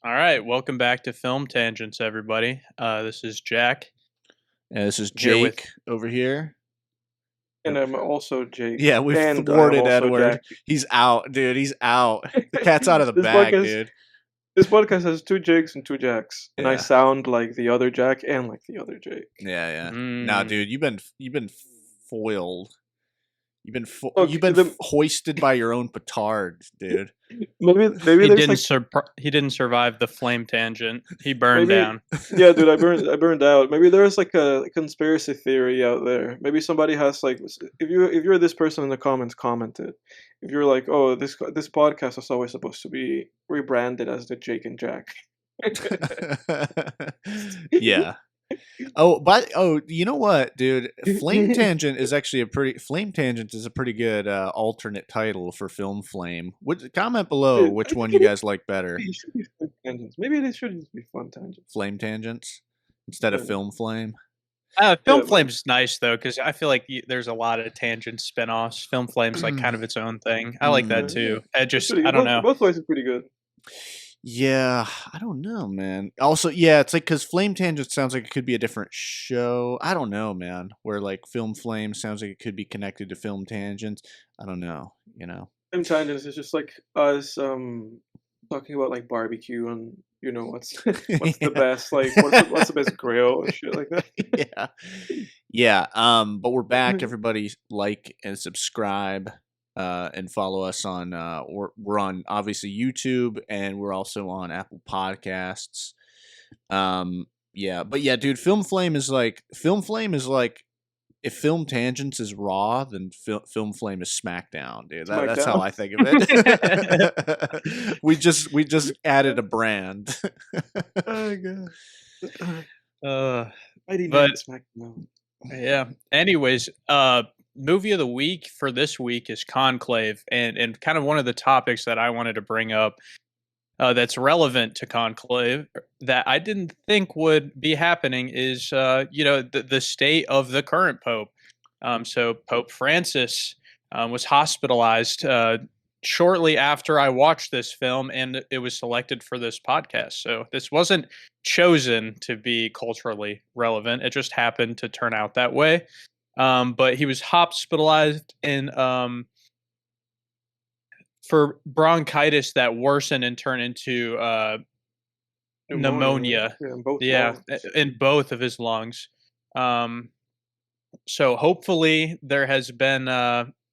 All right, welcome back to Film Tangents, everybody. This is Jack. And this is I'm here with Jake over here. And I'm also Jake. Yeah, we And I am thwarted also Edward. Jack. He's out, dude. He's out. The cat's out of the This bag, podcast dude. this podcast has two Jakes and two Jacks. And I Yeah. sound like the other Jack and like the other Jake. Yeah. Mm. Nah, dude, you've been foiled. Look, You've been hoisted by your own petard, dude. Maybe he there's didn't he didn't survive the flame tangent. He burned Maybe- down. yeah, dude, I burned out. Maybe there's like a conspiracy theory out there. Maybe somebody has like, if you're this person in the comments, commented. If you're like, oh, this podcast is always supposed to be rebranded as the Jake and Jack. Yeah. You know what, dude? Flame Tangent is actually Flame Tangent is a pretty good alternate title for Film Flame. Comment below Dude, which I one think you guys like better. It should be fun tangents. Maybe it should just be fun tangents. Flame Tangents instead of Yeah. Film Flame. Film Yeah, Flame's nice though, because I feel like there's a lot of tangent spin-offs. Film Flame's like kind of its own thing. I like that too. I don't know. Both ways are pretty good. Yeah, I don't know, man. Also, yeah, it's like because Flame Tangent sounds like it could be a different show. I don't know, man. Where like Film Flame sounds like it could be connected to Film Tangents. I don't know, Film tangents is just like us talking about like barbecue and what's what's the best what's the best grill and shit like that. Yeah. But we're back. Everybody like and subscribe and follow us on we're on obviously YouTube, and we're also on Apple Podcasts. But yeah, dude, Film Flame is like if Film Tangents is Raw, then Film Flame is SmackDown, dude. That's how I think of it. we just added a brand. Oh god. But SmackDown. yeah. Anyways, movie of the week for this week is Conclave, and kind of one of the topics that I wanted to bring up that's relevant to Conclave that I didn't think would be happening is the state of the current Pope. So Pope Francis was hospitalized shortly after I watched this film, and it was selected for this podcast. So this wasn't chosen to be culturally relevant. It just happened to turn out that way. But he was hospitalized for bronchitis that worsened and turned into pneumonia. In both of his lungs. So hopefully there has been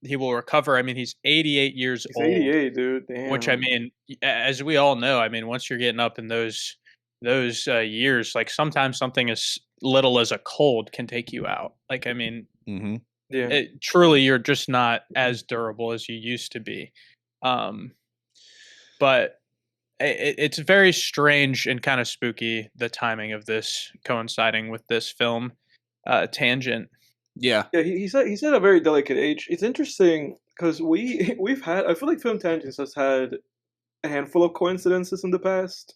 he will recover. I mean, he's 88 years old. 88, dude. Damn. Which, I mean, as we all know, I mean, once you're getting up in those years, like sometimes something as little as a cold can take you out. Like, I mean, yeah, truly, you're just not as durable as you used to be. But it's very strange and kind of spooky, the timing of this coinciding with this film tangent. Yeah. He's at a very delicate age. It's interesting because we've had, I feel like Film Tangents has had a handful of coincidences in the past.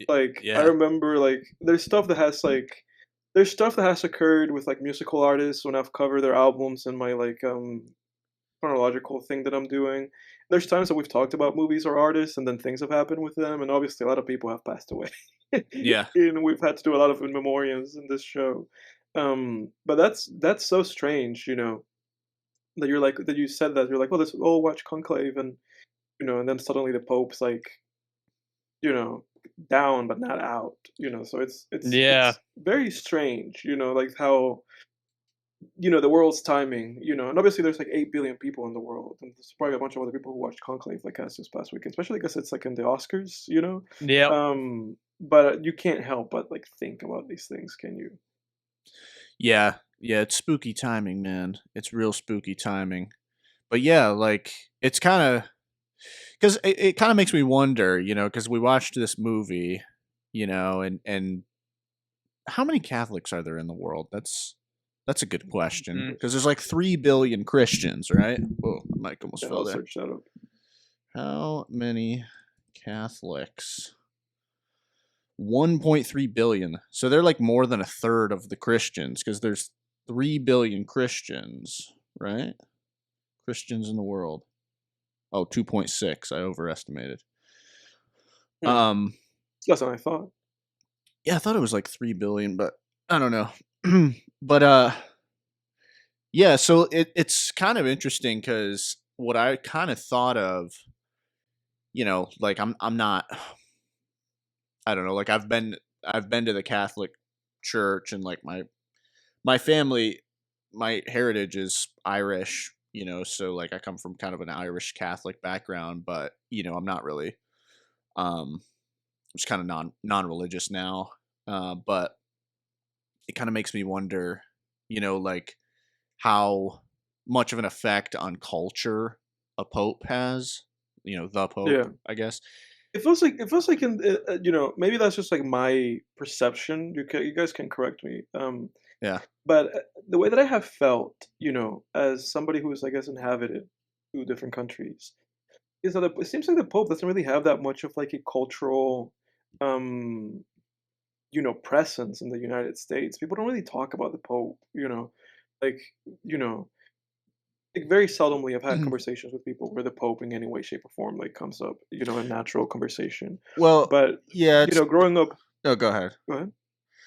I remember like there's stuff that has occurred with like musical artists when I've covered their albums in my like chronological thing that I'm doing. There's times that we've talked about movies or artists, and then things have happened with them, and obviously a lot of people have passed away. Yeah, and we've had to do a lot of in memoriams in this show. But that's so strange, that you're like that you said that you're like, oh, let's all watch Conclave, and and then suddenly the Pope's like, down but not out, so it's very strange, like how the world's timing, and obviously there's like 8 billion people in the world, and there's probably a bunch of other people who watched Conclave like us this past weekend, especially because it's like in the Oscars, Yeah. But you can't help but like think about these things, can you? Yeah, it's spooky timing, man. It's real spooky timing. But yeah, like it's kind of because it kind of makes me wonder, because we watched this movie, and how many Catholics are there in the world? That's a good question, because there's like 3 billion Christians, right? Whoa, my mic almost fell there. How many Catholics? 1.3 billion. So they're like more than a third of the Christians, because there's 3 billion Christians, right? Christians in the world. Oh, 2.6. I overestimated. It's less than I thought. Yeah, I thought it was like 3 billion, but I don't know. But yeah, so it's kind of interesting because what I kind of thought of, like I'm not, I don't know, like I've been to the Catholic Church, and like my family, my heritage is Irish, so like I come from kind of an Irish Catholic background, but I'm not really, I'm just kind of non-religious now. But it kind of makes me wonder, like how much of an effect on culture a pope has, the pope, Yeah. I guess. It feels like maybe that's just like my perception. You guys can correct me. Yeah. But the way that I have felt, as somebody who's, I guess, inhabited 2 different countries, is that it seems like the Pope doesn't really have that much of like a cultural, um, presence in the United States. People don't really talk about the Pope, like, you know, like very seldomly I've had conversations with people where the Pope in any way, shape, or form like comes up, in natural conversation. Well, But yeah, it's. growing up, Oh, go ahead. go ahead.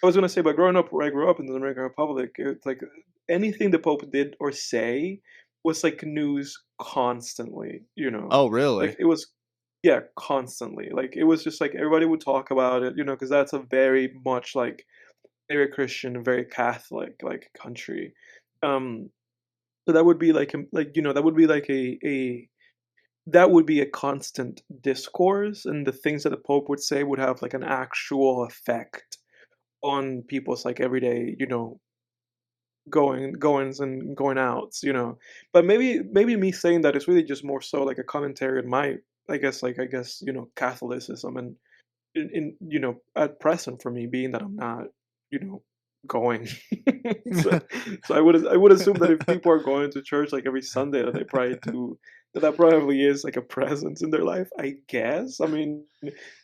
I was gonna say, but growing up where I grew up in the Dominican Republic, it's like anything the Pope did or say was like news constantly. Oh, really? Like it was, yeah, constantly. Like it was just like everybody would talk about it, because that's a very much like very Christian, very Catholic like country. Um, so that would be that would be like a that would be a constant discourse, and the things that the Pope would say would have like an actual effect on people's like everyday, goings and going outs. But maybe me saying that is really just more so like a commentary on my, I guess, Catholicism, and at present for me being that I'm not, you know, going. so, so I would assume that if people are going to church like every Sunday, that they probably do, that probably is like a presence in their life, I guess. I mean,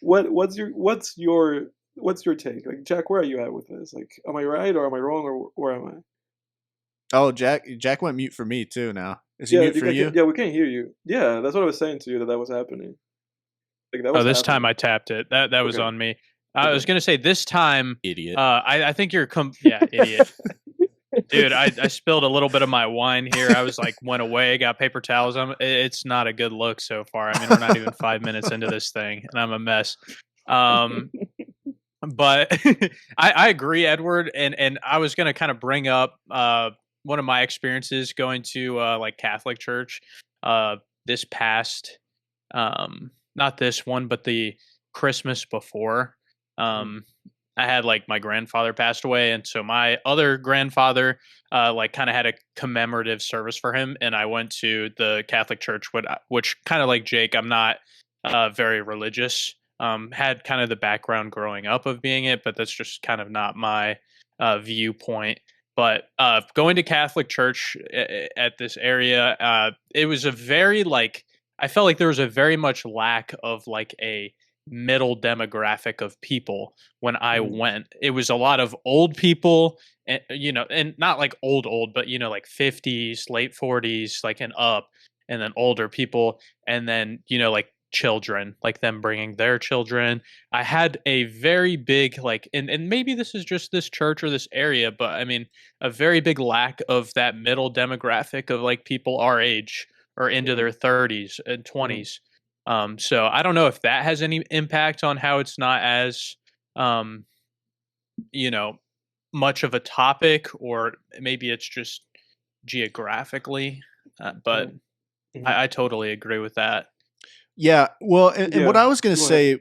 what's your take? Like, Jack, where are you at with this? Like, am I right or am I wrong, or where am I? Oh, Jack went mute for me too now. Is he Yeah, mute for you? yeah, we can't hear you. Yeah, that's what I was saying to you, that was happening. Like that Oh, was this time happening. I tapped it. That was Okay, on me. I was okay. gonna say this time, Idiot. I think you're yeah, idiot. Dude, I spilled a little bit of my wine here. I was like, went away, got paper towels. It's not a good look so far. I mean, we're not even 5 minutes into this thing, and I'm a mess. Um, but I agree, Edward, and I was gonna kind of bring up one of my experiences going to like Catholic church this past not this one, but the Christmas before. Mhm. Um, I had like my grandfather passed away, and so my other grandfather like kind of had a commemorative service for him, and I went to the Catholic church, which kind of like Jake, I'm not very religious. Had kind of the background growing up of being it, but that's just kind of not my viewpoint. But going to Catholic church at this area, it was a very like I felt like there was a very much lack of like a middle demographic of people when I Mhm. went. It was a lot of old people, and and not like old, but like 50s, late 40s, like and up, and then older people, and then like children, like them bringing their children. I had a very big like, and maybe this is just this church or this area, but I mean, a very big lack of that middle demographic of like people our age or into Mhm. their 30s and Mhm. 20s. So I don't know if that has any impact on how it's not as, um, you know, much of a topic, or maybe it's just geographically. But Mhm. Mhm. I totally agree with that. Yeah, well, and what Yeah. I was gonna Go ahead.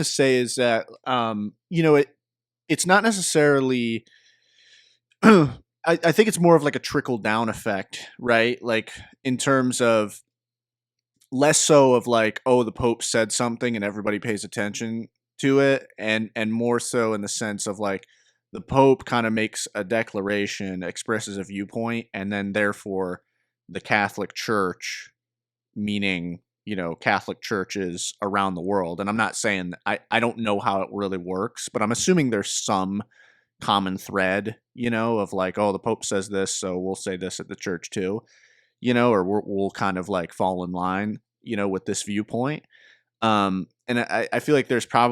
say, is that, it's not necessarily. I think it's more of like a trickle down effect, right? Like in terms of less so of like, oh, the Pope said something and everybody pays attention to it, and more so in the sense of like the Pope kind of makes a declaration, expresses a viewpoint, and then therefore the Catholic Church, meaning Catholic churches around the world. And I'm not saying I don't know how it really works, but I'm assuming there's some common thread, of like, oh, the Pope says this, so we'll say this at the church too, or we'll kind of like fall in line, with this viewpoint. and I feel like there's got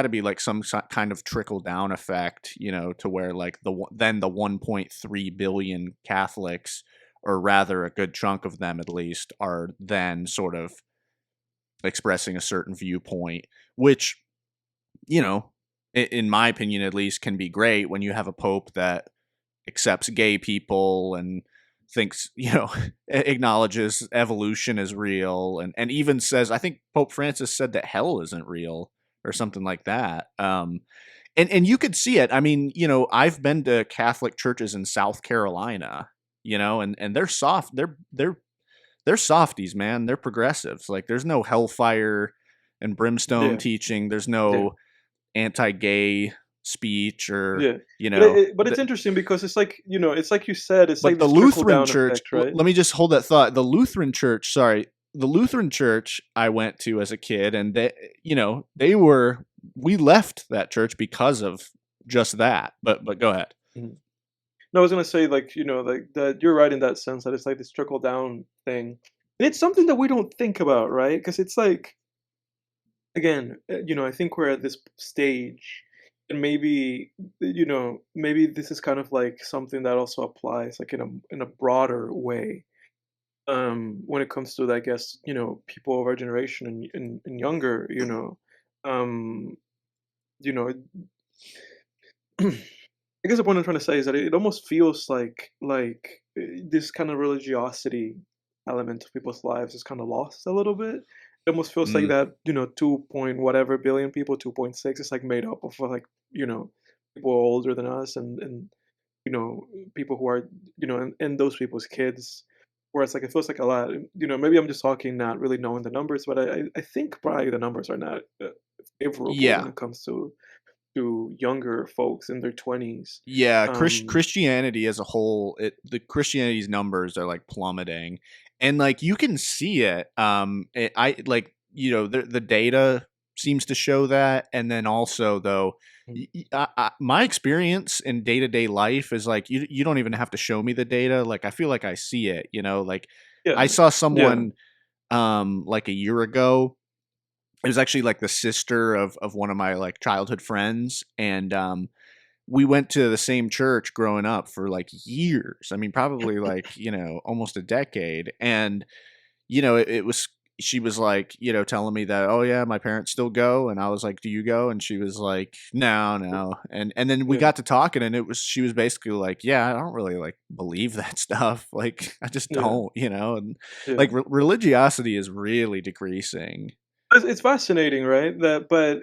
to be like some kind of trickle down effect, to where like the 1.3 billion Catholics, or rather a good chunk of them at least, are then sort of expressing a certain viewpoint, which, in my opinion at least, can be great when you have a pope that accepts gay people and thinks, acknowledges evolution is real, and even says, I think Pope Francis said that hell isn't real or something like that. And you could see it. I mean, I've been to Catholic churches in South Carolina, and they're soft. They're softies, man. They're progressives. Like, there's no hellfire and brimstone teaching. There's no anti-gay speech, or but it's interesting because it's like, it's like you said, it's like the Lutheran church effect, right? Let me just hold that thought. The Lutheran church I went to as a kid, and we left that church because of just that. But go ahead. Mm-hmm. No, I was gonna say, like, like that you're right in that sense, that it's like this trickle down thing, and it's something that we don't think about, right? Because it's like, again, I think we're at this stage, and maybe this is kind of like something that also applies like in a broader way, when it comes to, I guess, people of our generation and younger, I guess the point I'm trying to say is that it almost feels like this kind of religiosity element of people's lives is kind of lost a little bit. It almost feels like that, 2 point whatever billion people, 2.6, is like made up of like, people older than us, and people who are, and those people's kids. Whereas, like, it feels like a lot, maybe I'm just talking not really knowing the numbers, but I think probably the numbers are not favorable when it comes to younger folks in their 20s. Yeah, Christianity as a whole, the Christianity's numbers are like plummeting, and like you can see it. The data seems to show that, and then also though, my experience in day-to-day life is like you don't even have to show me the data. Like, I feel like I see it. I saw someone like a year ago. It was actually like the sister of one of my like childhood friends, and we went to the same church growing up for like years. I mean, probably like almost a decade. And it was, she was like telling me that, oh yeah, my parents still go, and I was like, do you go? And she was like, no. And then we got to talking, and she was basically like, yeah, I don't really like believe that stuff. Like, I just don't, and like religiosity is really decreasing. It's fascinating, right? But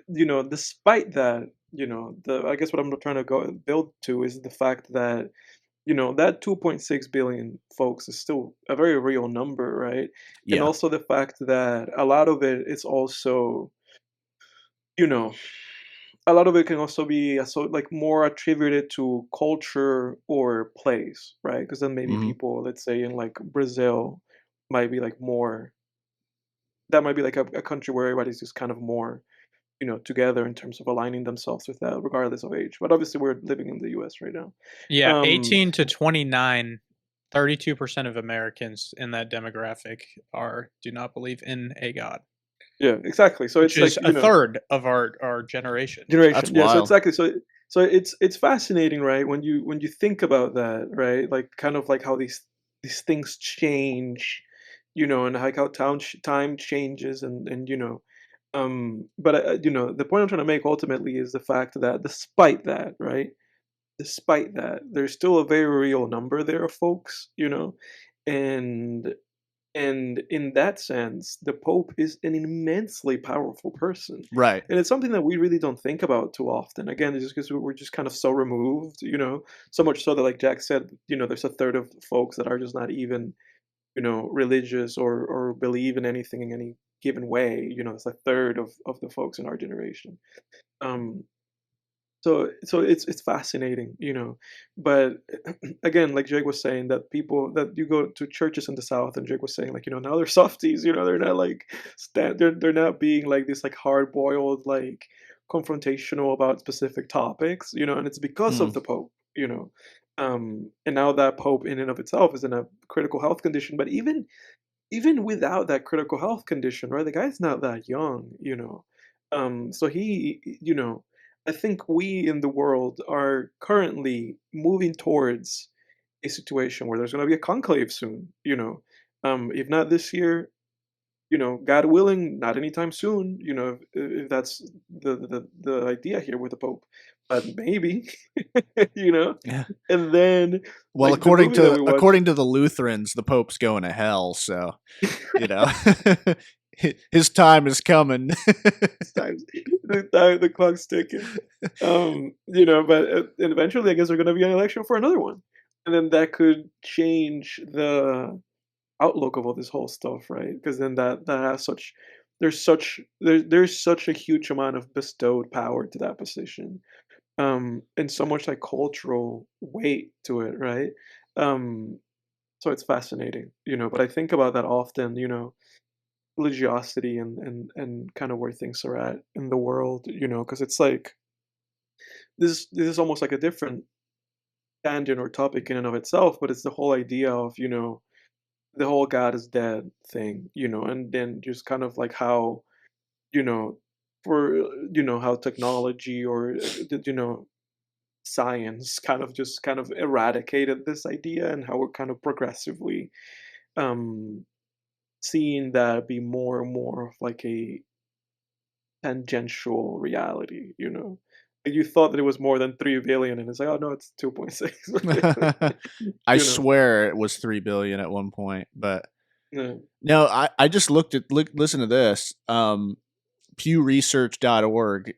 despite that, I guess what I'm trying to build to is the fact that that 2.6 billion folks is still a very real number, right? Yeah. And also the fact that a lot of it is also, a lot of it can also be like more attributed to culture or place, right? Because then maybe people, let's say in like Brazil, might be like more. That might be like a country where everybody's just kind of more, together in terms of aligning themselves with that, regardless of age. But obviously, we're living in the U.S. right now. Yeah, 18 to 29, 32% of Americans in that demographic do not believe in a God. Yeah, exactly. So it's like a third of our generation. That's wild. So exactly. So it's fascinating, right? When you think about that, right? Like, kind of like how these things change. And like how time changes, and but the point I'm trying to make ultimately is the fact that despite that, there's still a very real number there of folks, and in that sense, the Pope is an immensely powerful person, right? And it's something that we really don't think about too often. Again, it's just because we're just kind of so removed, so much so that, like Jack said, there's a third of folks that are just not even religious or believe in anything in any given way. It's a third of the folks in our generation. So it's fascinating, but again, like Jake was saying, that people that you go to churches in the South, and Jake was saying, like, now they're softies, they're not like they're not being like this like hard boiled, like confrontational about specific topics, and it's because of the Pope, and now that Pope in and of itself is in a critical health condition. But even without that critical health condition, right, the guy's not that young, So he, I think we in the world are currently moving towards a situation where there's going to be a conclave soon. If not this year, God willing, not anytime soon. If that's the idea here with the Pope, but maybe, you know. Yeah. And then, Well, like the movie that we watched, according to the Lutherans, the Pope's going to hell. So, you know, his time is coming. it's time, the clock's ticking. But and eventually, I guess there's going to be an election for another one, and then that could change the outlook of all this whole stuff, right? Because then that has such there's such a huge amount of bestowed power to that position, and so much like cultural weight to it, right? Um, so it's fascinating, But I think about that often, religiosity and kind of where things are at in the world, because it's like this is almost like a different tangent or topic in and of itself, but it's the whole idea of the whole God is dead thing, and then just kind of like how, you know, for how technology or science kind of eradicated this idea, and how we're kind of progressively um seeing that be more and more of like a tangential reality. Like you thought that it was more than 3 billion, and it's like, oh no, it's 2.6. I you know swear it was 3 billion at one point, but yeah. no, I just listen to this. PewResearch.org,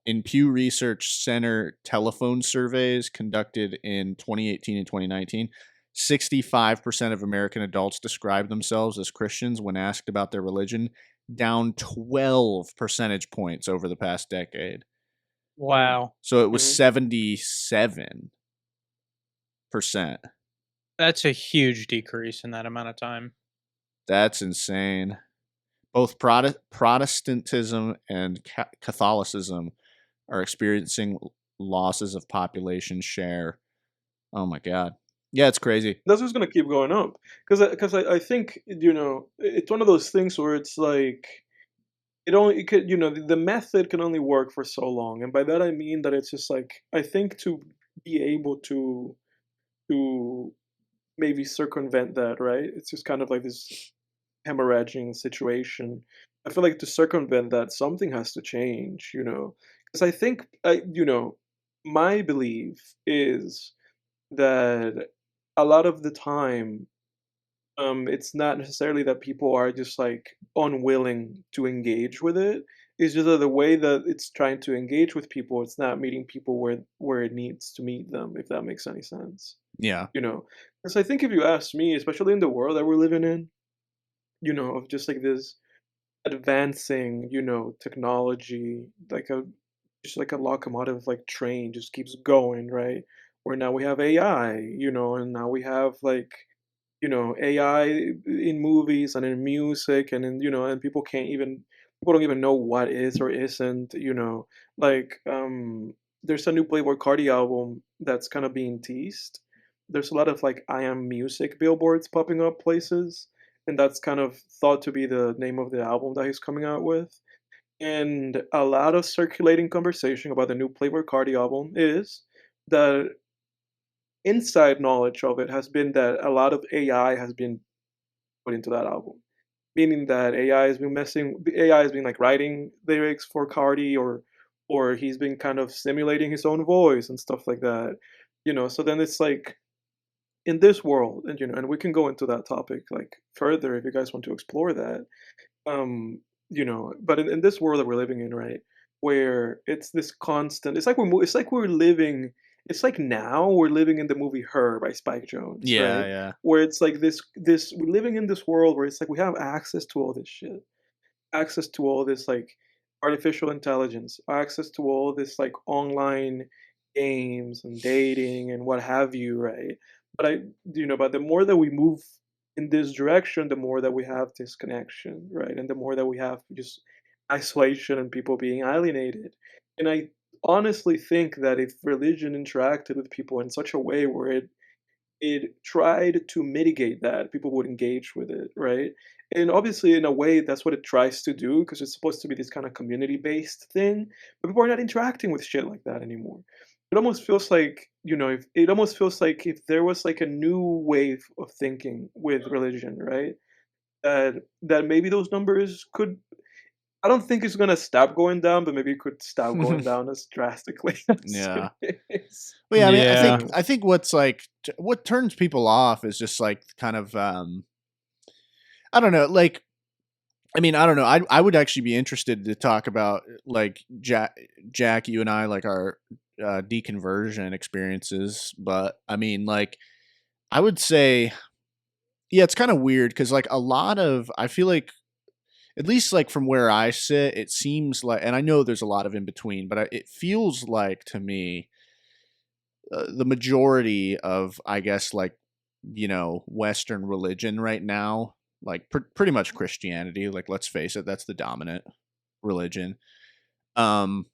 in Pew Research Center telephone surveys conducted in 2018 and 2019, 65% of American adults describe themselves as Christians when asked about their religion, down 12 percentage points over the past decade. Wow. So it was Mhm. 77%. That's a huge decrease in that amount of time. That's insane. Both Protestantism and Catholicism are experiencing losses of population share. Oh my god. Yeah, it's crazy. That's just gonna keep going up, because I think it's one of those things where it's like it could the method can only work for so long, and by that I mean that it's just like I think to be able to maybe circumvent that, right? It's just kind of like this hemorrhaging situation. I feel like to circumvent that, something has to change, because I think my belief is that a lot of the time, it's not necessarily that people are just like unwilling to engage with it. It's just that the way that it's trying to engage with people, it's not meeting people where it needs to meet them, if that makes any sense. Yeah. Because I think if you ask me, especially in the world that we're living in, of just like this advancing, technology, like a just like a locomotive like train just keeps going, right? Where now we have AI, and now we have like, AI in movies and in music and in, and people don't even know what is or isn't, like there's a new Playboy Cardi album that's kind of being teased. There's a lot of like I am music billboards popping up places, and that's kind of thought to be the name of the album that he's coming out with. And a lot of circulating conversation about the new Playboy Cardi album is that inside knowledge of it has been that a lot of AI has been put into that album, meaning that AI has been like writing lyrics for Cardi, or he's been kind of simulating his own voice and stuff like that. So then it's like in this world, and and we can go into that topic like further if you guys want to explore that. But in this world that we're living in, right, where it's this constant, it's like now we're living in the movie Her by Spike Jones, Yeah, right? yeah. Where it's like this we're living in this world where it's like we have access to all this shit, access to all this like artificial intelligence, access to all this like online games and dating and what have you, right? But but the more that we move in this direction, the more that we have disconnection, right? And the more that we have just isolation and people being alienated. And I honestly think that if religion interacted with people in such a way where it it tried to mitigate that people would engage with it, right? And obviously, in a way, that's what it tries to do because it's supposed to be this kind of community-based thing, but people are not interacting with shit like that anymore. It almost feels like, if it almost feels like if there was like a new wave of thinking with religion, right? That maybe those numbers could. I don't think it's gonna stop going down, but maybe it could stop going down as drastically as Yeah. it is. Well, yeah, I mean, Yeah. I think what's like what turns people off is just like kind of I don't know, like I mean, I don't know. I would actually be interested to talk about like Jack, you and I, like our deconversion experiences, but I mean, like I would say, yeah, it's kind of weird because like a lot of I feel like at least like from where I sit, it seems like, and I know there's a lot of in between, but it feels like to me the majority of I guess like Western religion right now, like pretty much Christianity, like let's face it, that's the dominant religion, um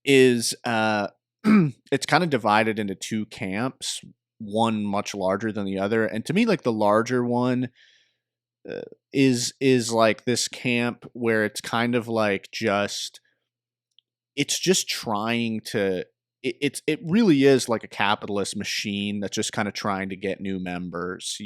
is it's kind of divided into two camps, one much larger than the other, and to me like the larger one is like this camp where it's kind of like it's just trying to it really is like a capitalist machine that's just kind of trying to get new members.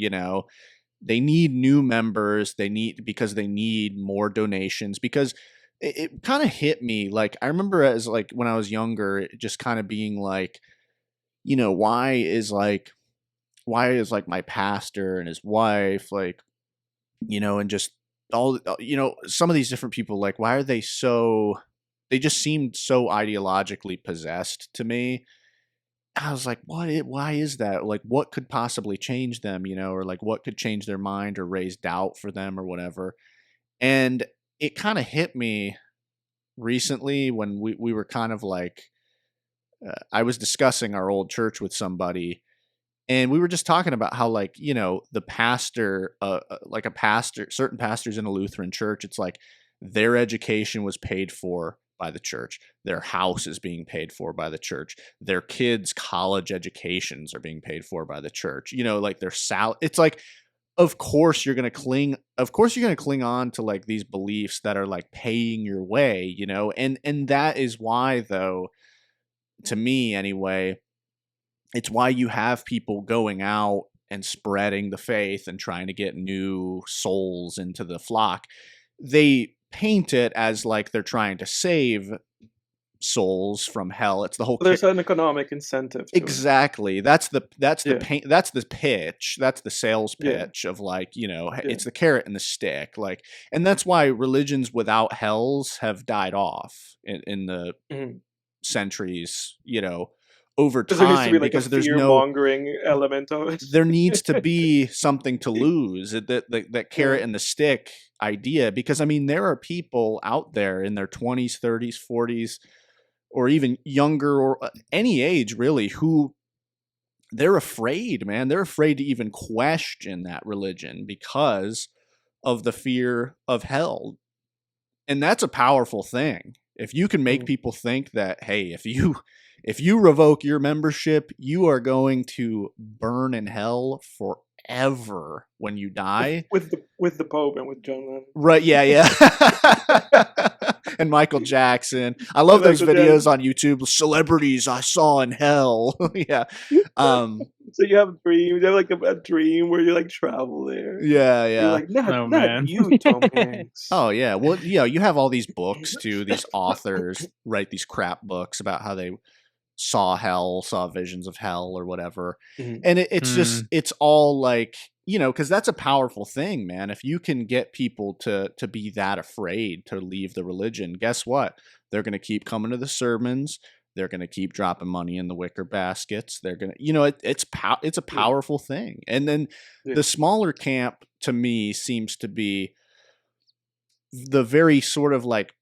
They need new members, because they need more donations, because it kind of hit me, like I remember as like when I was younger, it just kind of being like, why is like my pastor and his wife, like, and just all, some of these different people, like, why are they just seemed so ideologically possessed to me. I was like, why is that? Like, what could possibly change them, or like what could change their mind or raise doubt for them or whatever. And it kind of hit me recently when we were kind of like, I was discussing our old church with somebody, and we were just talking about how, like, the pastor, like a pastor, certain pastors in a Lutheran church, it's like their education was paid for by the church. Their house is being paid for by the church. Their kids' college educations are being paid for by the church. Like their it's like, of course you're going to cling on to like these beliefs that are like paying your way, and that is why, though, to me anyway, it's why you have people going out and spreading the faith and trying to get new souls into the flock. They paint it as like they're trying to save souls from hell. It's the whole. There's an economic incentive. To exactly. That's the paint. That's the pitch. That's the sales pitch of like, it's the carrot and the stick. Like, and that's why religions without hells have died off in the centuries. Over time, there needs to be like because a there's fear-mongering element of it. There needs to be something to lose. That carrot and the stick idea, because I mean, there are people out there in their 20s, 30s, 40s, or even younger, or any age really, who they're afraid, man. They're afraid to even question that religion because of the fear of hell. And that's a powerful thing. If you can make people think that, hey, if you revoke your membership, you are going to burn in hell forever when you die. With the Pope and with John Lennon. Right, yeah. And Michael Jackson. I love those videos on YouTube. Celebrities I saw in hell. Yeah. So you have a dream. You have like a dream where you like travel there. Yeah. You're like, not you, Tom Hanks. Oh yeah. Well, you have all these books too. These authors write these crap books about how they saw visions of hell or whatever. And it's just, it's all like, because that's a powerful thing, man. If you can get people to be that afraid to leave the religion, guess what? They're going to keep coming to the sermons. They're going to keep dropping money in the wicker baskets. They're going to, it's a powerful thing. And then the smaller camp, to me, seems to be the very sort of like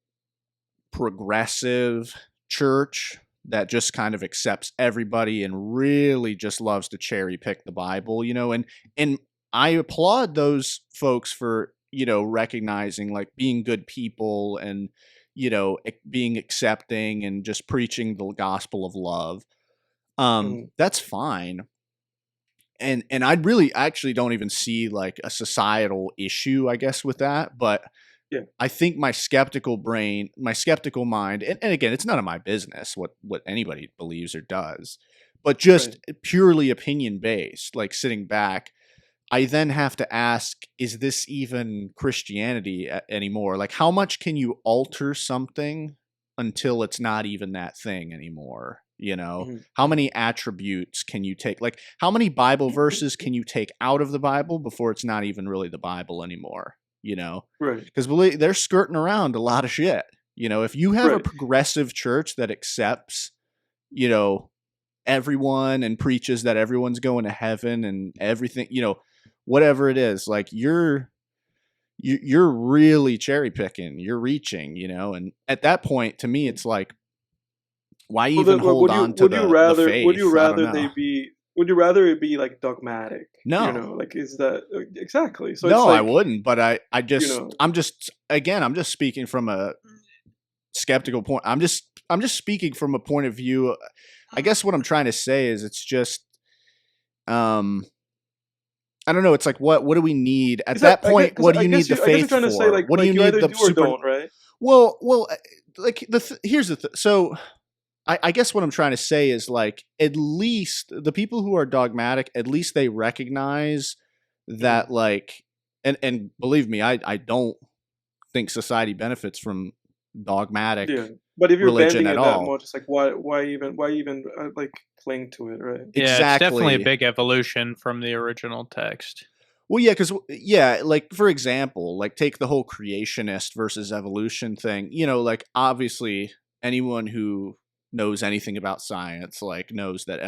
progressive church that just kind of accepts everybody and really just loves to cherry pick the Bible, and I applaud those folks for, recognizing, like, being good people and, being accepting and just preaching the gospel of love. That's fine. and I really actually don't even see like a societal issue, I guess, with that. But yeah. I think my skeptical brain, my skeptical mind, and again, it's none of my business what anybody believes or does, but just purely opinion based, like sitting back, I then have to ask, is this even Christianity anymore? Like, how much can you alter something until it's not even that thing anymore? You know, how many attributes can you take? Like, how many Bible verses can you take out of the Bible before it's not even really the Bible anymore? You know, because they're skirting around a lot of shit. You know, if you have a progressive church that accepts, you know, everyone and preaches that everyone's going to heaven and everything, you know, whatever it is, like you're really cherry picking, you're reaching, you know, and at that point, to me, it's like, why even hold on to the faith? Would you rather they be? Would you rather it be like dogmatic? No, you know, like is that exactly? So no, it's like, I wouldn't. But I just, you know, I'm just speaking from a skeptical point. I'm just speaking from a point of view. I guess what I'm trying to say is it's just, I don't know. It's like what do we need at that point? What do you need the faith for? Say, like, what do you need the the super? Don't, right? Well, like here's the so. I guess what I'm trying to say is like at least the people who are dogmatic, at least they recognize that like, and believe me, I don't think society benefits from dogmatic. Yeah, but if you're religion bending at it that all, much, it's like why even like cling to it, right? Yeah, exactly. It's definitely a big evolution from the original text. Well, yeah, like for example, like take the whole creationist versus evolution thing. You know, like obviously anyone who knows anything about science like knows that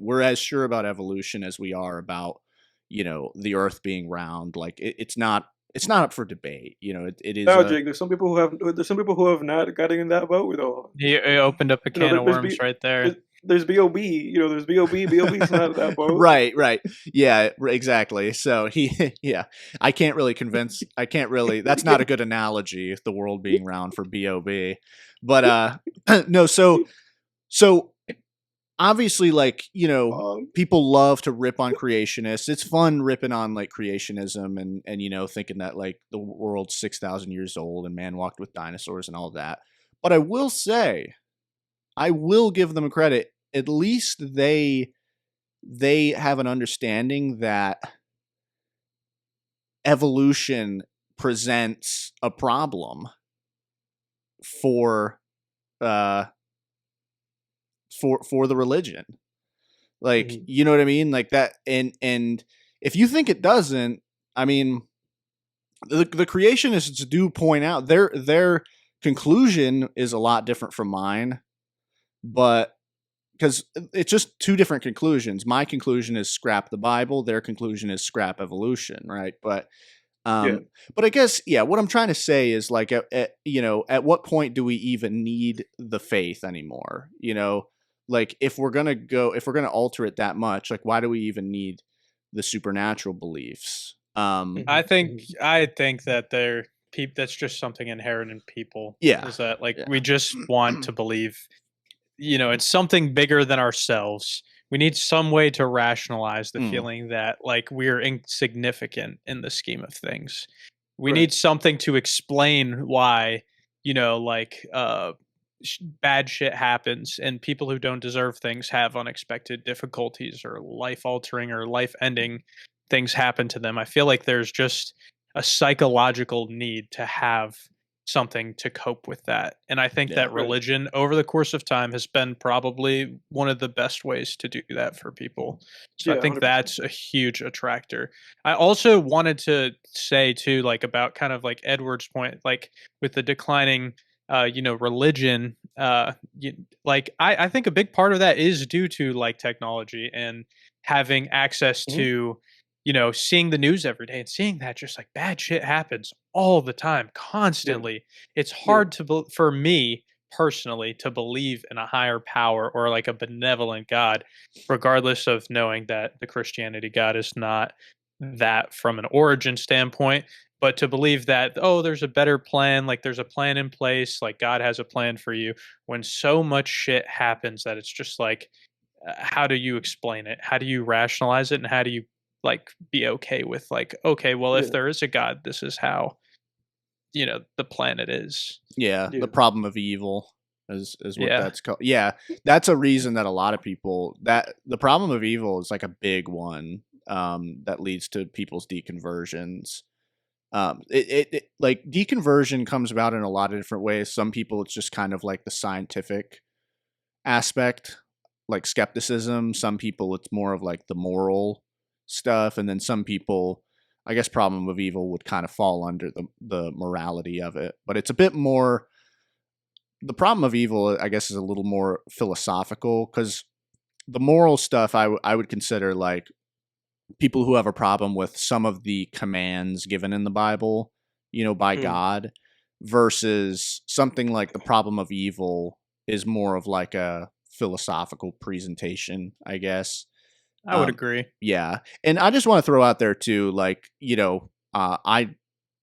we're as sure about evolution as we are about, you know, the earth being round. Like it's not up for debate, you know. It is now, Jake, there's some people who have not gotten in that boat though. He opened up a can of worms right there. There's BOB, you know, there's BOB's not that boat. Right. Yeah, exactly. So I can't really, that's not a good analogy, the world being round for BOB. But no, so obviously, like, you know, people love to rip on creationists. It's fun ripping on like creationism and you know, thinking that like the world's 6,000 years old and man walked with dinosaurs and all that. But I will say, I will give them credit. At least they have an understanding that evolution presents a problem for the religion. Like, you know what I mean? Like that. And if you think it doesn't, I mean, the creationists do point out their conclusion is a lot different from mine, but because it's just two different conclusions. My conclusion is scrap the Bible. Their conclusion is scrap evolution. Right. But I guess, what I'm trying to say is like, at what point do we even need the faith anymore? You know, like if we're going to alter it that much, like why do we even need the supernatural beliefs? I think that that's just something inherent in people. Yeah. Is that like, we just want to believe, you know, it's something bigger than ourselves. We need some way to rationalize the feeling that like we're insignificant in the scheme of things. We need something to explain why, you know, like bad shit happens and people who don't deserve things have unexpected difficulties or life altering or life ending things happen to them. I feel like there's just a psychological need to have something to cope with that. And I think that religion over the course of time has been probably one of the best ways to do that for people. So I think 100%. That's a huge attractor. I also wanted to say too, like about kind of like Edward's point, like with the declining religion, like I think a big part of that is due to like technology and having access to, you know, seeing the news every day and seeing that just like bad shit happens all the time, constantly. It's hard for me personally to believe in a higher power or like a benevolent God, regardless of knowing that the Christianity God is not that from an origin standpoint. But to believe that, oh, there's a better plan, like there's a plan in place, like God has a plan for you, when so much shit happens that it's just like, how do you explain it? How do you rationalize it? And how do you like be okay with like, okay, well, if there is a God, this is how, the planet is. Yeah, the problem of evil is what Yeah. that's called. Yeah, that's a reason that a lot of people, that the problem of evil is like a big one, that leads to people's deconversions. It like deconversion comes about in a lot of different ways. Some people it's just kind of like the scientific aspect, like skepticism. Some people it's more of like the moral stuff, and then some people, I guess, problem of evil would kind of fall under the morality of it. But it's a bit more. The problem of evil, I guess, is a little more philosophical, because the moral stuff I would consider like people who have a problem with some of the commands given in the Bible, by God, versus something like the problem of evil is more of like a philosophical presentation, I guess. I would agree. Yeah. And I just want to throw out there too, like, I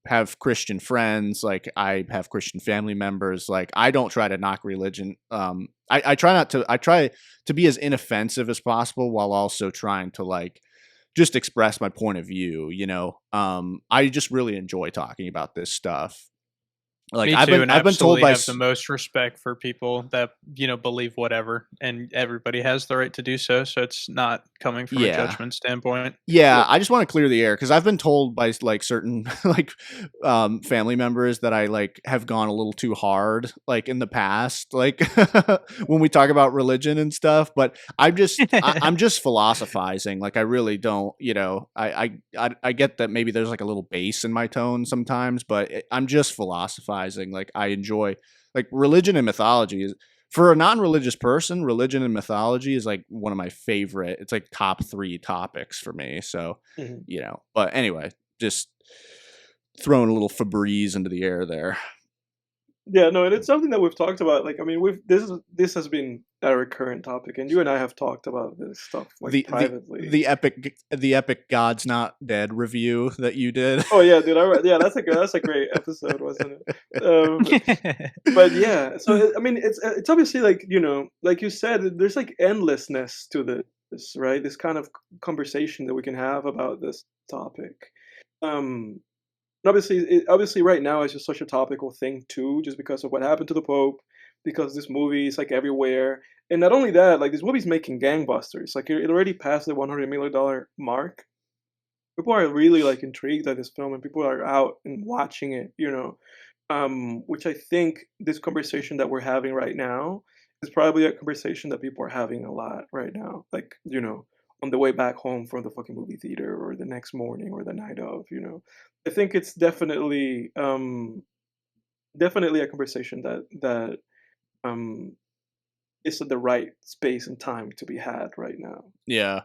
have Christian friends, like I have Christian family members. Like I don't try to knock religion. I try to be as inoffensive as possible while also trying to like just express my point of view. I just really enjoy talking about this stuff. Like Me I've too, been and I've been told absolutely by have the most respect for people that believe whatever, and everybody has the right to do so. So it's not coming from a yeah. judgment standpoint. Yeah, I just want to clear the air because I've been told by like certain like family members that I like have gone a little too hard like in the past, like when we talk about religion and stuff. But I'm just philosophizing. Like I really don't, I get that maybe there's like a little bass in my tone sometimes, but I'm just philosophizing. Like I enjoy like religion and mythology is. For a non-religious person, religion and mythology is like one of my favorite. It's like top 3 topics for me. So, but anyway, just throwing a little Febreze into the air there. Yeah, no, and it's something that we've talked about. Like, I mean, this has been a recurrent topic, and you and I have talked about this stuff like privately. The epic God's Not Dead review that you did. Oh yeah, dude. That's a great episode, wasn't it? But yeah, so I mean, it's obviously like like you said, there's like endlessness to this, right? This kind of conversation that we can have about this topic. Obviously, right now it's just such a topical thing too, just because of what happened to the Pope, because this movie is like everywhere, and not only that, like this movie's making gangbusters. Like it already passed the $100 million mark. People are really like intrigued by this film, and people are out and watching it. Which I think this conversation that we're having right now is probably a conversation that people are having a lot right now. Like on the way back home from the fucking movie theater, or the next morning, or the night of. I think it's definitely a conversation that is at the right space and time to be had right now. Yeah.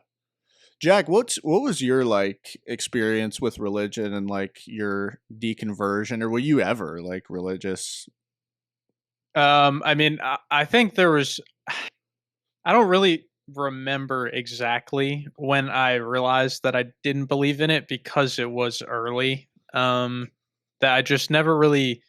Jack, what was your like experience with religion and like your deconversion, or were you ever like religious? I mean, I think there was. I don't really remember exactly when I realized that I didn't believe in it, because it was early. That I just never really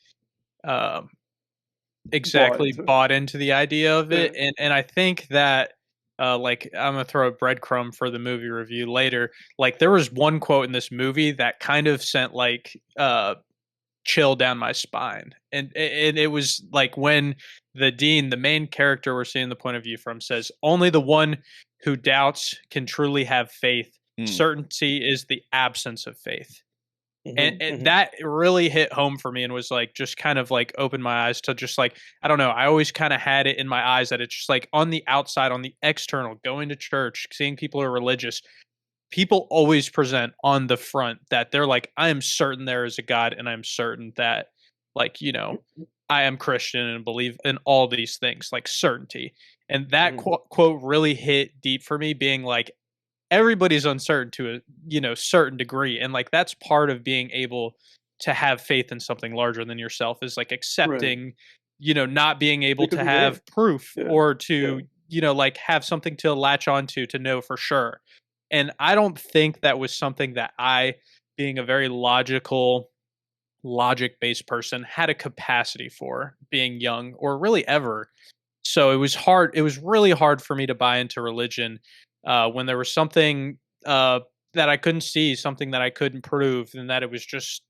exactly bought into the idea of it. And I think that like I'm gonna throw a breadcrumb for the movie review later. Like there was one quote in this movie that kind of sent like chill down my spine, and it was like when the dean, the main character we're seeing the point of view from, says, "Only the one who doubts can truly have faith. Certainty is the absence of faith." And that really hit home for me, and was like just kind of like opened my eyes to just like, I don't know, I always kind of had it in my eyes that it's just like on the outside, on the external, going to church, seeing people who are religious, people always present on the front that they're like, I am certain there is a God, and I'm certain that like, I am Christian and believe in all these things, like certainty. And that quote really hit deep for me, being like, everybody's uncertain to a certain degree, and like that's part of being able to have faith in something larger than yourself, is like accepting not being able to have proof or to like have something to latch onto to know for sure. And I don't think that was something that I, being a very logic based person, had a capacity for, being young or really ever. So it was hard. It was really hard for me to buy into religion when there was something that I couldn't see, something that I couldn't prove, and that it was just,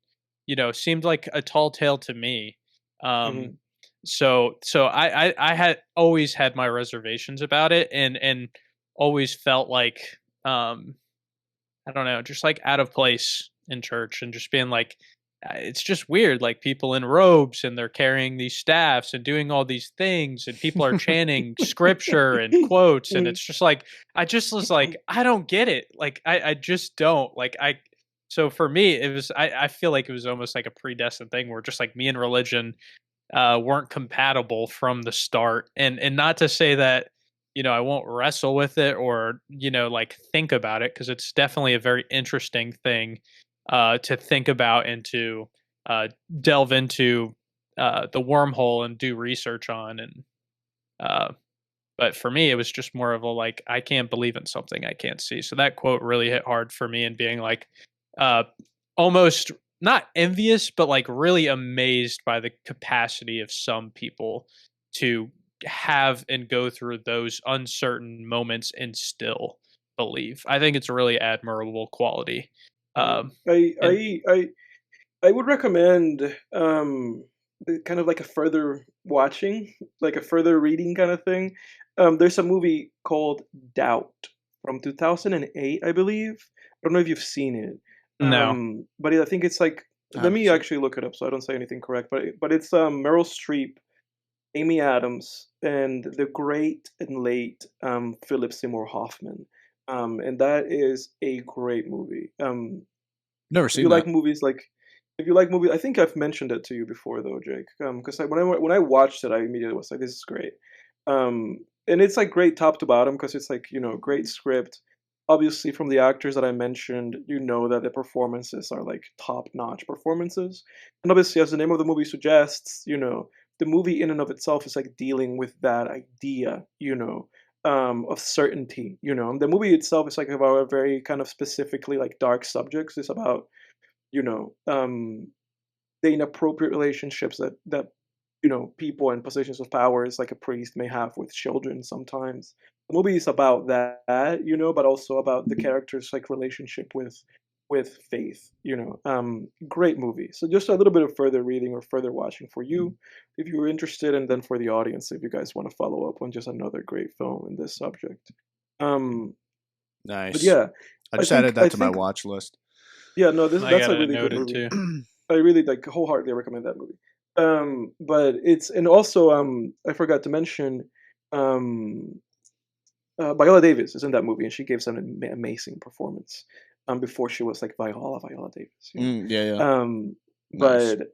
seemed like a tall tale to me. Hmm. Um, so I had always had my reservations about it, and always felt like, um, I don't know, just like out of place in church, and just being like, it's just weird, like people in robes and they're carrying these staffs and doing all these things, and people are chanting scripture and quotes, and it's just like, I just was like, I don't get it. Like I just don't like I. So for me, it was, I feel like it was almost like a predestined thing where just like me and religion weren't compatible from the start. And not to say that, I won't wrestle with it or, like think about it, because it's definitely a very interesting thing to think about and to delve into the wormhole and do research on. And uh, but for me, it was just more of a like, I can't believe in something I can't see. So that quote really hit hard for me, and being like, uh, almost not envious, but like really amazed by the capacity of some people to have and go through those uncertain moments and still believe. I think it's a really admirable quality. Hmm. Um, I and I I I would recommend kind of like a further watching, like a further reading kind of thing. There's a movie called Doubt from 2008, I believe. I don't know if you've seen it. no, I think it's like, I let haven't me seen. actually look it up so I don't say anything correct. But it's Meryl Streep, Amy Adams, and the great and late Philip Seymour Hoffman. And that is a great movie. Never If seen you like that. movies like if you like movies, I think I've mentioned it to you before though, Jake. Because when I watched it, I immediately was like, "This is great," and it's like great top to bottom because it's like great script. Obviously, from the actors that I mentioned, you know that the performances are like top notch performances, and obviously, as the name of the movie suggests, the movie in and of itself is like dealing with that idea, of certainty. And the movie itself is like about a very kind of specifically like dark subjects. It's about you know um the inappropriate relationships that people in positions of powers like a priest may have with children sometimes. The movie is about that, but also about the characters like relationship with faith. Great movie. So just a little bit of further reading or further watching for you if you're interested, and then for the audience if you guys want to follow up on just another great film in this subject. But Nice. yeah, I i just added think i that to my think watch list. yeah, no, I that's got a it really good noted movie. too. I really like wholeheartedly recommend that movie. But it's and also I forgot to mention um Viola Davis is in that movie, and she gave an amazing performance. Before she was like Viola Davis. Yeah, yeah. Nice. But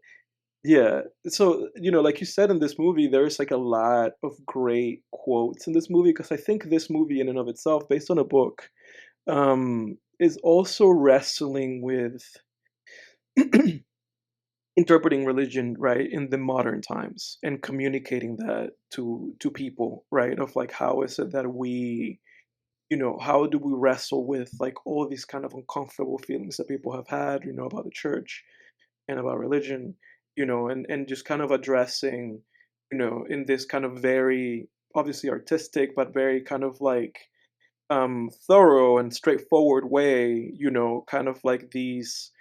yeah, so like you said in this movie, there's like a lot of great quotes in this movie because I think this movie in and of itself, based on a book, is also wrestling with interpreting religion right in the modern times and communicating that to people, right, of like how is it that we how do we wrestle with like all these kind of uncomfortable feelings that people have had about the church and about religion, and just kind of addressing in this kind of very obviously artistic but very kind of like thorough and straightforward way, kind of like these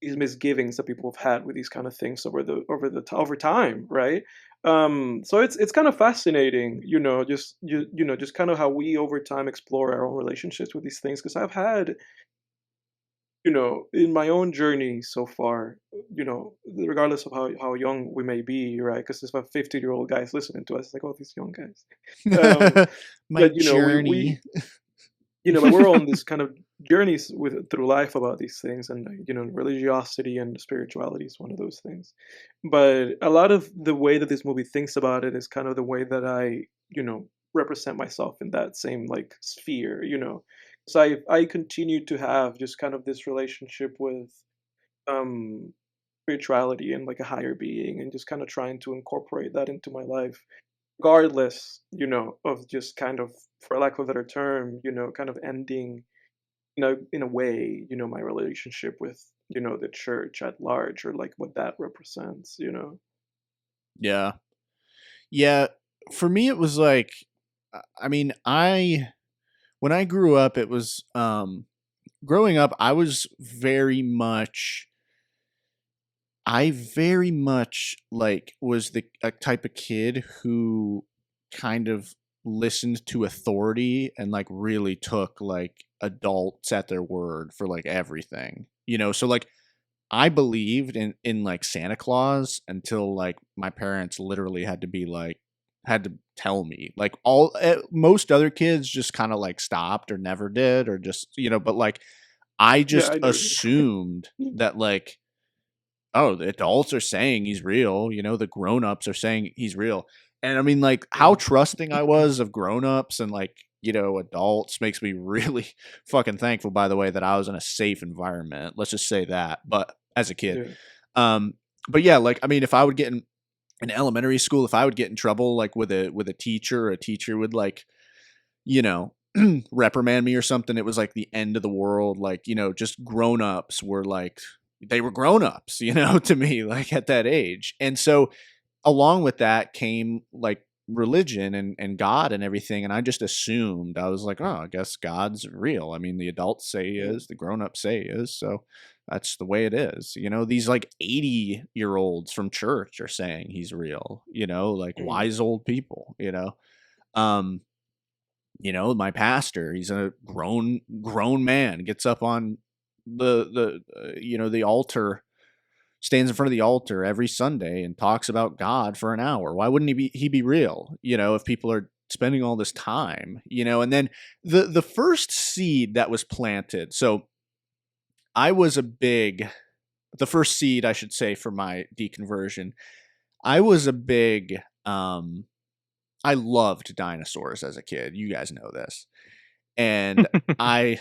misgivings that people have had with these kind of things over time, right? So it's kind of fascinating, just kind of how we over time explore our own relationships with these things. Because I've had, in my own journey so far, regardless of how young we may be, right? Because there's about 50-year-old guys listening to us, it's like, oh, these young guys. Um, My but journey. but we're on this kind of journeys through life about these things, and religiosity and spirituality is one of those things. But a lot of the way that this movie thinks about it is kind of the way that I represent myself in that same like sphere. So I continue to have just kind of this relationship with um spirituality and like a higher being, and just kind of trying to incorporate that into my life regardless, of just kind of, for lack of a better term, kind of ending, in a way, my relationship with, the church at large, or like what that represents. Yeah. Yeah. for me, it was like, I mean, when I grew up, it was, growing up, I very much like was the type of kid who kind of listened to authority and like really took like adults at their word for like everything, so like I believed in like Santa Claus until like my parents literally had to tell me. Like most other kids just kind of like stopped or never did or just, but like I Yeah, just I know. assumed that like, oh, the adults are saying he's real, the grown-ups are saying he's real. And I mean, like, how trusting I was of grown-ups and like, adults makes me really fucking thankful, by the way, that I was in a safe environment. Let's just say that. But as a kid. Yeah. But yeah, like, I mean, if I would get in elementary school, if I would get in trouble like with a teacher would like, you know, reprimand me or something, it was like the end of the world. Like, just grown-ups were like, they were grown-ups, to me, like at that age. And so along with that came like religion and God and everything. And I just assumed, I was like, oh, I guess God's real. I mean, the adults say he is, the grown-ups say he is. So that's the way it is. These like 80-year-olds from church are saying he's real, like wise old people, um, my pastor, he's a grown man, gets up on the altar, stands in front of the altar every Sunday and talks about God for an hour. Why wouldn't he be real? If people are spending all this time, and then the first seed that was planted. So the first seed, I should say, for my deconversion, I was a big, I loved dinosaurs as a kid. You guys know this. And I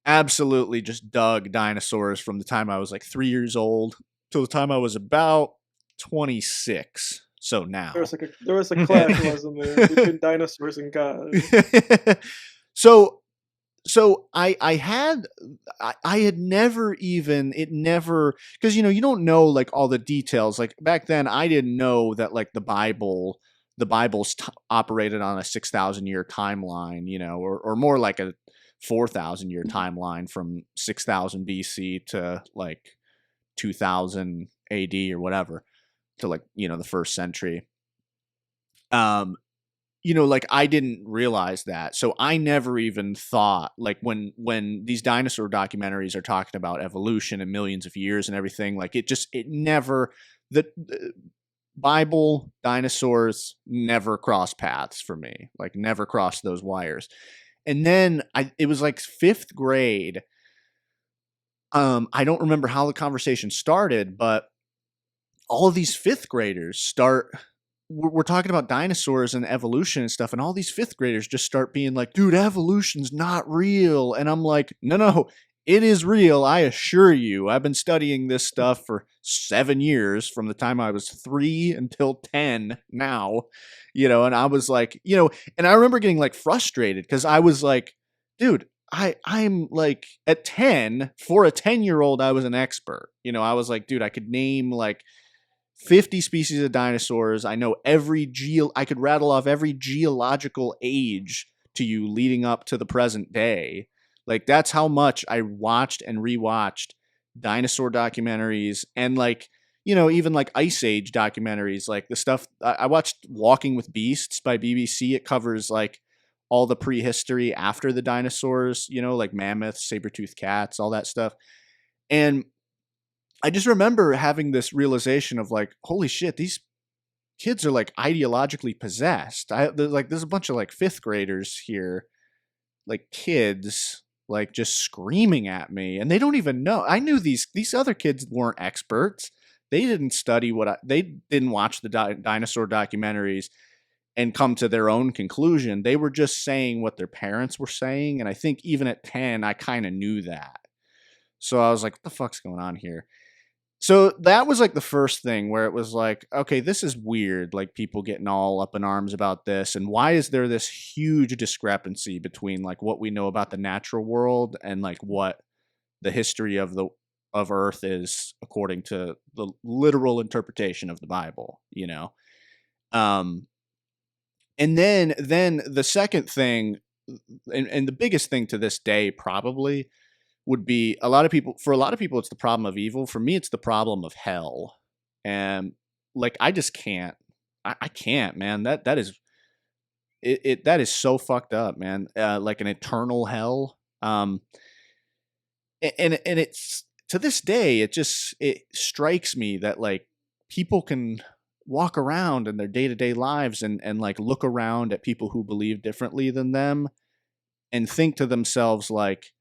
absolutely just dug dinosaurs from the time I was like 3 years old till the time I was about 26. So now there was a clash, wasn't there, between dinosaurs and God? So I had never even, it never, because you don't know like all the details. Like back then I didn't know that like the Bible's operated on a 6,000 year timeline, or more like a 4,000 year timeline from 6,000 BC to like 2000 AD or whatever, to like, the first century. Like I didn't realize that. So I never even thought, like when these dinosaur documentaries are talking about evolution and millions of years and everything, like it never, the Bible, dinosaurs never cross paths for me, like never crossed those wires. And then it was like 5th grade. I don't remember how the conversation started, but all of these 5th graders we're talking about dinosaurs and evolution and stuff, and all these 5th graders just start being like, dude, evolution's not real. And I'm like, no, it is real. I assure you. I've been studying this stuff for 7 years, from the time I was 3 until 10 now, and I was like, and I remember getting like frustrated because I was like, dude, I'm like at 10, for a 10-year-old, I was an expert. I was like, dude, I could name like 50 species of dinosaurs. I know I could rattle off every geological age to you leading up to the present day. Like that's how much I watched and rewatched dinosaur documentaries, and like, even like Ice Age documentaries, like the stuff I watched Walking with Beasts by BBC. It covers like all the prehistory after the dinosaurs, like mammoths, saber-toothed cats, all that stuff. And I just remember having this realization of like, holy shit, these kids are like ideologically possessed. There's a bunch of like 5th graders here, like kids, like just screaming at me, and they don't even know. I knew these other kids weren't experts. They didn't study they didn't watch the dinosaur documentaries and come to their own conclusion. They were just saying what their parents were saying. And I think even at 10, I kind of knew that. So I was like, what the fuck's going on here? So that was like the first thing where it was like, okay, this is weird. Like people getting all up in arms about this. And why is there this huge discrepancy between like what we know about the natural world and like what the history of Earth is according to the literal interpretation of the Bible, And then the second thing, and the biggest thing to this day probably would be for a lot of people, it's the problem of evil. For me, it's the problem of hell. And like, I just can't, I can't, man. That is that is so fucked up, man. Like an eternal hell. And it's, to this day, it strikes me that like people can walk around in their day-to-day lives and like look around at people who believe differently than them and think to themselves like,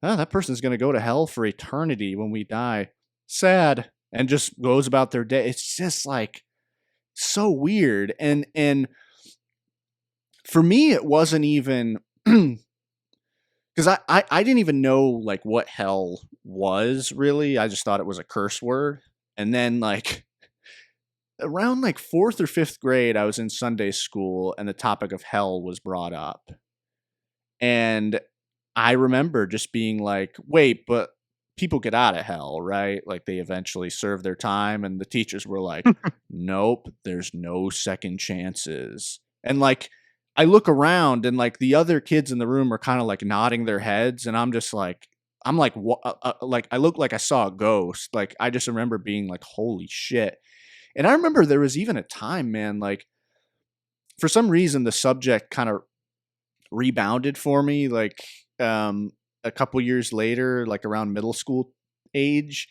oh, that person's going to go to hell for eternity when we die. Sad. And just goes about their day. It's just like so weird. And for me, it wasn't even because I didn't even know like what hell was really. I just thought it was a curse word. And then like around like 4th or 5th grade, I was in Sunday school and the topic of hell was brought up. And I remember just being like, wait, but people get out of hell, right? Like they eventually serve their time. And the teachers were like, nope, there's no second chances. And like, I look around and like the other kids in the room are kind of like nodding their heads. And I'm just like, like I look like I saw a ghost. Like I just remember being like, holy shit. And I remember there was even a time, man, like for some reason the subject kind of rebounded for me. Like, a couple years later, like around middle school age.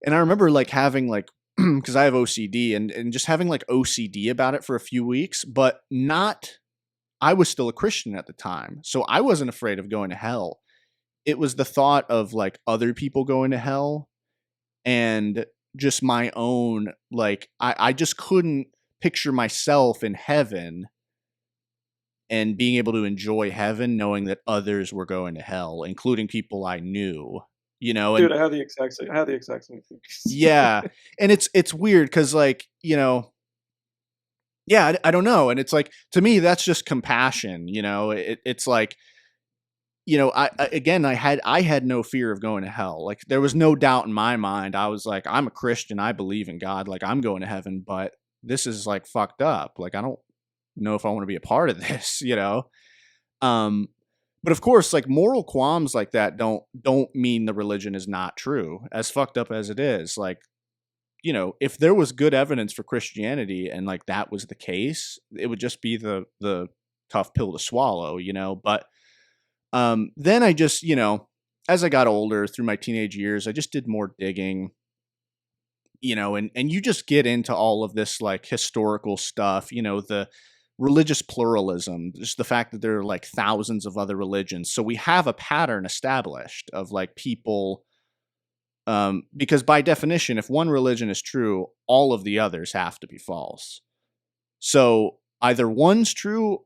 And I remember like having like, because I have OCD and just having like OCD about it for a few weeks, but I was still a Christian at the time. So I wasn't afraid of going to hell. It was the thought of like other people going to hell and just my own, like, I just couldn't picture myself in heaven and being able to enjoy heaven, knowing that others were going to hell, including people I knew, you know. Dude, and, I had the exact same thing. yeah. And it's weird because like, you know, yeah, I don't know. And it's like, to me, that's just compassion, you know. It's like, you know, I had no fear of going to hell. Like there was no doubt in my mind. I was like, I'm a Christian. I believe in God. Like I'm going to heaven, but this is like fucked up. Like I don't know if I want to be a part of this, you know. But of course, like moral qualms like that don't mean the religion is not true, as fucked up as it is. Like, you know, if there was good evidence for Christianity and like that was the case, it would just be the tough pill to swallow, you know. But then I just, you know, as I got older through my teenage years, I just did more digging, you know, and you just get into all of this like historical stuff, you know, the religious pluralism, just the fact that there are like thousands of other religions. So we have a pattern established of like people, because by definition, if one religion is true, all of the others have to be false. So either one's true,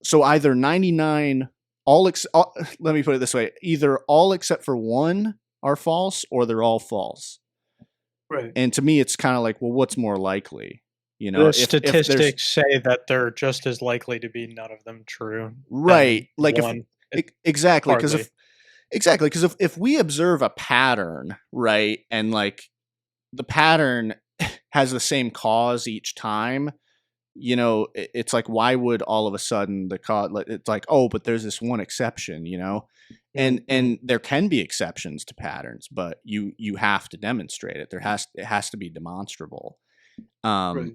so either 99, let me put it this way, either all except for one are false or they're all false. Right. And to me, it's kind of like, well, what's more likely? You know, the statistics say that they're just as likely to be none of them true. Right. Like one. Exactly. Because if we observe a pattern, right, and like the pattern has the same cause each time, you know, it's like, why would all of a sudden the cause, it's like, oh, but there's this one exception, you know, and there can be exceptions to patterns, but you have to demonstrate it. It has to be demonstrable. Right.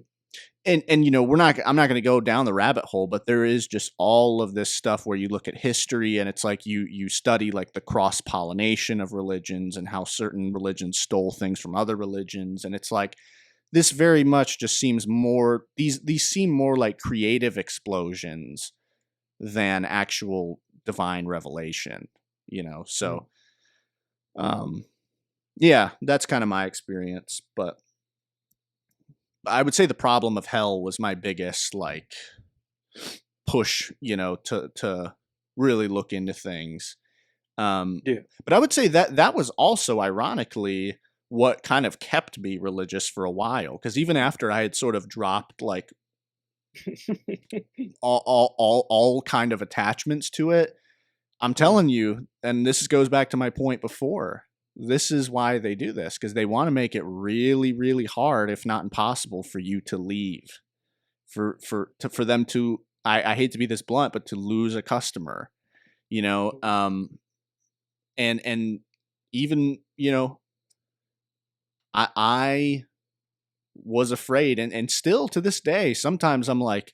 And you know, I'm not going to go down the rabbit hole, but there is just all of this stuff where you look at history and it's like you study like the cross-pollination of religions and how certain religions stole things from other religions. And it's like, this very much just seems more, these seem more like creative explosions than actual divine revelation, you know? So, yeah, that's kind of my experience, but I would say the problem of hell was my biggest like push, you know, to really look into things. Yeah. But I would say that was also ironically what kind of kept me religious for a while, because even after I had sort of dropped like all kind of attachments to it, I'm telling you, and this goes back to my point before, this is why they do this, because they want to make it really, really hard, if not impossible, for you to leave, for them to, I hate to be this blunt, but to lose a customer, and even, I was afraid, and still to this day, sometimes I'm like,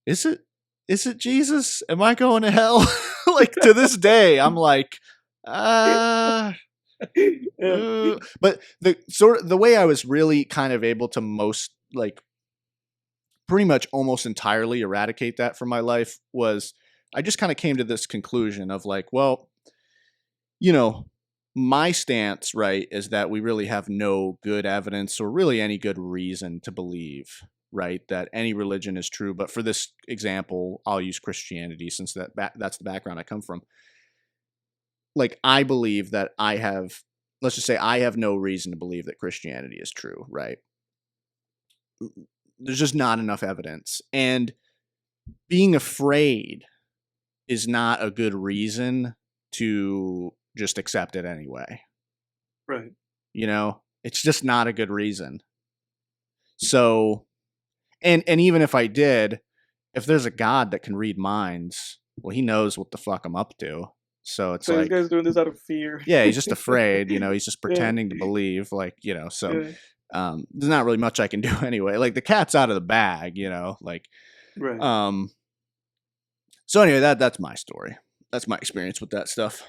is it Jesus? Am I going to hell? Like, to this day, I'm like, but the way I was really kind of able to pretty much almost entirely eradicate that from my life was, I just kind of came to this conclusion of like, well, my stance, right, is that we really have no good evidence or really any good reason to believe, right, that any religion is true. But for this example, I'll use Christianity since that's the background I come from. Like, I believe that let's just say I have no reason to believe that Christianity is true, right? There's just not enough evidence. And being afraid is not a good reason to just accept it anyway. Right. It's just not a good reason. So, and even if I did, if there's a God that can read minds, well, he knows what the fuck I'm up to. So it's this guy's doing this out of fear. Yeah, he's just afraid, he's just pretending to believe, so there's not really much I can do anyway. Like, the cat's out of the bag, Right. So anyway, that's my story. That's my experience with that stuff.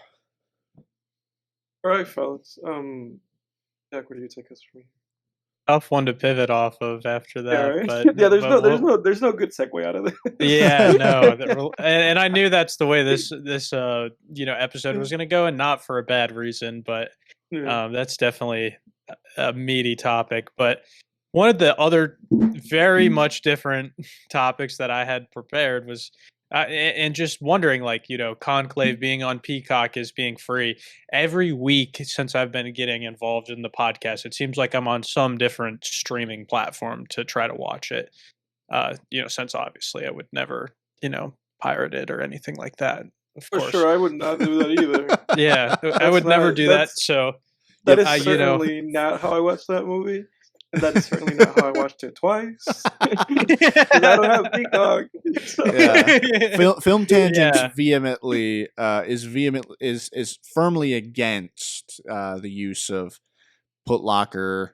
All right, fellas. Jack, where do you take us from? Tough one to pivot off of after that. Yeah, right? But there's no good segue out of it. Yeah, no, and I knew that's the way this episode was going to go, and not for a bad reason, but that's definitely a meaty topic. But one of the other very much different topics that I had prepared was, and just wondering, Conclave being on Peacock is being free. Every week since I've been getting involved in the podcast, it seems like I'm on some different streaming platform to try to watch it. Since obviously I would never, pirate it or anything like that. Of course. Sure, I would not do that either. Yeah, I would never do that. So that is certainly not how I watched that movie. And that is certainly not how I watched it twice. Because I don't have Peacock. So. Yeah. Film Tangents vehemently is firmly against the use of Putlocker,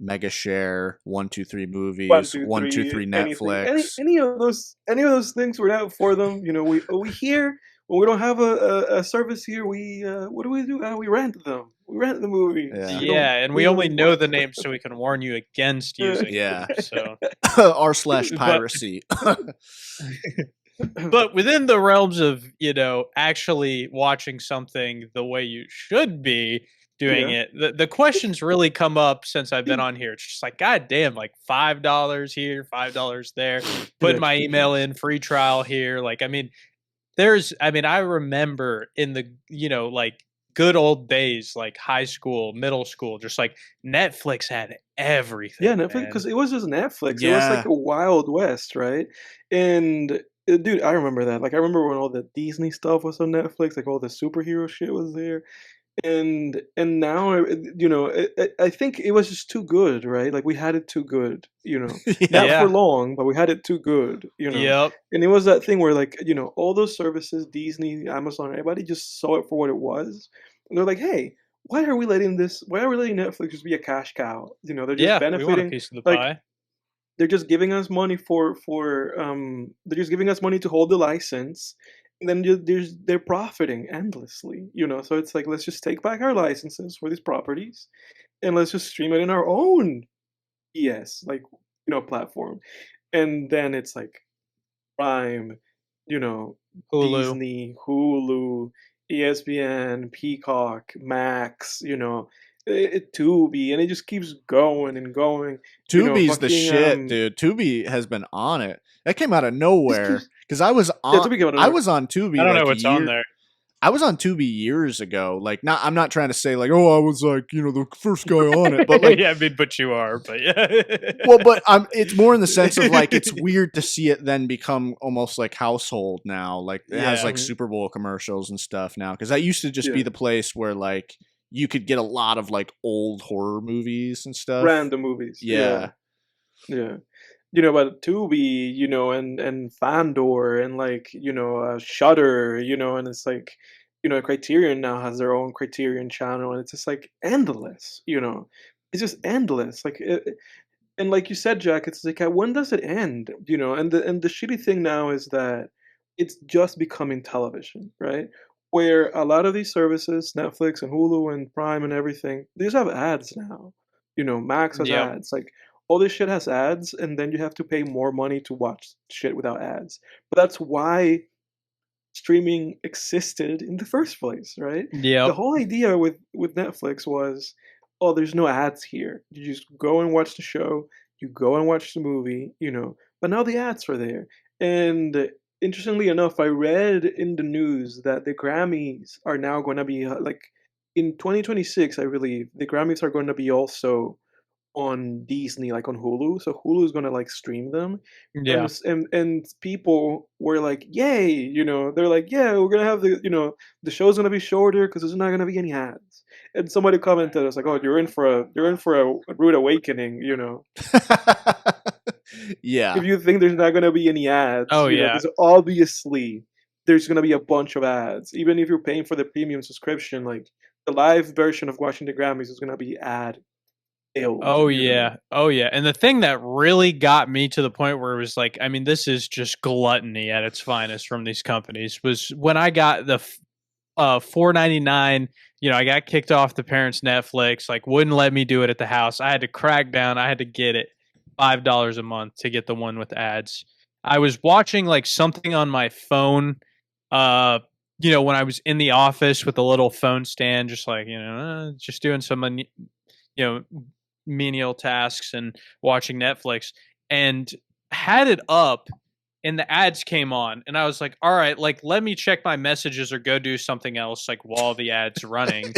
Megashare, 123 Movies, 123 Netflix. Any of those things, we're not for them. We hear when we don't have a service here, we what do? We rent them. We rent the movies. Yeah, and we only know the names so we can warn you against using them. So r/piracy. But within the realms of, actually watching something the way you should be doing it, the questions really come up since I've been on here. It's just like, God damn, like $5 here, $5 there, put my email in, free trial here. I remember in the, good old days, like high school, middle school, just like Netflix had everything. Yeah, Netflix, because it was just Netflix. Yeah. It was like a Wild West, right? And dude, I remember that. Like, I remember when all the Disney stuff was on Netflix, like all the superhero shit was there. And now, I think it was just too good, right? Like, we had it too good, not for long, but we had it too good, Yep. And it was that thing where, like, all those services, Disney, Amazon, everybody just saw it for what it was. And they're like, hey, why are we letting Netflix just be a cash cow? They're just benefiting. We want a piece of the pie. They're just giving us money they're just giving us money to hold the license. And then they're profiting endlessly, So it's like, let's just take back our licenses for these properties, and let's just stream it in our own platform. And then it's like Prime, Hulu. Disney, Hulu, ESPN, Peacock, Max, Tubi, and it just keeps going and going. Tubi's the shit, dude. Tubi has been on it. That came out of nowhere. Because I was on Tubi. I don't know what's on there. I was on Tubi years ago. Like, I'm not trying to say like, oh, I was like, the first guy on it. But like, yeah, but you are. But yeah. Well, but it's more in the sense of like, it's weird to see it then become almost like household now. Like, it has like Super Bowl commercials and stuff now. Because that used to just be the place where like you could get a lot of like old horror movies and stuff. Random movies. Yeah. but Tubi, and Fandor and like, Shudder, and it's like, Criterion now has their own Criterion channel, and it's just like endless, it's just endless. Like, and like you said, Jack, it's like, when does it end? And the shitty thing now is that it's just becoming television, right? Where a lot of these services, Netflix and Hulu and Prime and everything, they just have ads now. Max has Yep. ads. Like, all this shit has ads, and then you have to pay more money to watch shit without ads. But that's why streaming existed in the first place, right? The Yep. whole idea with Netflix was, oh, there's no ads here. You just go and watch the show, you go and watch the movie, But now the ads are there. And interestingly enough, I read in the news that the Grammys are now going to be like in 2026, I believe, the Grammys are going to be also on Disney, like on Hulu. So Hulu is gonna like stream them, and Yeah. and people were like, "Yay!" They're like, "Yeah, we're gonna have the show's gonna be shorter because there's not gonna be any ads." And somebody commented, "It's like, oh, you're in for a rude awakening," Yeah. if you think there's not gonna be any ads, Oh yeah. because obviously there's gonna be a bunch of ads, even if you're paying for the premium subscription. Like the live version of watching the Grammys is gonna be ad filled. Oh yeah. Oh yeah. And the thing that really got me to the point where it was like, I mean, this is just gluttony at its finest from these companies, was when I got the $4.99. I got kicked off the parents' Netflix, like wouldn't let me do it at the house. I had to crack down. I had to get it $5 a month to get the one with ads. I was watching like something on my phone, when I was in the office with a little phone stand, just like, just doing some, menial tasks and watching Netflix, and had it up and the ads came on, and I was like, all right, like let me check my messages or go do something else like while the ads running.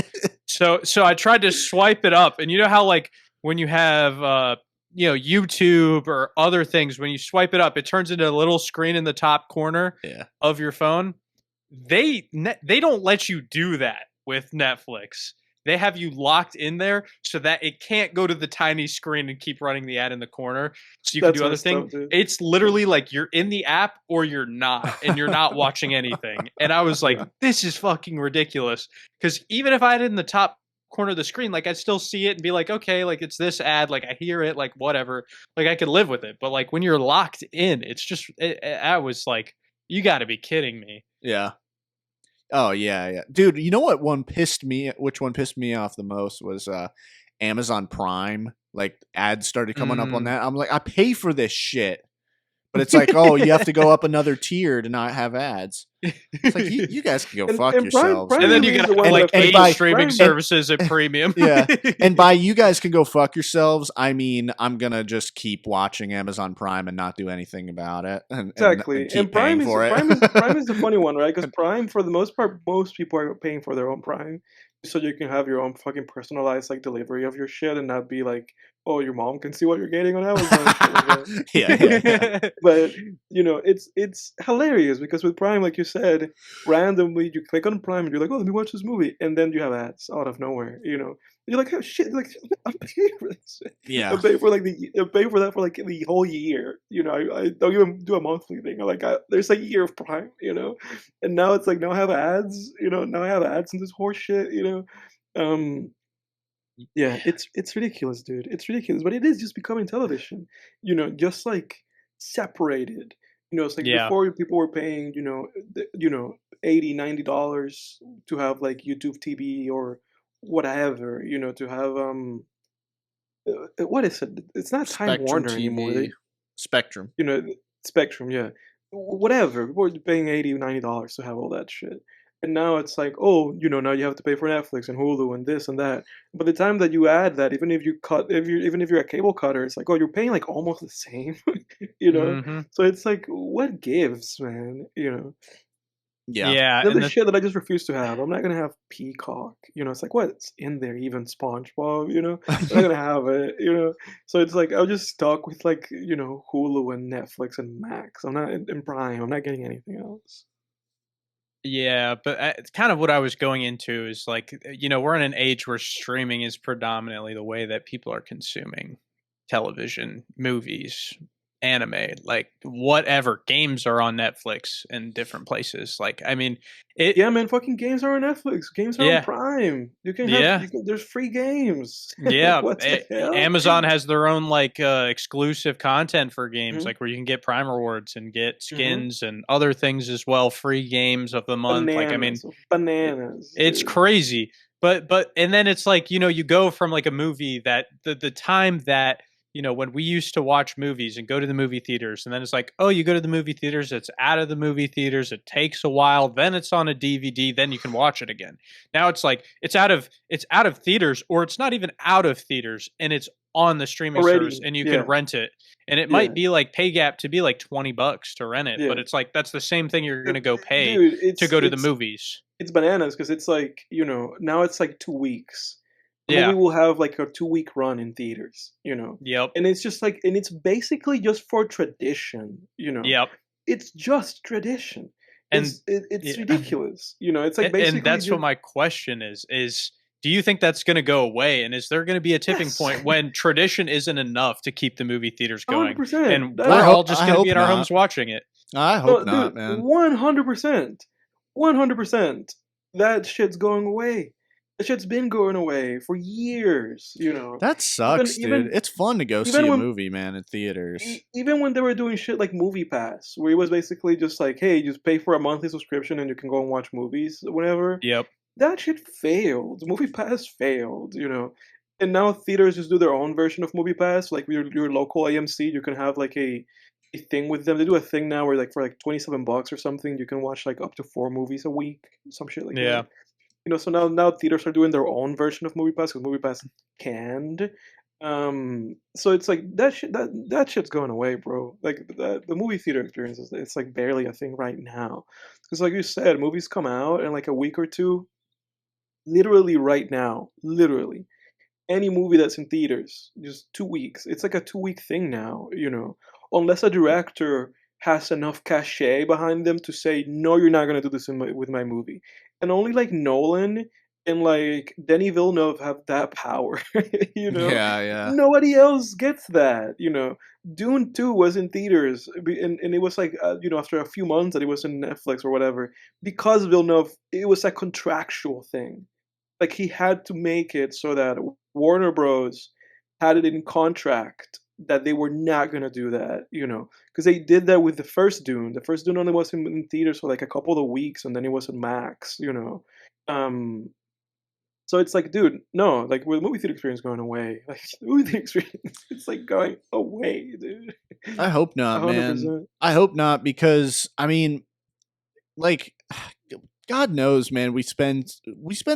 So I tried to swipe it up, and you know how like when you have YouTube or other things, when you swipe it up, it turns into a little screen in the top corner of your phone. They don't let you do that with Netflix. They have you locked in there so that it can't go to the tiny screen and keep running the ad in the corner so you can do other things. It's literally like you're in the app or you're not, and you're not watching anything. And I was like, this is fucking ridiculous. Because even if I had it in the top corner of the screen, like I'd still see it and be like, okay, like it's this ad, like I hear it, like whatever, like I could live with it. But like when you're locked in, it's just, I was like, you got to be kidding me. Yeah. Oh yeah. Dude, you know which one pissed me off the most was Amazon Prime. Like ads started coming up on that. I'm like, I pay for this shit. But it's like, oh, you have to go up another tier to not have ads. It's like you guys can go fuck yourselves. Prime and then you got like 8 streaming services at premium. Yeah, and by you guys can go fuck yourselves, I mean I'm gonna just keep watching Amazon Prime and not do anything about it. Exactly. And keep paying for it. Prime is the funny one, right? Because Prime, for the most part, most people are paying for their own Prime, so you can have your own fucking personalized like delivery of your shit and not be like, oh, your mom can see what you're getting on Amazon. yeah. But it's hilarious because with Prime, like you said, randomly you click on Prime and you're like, oh, let me watch this movie, and then you have ads out of nowhere. You're like, oh shit! Like I'm paying for this shit. Yeah. I pay for that for like the whole year. I don't even do a monthly thing. There's a year of Prime. And now it's like now I have ads. Now I have ads in this horse shit. Yeah, it's ridiculous, dude. It's ridiculous, but it is just becoming television. Just like separated. It's like before people were paying, $80-$90 to have like YouTube TV or whatever, to have what is it? It's not Time Spectrum Warner TV. anymore. Spectrum. Spectrum, yeah. Whatever. People were paying $80-$90 to have all that shit. And now it's like, oh, now you have to pay for Netflix and Hulu and this and that. By the time that you add that, even if you're a cable cutter, it's like, oh, you're paying like almost the same, Mm-hmm. So it's like, what gives, man? Yeah. There's the shit that I just refuse to have. I'm not gonna have Peacock. It's like, what's in there? Even SpongeBob. I'm not gonna have it. So it's like I'm just stuck with like Hulu and Netflix and Max. I'm not in Prime. I'm not getting anything else. Yeah, but it's kind of what I was going into is like, we're in an age where streaming is predominantly the way that people are consuming television, movies, anime, like whatever games are on Netflix and different places. Like, I mean, yeah, man, fucking games are on Netflix. Games are on Prime. You can have, there's free games. Yeah, What the hell? Amazon has their own like exclusive content for games, like where you can get Prime rewards and get skins and other things as well, free games of the month. Bananas, like, I mean, bananas. It's crazy. But and then it's like, you go from like a movie that the time that, when we used to watch movies and go to the movie theaters, and then it's like, oh, you go to the movie theaters, it's out of the movie theaters, it takes a while, then it's on a DVD, then you can watch it again. Now it's like it's out of theaters, or it's not even out of theaters, and it's on the streaming service, and you can rent it. And it might be like pay gap to be like $20 to rent it, but it's like that's the same thing you're gonna go pay to go to the movies. It's bananas because it's like, now it's like 2 weeks. Maybe we'll have like a 2-week run in theaters, Yep. And it's just like, and it's basically just for tradition, Yep. It's just tradition. And it's ridiculous, It's like basically. And that's what my question is. Do you think that's going to go away? And is there going to be a tipping point when tradition isn't enough to keep the movie theaters going? 100%. And we're all just going to be in our homes watching it. I hope not, man. 100%. 100%. That shit's going away. That shit's been going away for years, That sucks, dude. It's fun to go see a movie, man, in theaters. Even when they were doing shit like Movie Pass, where it was basically just like, hey, just pay for a monthly subscription and you can go and watch movies whenever. Yep. That shit failed. Movie Pass failed, And now theaters just do their own version of Movie Pass. Like your local AMC, you can have like a thing with them. They do a thing now where like for like $27 or something, you can watch like up to 4 movies a week, some shit like that. So now theaters are doing their own version of Movie Pass because Movie Pass canned. So it's like that shit's going away, bro. Like the movie theater experience it's like barely a thing right now. Because like you said, movies come out in like a week or two. Literally right now, literally. Any movie that's in theaters, just 2 weeks. It's like a 2-week thing now, Unless a director has enough cachet behind them to say, no, you're not going to do this with my movie. And only like Nolan and like Denis Villeneuve have that power, Yeah. Nobody else gets that, Dune 2 was in theaters, and it was like, after a few months that it was in Netflix or whatever, because Villeneuve, it was a contractual thing. Like he had to make it so that Warner Bros. Had it in contract that they were not going to do that, because they did that with the first Dune. The first Dune only was in theaters for like a couple of weeks, and then it was in Max, So it's like, dude, no, like with the movie theater experience going away, like the movie theater experience, it's like going away, dude. I hope not, 100%. Man. I hope not, because I mean, like, God knows, man, we spend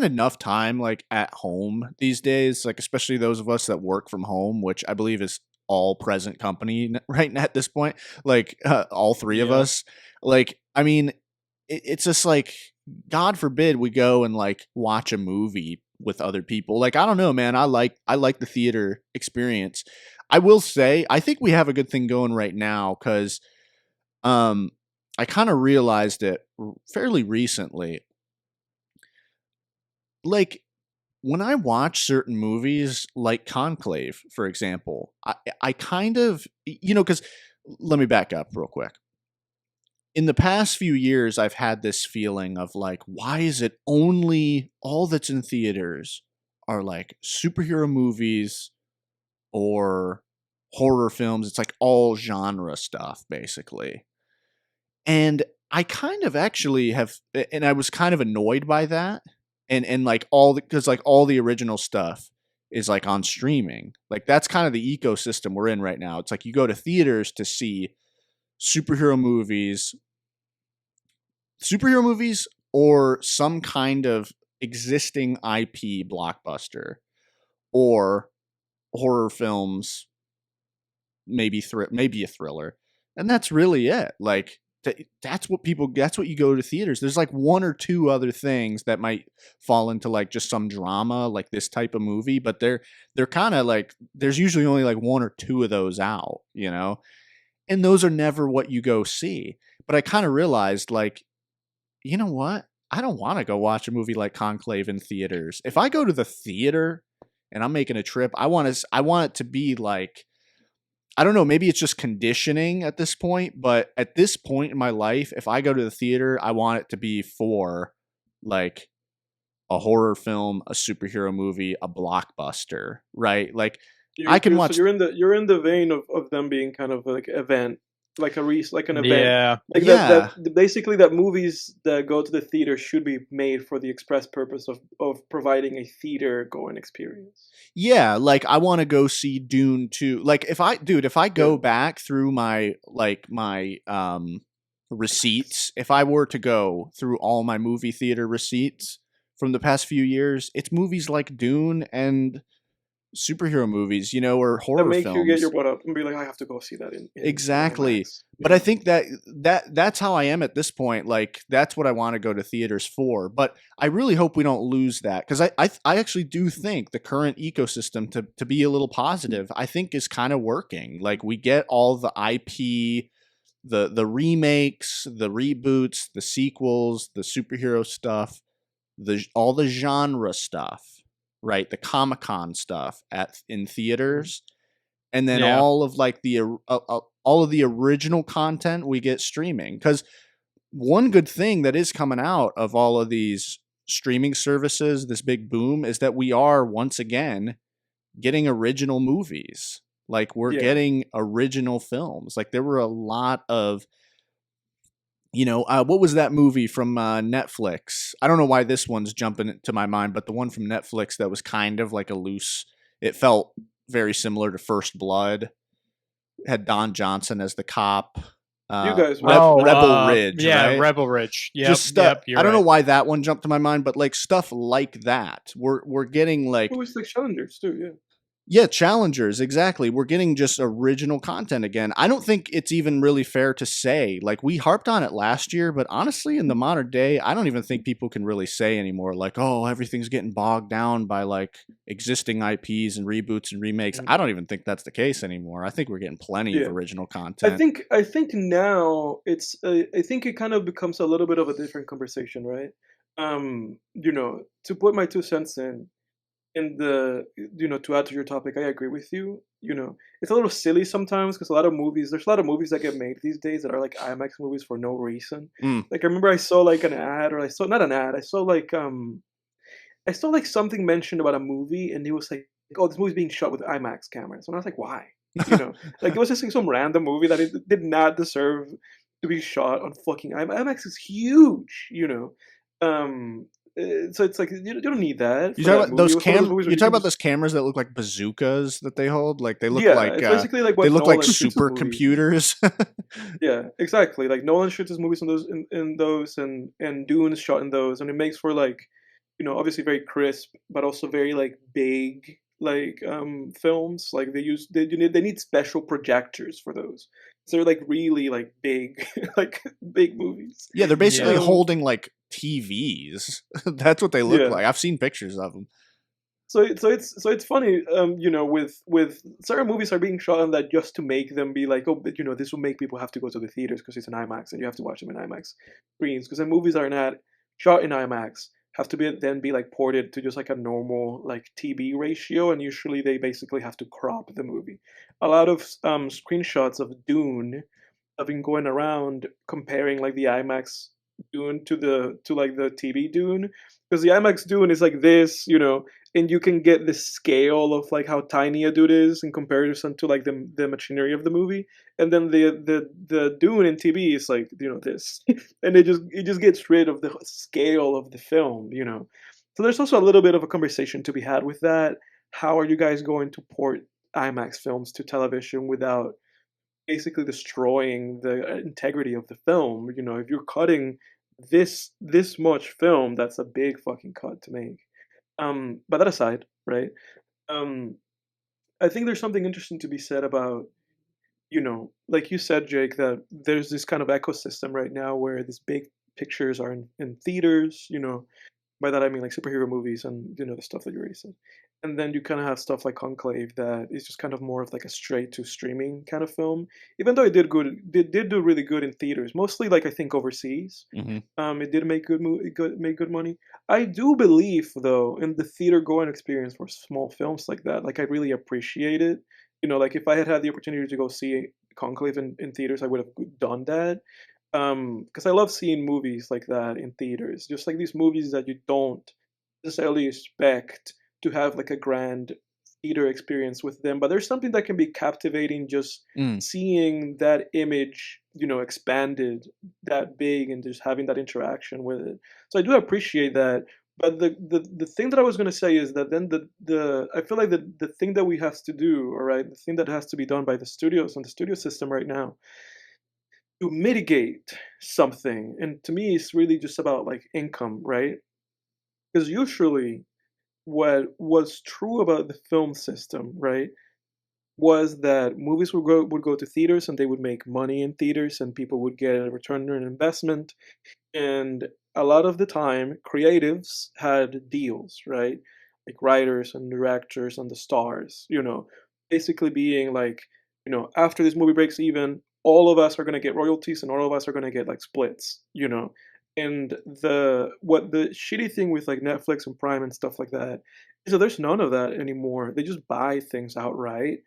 enough time like at home these days, like especially those of us that work from home, which I believe is all present company right now at this point, like all 3 of us. Like, I mean, it's just like, God forbid we go and like watch a movie with other people. Like, I don't know, man. I like the theater experience. I will say, I think we have a good thing going right now because I kind of realized it fairly recently. Like, when I watch certain movies like Conclave, for example, I kind of, because let me back up real quick. In the past few years, I've had this feeling of like, why is it only all that's in theaters are like superhero movies or horror films? It's like all genre stuff, basically. And I kind of actually have, and I was kind of annoyed by that. And like because like all the original stuff is like on streaming. Like that's kind of the ecosystem we're in right now. It's like you go to theaters to see superhero movies or some kind of existing IP blockbuster or horror films, maybe a thriller. And that's really it. Like that's what you go to theaters. There's like 1 or 2 other things that might fall into like just some drama, like this type of movie, but they're kind of like, there's usually only like 1 or 2 of those out, and those are never what you go see. But I kind of realized like, you know what? I don't want to go watch a movie like Conclave in theaters. If I go to the theater and I'm making a trip, I want it to be like I don't know, maybe it's just conditioning at this point, but at this point in my life, if I go to the theater, I want it to be for like a horror film, a superhero movie, a blockbuster, right? Like I can watch. So you're in the vein of them being kind of like event, like like an event, Yeah. like Yeah. that basically that movies that go to the theater should be made for the express purpose of providing a theater going experience. Yeah, like I want to go see Dune 2. Like if I go Yeah. back through my receipts, if I were to go through all my movie theater receipts from the past few years, it's movies like Dune and superhero movies, or That horror make you get films. your butt up and be like, I have to go see that in Exactly. IMAX. But I think that's how I am at this point. Like that's what I want to go to theaters for. But I really hope we don't lose that, because I actually do think the current ecosystem, to be a little positive, I think is kind of working. Like we get all the IP, the remakes, the reboots, the sequels, the superhero stuff, all the genre stuff, right? The Comic-Con stuff in theaters, and then Yeah. all of like all of the original content we get streaming. Because one good thing that is coming out of all of these streaming services, this big boom, is that we are once again getting original movies. Like we're getting original films. Like there were a lot of, what was that movie from Netflix? I don't know why this one's jumping to my mind, but the one from Netflix that was kind of like it felt very similar to First Blood. It had Don Johnson as the cop. You guys Rebel Ridge, yeah, right? Rebel Ridge. Yep, Just stuff. you're I don't know right. why that one jumped to my mind, but like stuff like that. We're getting like movies like Challengers too, yeah. Yeah, challengers, exactly. We're getting just original content again. I don't think it's even really fair to say, like we harped on it last year, but honestly, in the modern day, I don't even think people can really say anymore, like, oh, everything's getting bogged down by like existing IPs and reboots and remakes. I don't even think that's the case anymore. I think we're getting plenty of original content. I think now it's I think it kind of becomes a little bit of a different conversation, right? To put my 2 cents in the to add to your topic, I agree with you. It's a little silly sometimes because there's a lot of movies that get made these days that are like IMAX movies for no reason. Like I remember I saw like an ad, or I saw not an ad, I saw like something mentioned about a movie, and it was like, oh, this movie's being shot with IMAX cameras, and I was like, why? Like it was just like some random movie that it did not deserve to be shot on fucking IMAX. IMAX is huge, so it's like you don't need that. You talk about those You talk about those cameras that look like bazookas that they hold. Like they look like it's basically like what they look Nolan like shoots his supercomputers. Yeah, exactly. Like Nolan shoots his movies in those, and Dune is shot in those, and it makes for like obviously very crisp, but also very like big like films. Like they need special projectors for those. So they're like really like big like big movies. Yeah, they're basically holding like TVs. That's what they look like. I've seen pictures of them. So it's funny, with certain movies are being shot on that just to make them be like, oh, but this will make people have to go to the theaters because it's an IMAX and you have to watch them in IMAX screens. Because the movies are not shot in IMAX have to be like ported to just like a normal like TB ratio, and usually they basically have to crop the movie. A lot of screenshots of Dune have been going around comparing like the IMAX Dune to like the TV Dune, because the IMAX Dune is like this, and you can get the scale of like how tiny a dude is in comparison to like the machinery of the movie, and then the Dune in TV is like this, and it just gets rid of the scale of the film, So there's also a little bit of a conversation to be had with that. How are you guys going to port IMAX films to television without basically destroying the integrity of the film? If you're cutting this much film, that's a big fucking cut to make. But that aside, right? I think there's something interesting to be said about, like you said, Jake, that there's this kind of ecosystem right now where these big pictures are in theaters. By that I mean like superhero movies and the stuff that you already said. And then you kind of have stuff like Conclave that is just kind of more of like a straight to streaming kind of film. Even though it did do really good in theaters, mostly like I think overseas. It did make good money. I do believe though in the theater going experience for small films like that. Like I really appreciate it, like if I had had the opportunity to go see Conclave in theaters, I would have done that. Because I love seeing movies like that in theaters, just like these movies that you don't necessarily expect to have like a grand theater experience with them, but there's something that can be captivating just seeing that image, expanded that big and just having that interaction with it. So I do appreciate that. But the thing that I was going to say is that then the I feel like the thing that we have to do, all right, the thing that has to be done by the studios and the studio system right now to mitigate something, and to me it's really just about like income, right? Because usually what was true about the film system, right, was that movies would go to theaters and they would make money in theaters and people would get a return on investment. And a lot of the time creatives had deals, right? Like writers and directors and the stars, basically being like, after this movie breaks even, all of us are going to get royalties and all of us are going to get like splits, and the shitty thing with like Netflix and Prime and stuff like that is that there's none of that anymore. They just buy things outright,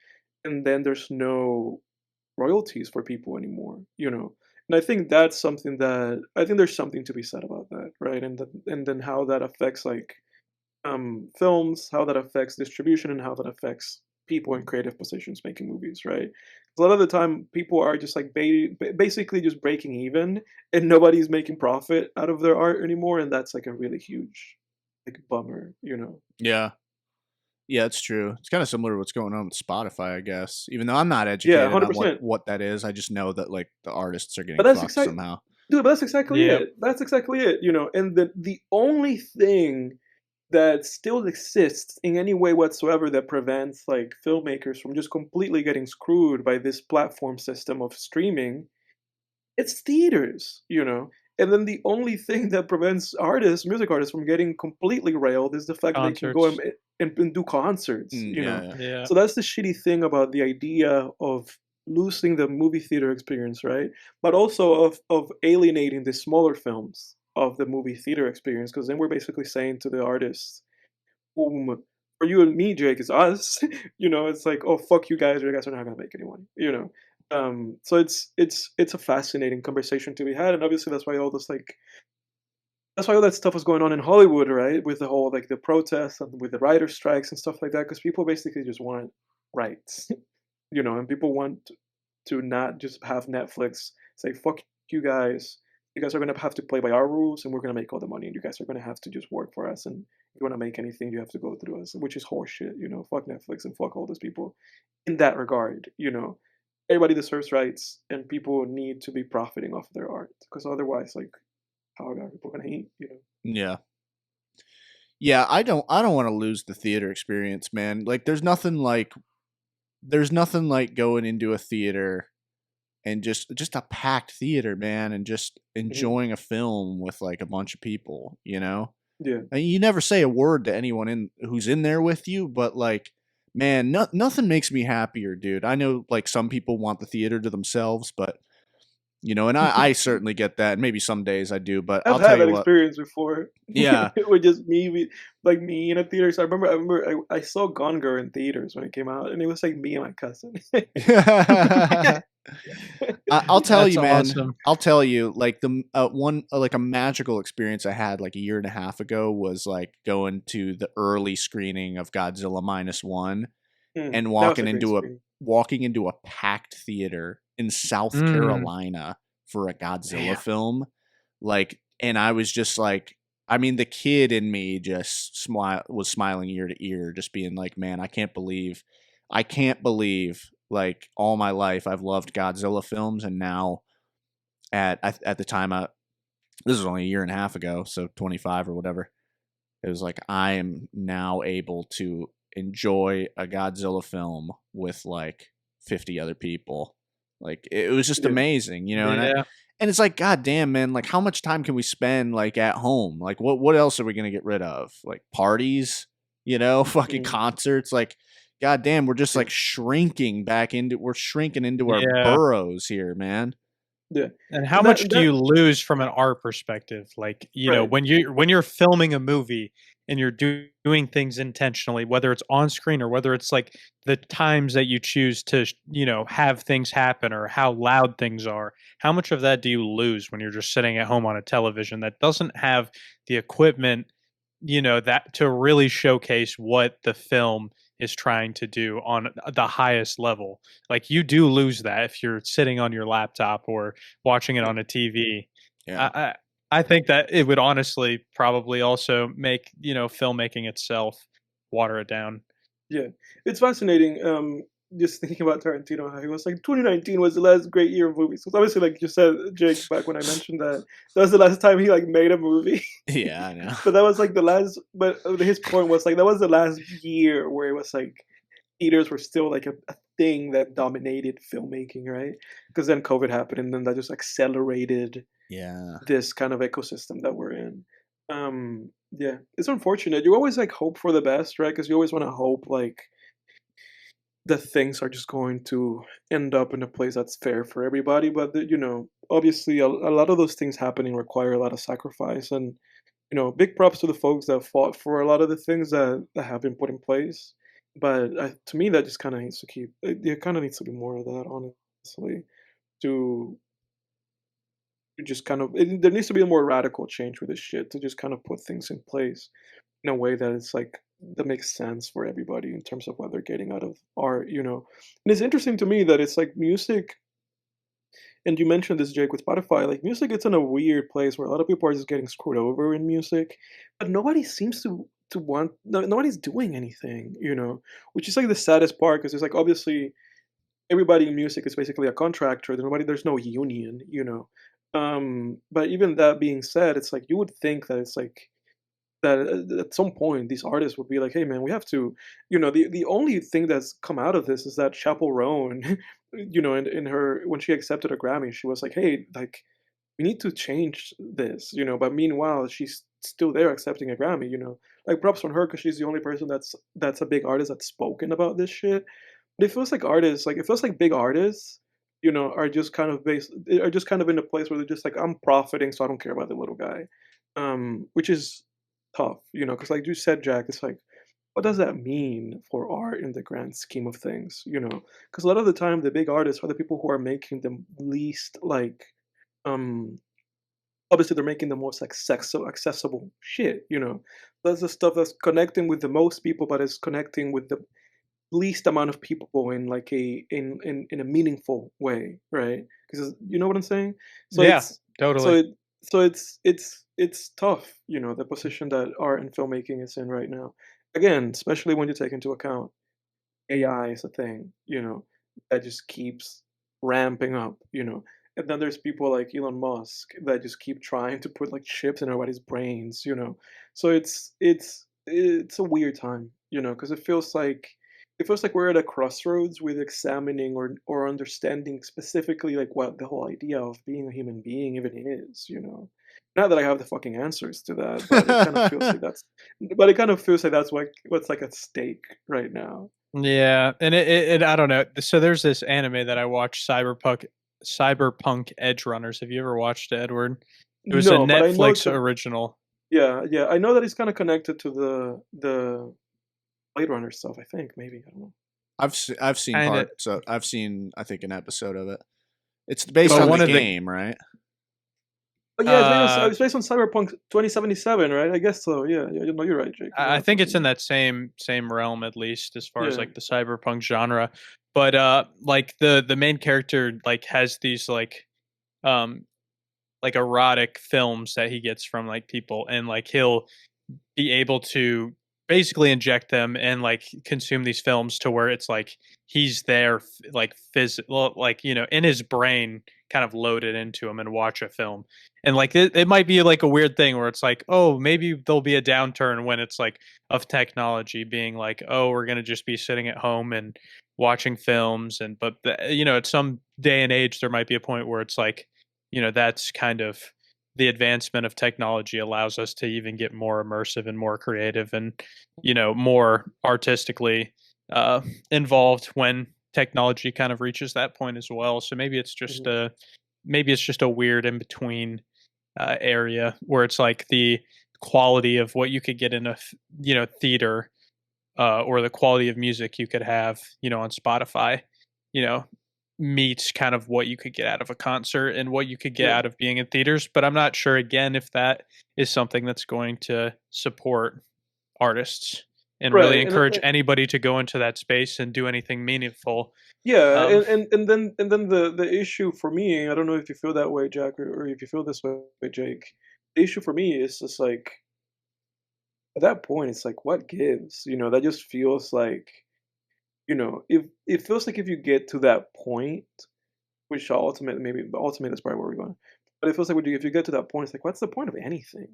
and then there's no royalties for people anymore. And I think that's something that I think there's something to be said about that, right? And then how that affects like films, how that affects distribution, and how that affects people in creative positions making movies, right? A lot of the time, people are just like basically just breaking even, and nobody's making profit out of their art anymore, and that's like a really huge like bummer. Yeah. Yeah, it's true. It's kind of similar to what's going on with Spotify, I guess. Even though I'm not Yeah, educated on 100%. what that is, I just know that like the artists are But getting that's fucked exactly, somehow. dude. But that's exactly Yep. it. That's exactly it. And the only thing that still exists in any way whatsoever that prevents like filmmakers from just completely getting screwed by this platform system of streaming, it's theaters. And then the only thing that prevents music artists from getting completely railed is the fact that they can go Concerts. and do concerts. Yeah. Yeah. So that's the shitty thing about the idea of losing the movie theater experience, right? But also of alienating the smaller films of the movie theater experience, because then we're basically saying to the artists, whom for you and me, Jake, is us. It's like, oh fuck you guys, you guys are not gonna make any money. So it's a fascinating conversation to be had, and obviously that's why all that stuff was going on in Hollywood, right? With the whole like the protests and with the writer strikes and stuff like that, because people basically just want rights, and people want to not just have Netflix say fuck you guys. You guys are gonna have to play by our rules, and we're gonna make all the money, and you guys are gonna have to just work for us. And if you wanna make anything, you have to go through us, which is horseshit. Fuck Netflix and fuck all those people. In that regard, everybody deserves rights, and people need to be profiting off their art, because otherwise, like, how are people gonna eat? Yeah. Yeah, I don't want to lose the theater experience, man. Like there's nothing like going into a theater and just a packed theater, man, and just enjoying a film with like a bunch of people, Yeah. And you never say a word to anyone who's in there with you, but like, man, nothing makes me happier, dude. I know like some people want the theater to themselves, but and I certainly get that. And maybe some days I do, but I've I'll tell had you that what. experience before. Yeah. It was just me in a theater. So I saw Gone Girl in theaters when it came out, and it was like me and my cousin. I'll tell That's you, man. awesome. I'll tell you, like the like a magical experience I had like a year and a half ago was like going to the early screening of Godzilla -1 and That was a great screen. walking into a packed theater in South Carolina for a Godzilla film. Like, and I was just like, I mean, the kid in me just was smiling ear to ear, just being like, man, I can't believe like all my life I've loved Godzilla films, and now at the time this was only a year and a half ago, so 25 or whatever. It was like I am now able to enjoy a Godzilla film with like 50 other people. Like it was just amazing, and it's like, god damn, man, like how much time can we spend like at home? Like what else are we gonna get rid of? Like parties, fucking concerts, like god damn, we're just like shrinking into our burrows here, man. Yeah. And how much do you lose from an art perspective? Like, you know, when you're filming a movie and you're doing things intentionally, whether it's on screen or whether it's like the times that you choose to, you know, have things happen or how loud things are, how much of that do you lose when you're just sitting at home on a television that doesn't have the equipment, you know, that to really showcase what the film is trying to do on the highest level? Like, you do lose that if you're sitting on your laptop or watching it on a TV. Yeah. I think that it would honestly probably also make, you know, filmmaking itself water it down. Yeah, it's fascinating. Just thinking about Tarantino, how he was like 2019 was the last great year of movies. Because obviously, like you said, Jake, back when I mentioned that, that was the last time he like made a movie. Yeah, I know. But that was like the last. But his point was like that was the last year where it was like theaters were still like a thing that dominated filmmaking, right? Because then COVID happened, and then that just accelerated this kind of ecosystem that we're in. Yeah, it's unfortunate. You always like hope for the best, right? Because you always want to hope like that things are just going to end up in a place that's fair for everybody. But you know, obviously, a lot of those things happening require a lot of sacrifice, and you know, big props to the folks that fought for a lot of the things that have been put in place. But to me, that just kind of needs to keep. It kind of needs to be more of that, honestly, to just kind of there needs to be a more radical change with this shit to just kind of put things in place in a way that it's like that makes sense for everybody in terms of what they're getting out of art, you know. And it's interesting to me that it's like music, and you mentioned this, Jake, with Spotify. Like music, it's in a weird place where a lot of people are just getting screwed over in music, but nobody seems to want. No, nobody's doing anything, you know, which is like the saddest part because it's like obviously everybody in music is basically a contractor. There's no union, you know. But even that being said, it's like you would think that it's like that at some point these artists would be like, "Hey, man, we have to," you know. The only thing that's come out of this is that Chappell Roan, you know, in her when she accepted a Grammy, she was like, "Hey, like we need to change this," you know. But meanwhile, she's still there accepting a Grammy, you know. Like props on her because she's the only person that's a big artist that's spoken about this shit. But it feels like artists, like it feels like big artists, you know, are just kind of are just kind of in a place where they're just like, I'm profiting, so I don't care about the little guy, which is tough, you know, because like you said, Jack, it's like, what does that mean for art in the grand scheme of things, you know? Because a lot of the time, the big artists are the people who are making the least like, um, obviously they're making the most like accessible shit, you know. That's the stuff that's connecting with the most people, but is connecting with the least amount of people in like in a meaningful way, right? Because you know what I'm saying. So Yeah, it's so totally. it so it's tough, you know, the position that art and filmmaking is in right now. Again, especially when you take into account AI is a thing, you know, that just keeps ramping up, you know. And then there's people like Elon Musk that just keep trying to put like chips in everybody's brains, you know. So it's a weird time, you know, because it feels like we're at a crossroads with examining or understanding specifically like what the whole idea of being a human being even is, you know. Not that I have the fucking answers to that, but it kind of feels like that's what's like at stake right now. Yeah, and it I don't know. So there's this anime that I watched, Cyberpunk Edge Runners. Have you ever watched it, Edward? It was a No, but I know Netflix it's a original. yeah. I know that it's kind of connected to the Blade Runner stuff. I think maybe I don't know. I've seen Kinda. parts. I've seen I think an episode of it. It's based But on one the of the game, right? But yeah, uh it's based on Cyberpunk 2077, right? I guess so. Yeah. No, you're right, Jake. You're I think it's in absolutely that same realm, at least as far as yeah. like the cyberpunk genre. But like the main character like has these um like erotic films that he gets from like people, and like he'll be able to basically inject them and like consume these films to where it's like he's there like physical, like, you know, in his brain, kind of loaded into him and watch a film. And like it might be like a weird thing where it's like, oh, maybe there'll be a downturn when it's like of technology being like, oh, we're going to just be sitting at home and watching films. And but you know, at some day and age there might be a point where it's like, you know, that's kind of the advancement of technology allows us to even get more immersive and more creative and, you know, more artistically uh, involved when technology kind of reaches that point as well. So maybe it's just Mhm. maybe it's just a weird in between area where it's like the quality of what you could get in a theater, or the quality of music you could have on Spotify, you know meets kind of what you could get out of a concert and what you could get Yeah. out of being in theaters. But I'm not sure again if that is something that's going to support artists and really Right. encourage anybody to go into that space and do anything meaningful. Yeah, Um, and then the issue for me, I don't know if you feel that way, Jack, or if you feel this way, Jake. The issue for me is just like at that point, it's like what gives? That just feels like if it feels like if you get to that point, which ultimately that's probably where we're going. But it feels like if you get to that point, it's like what's the point of anything?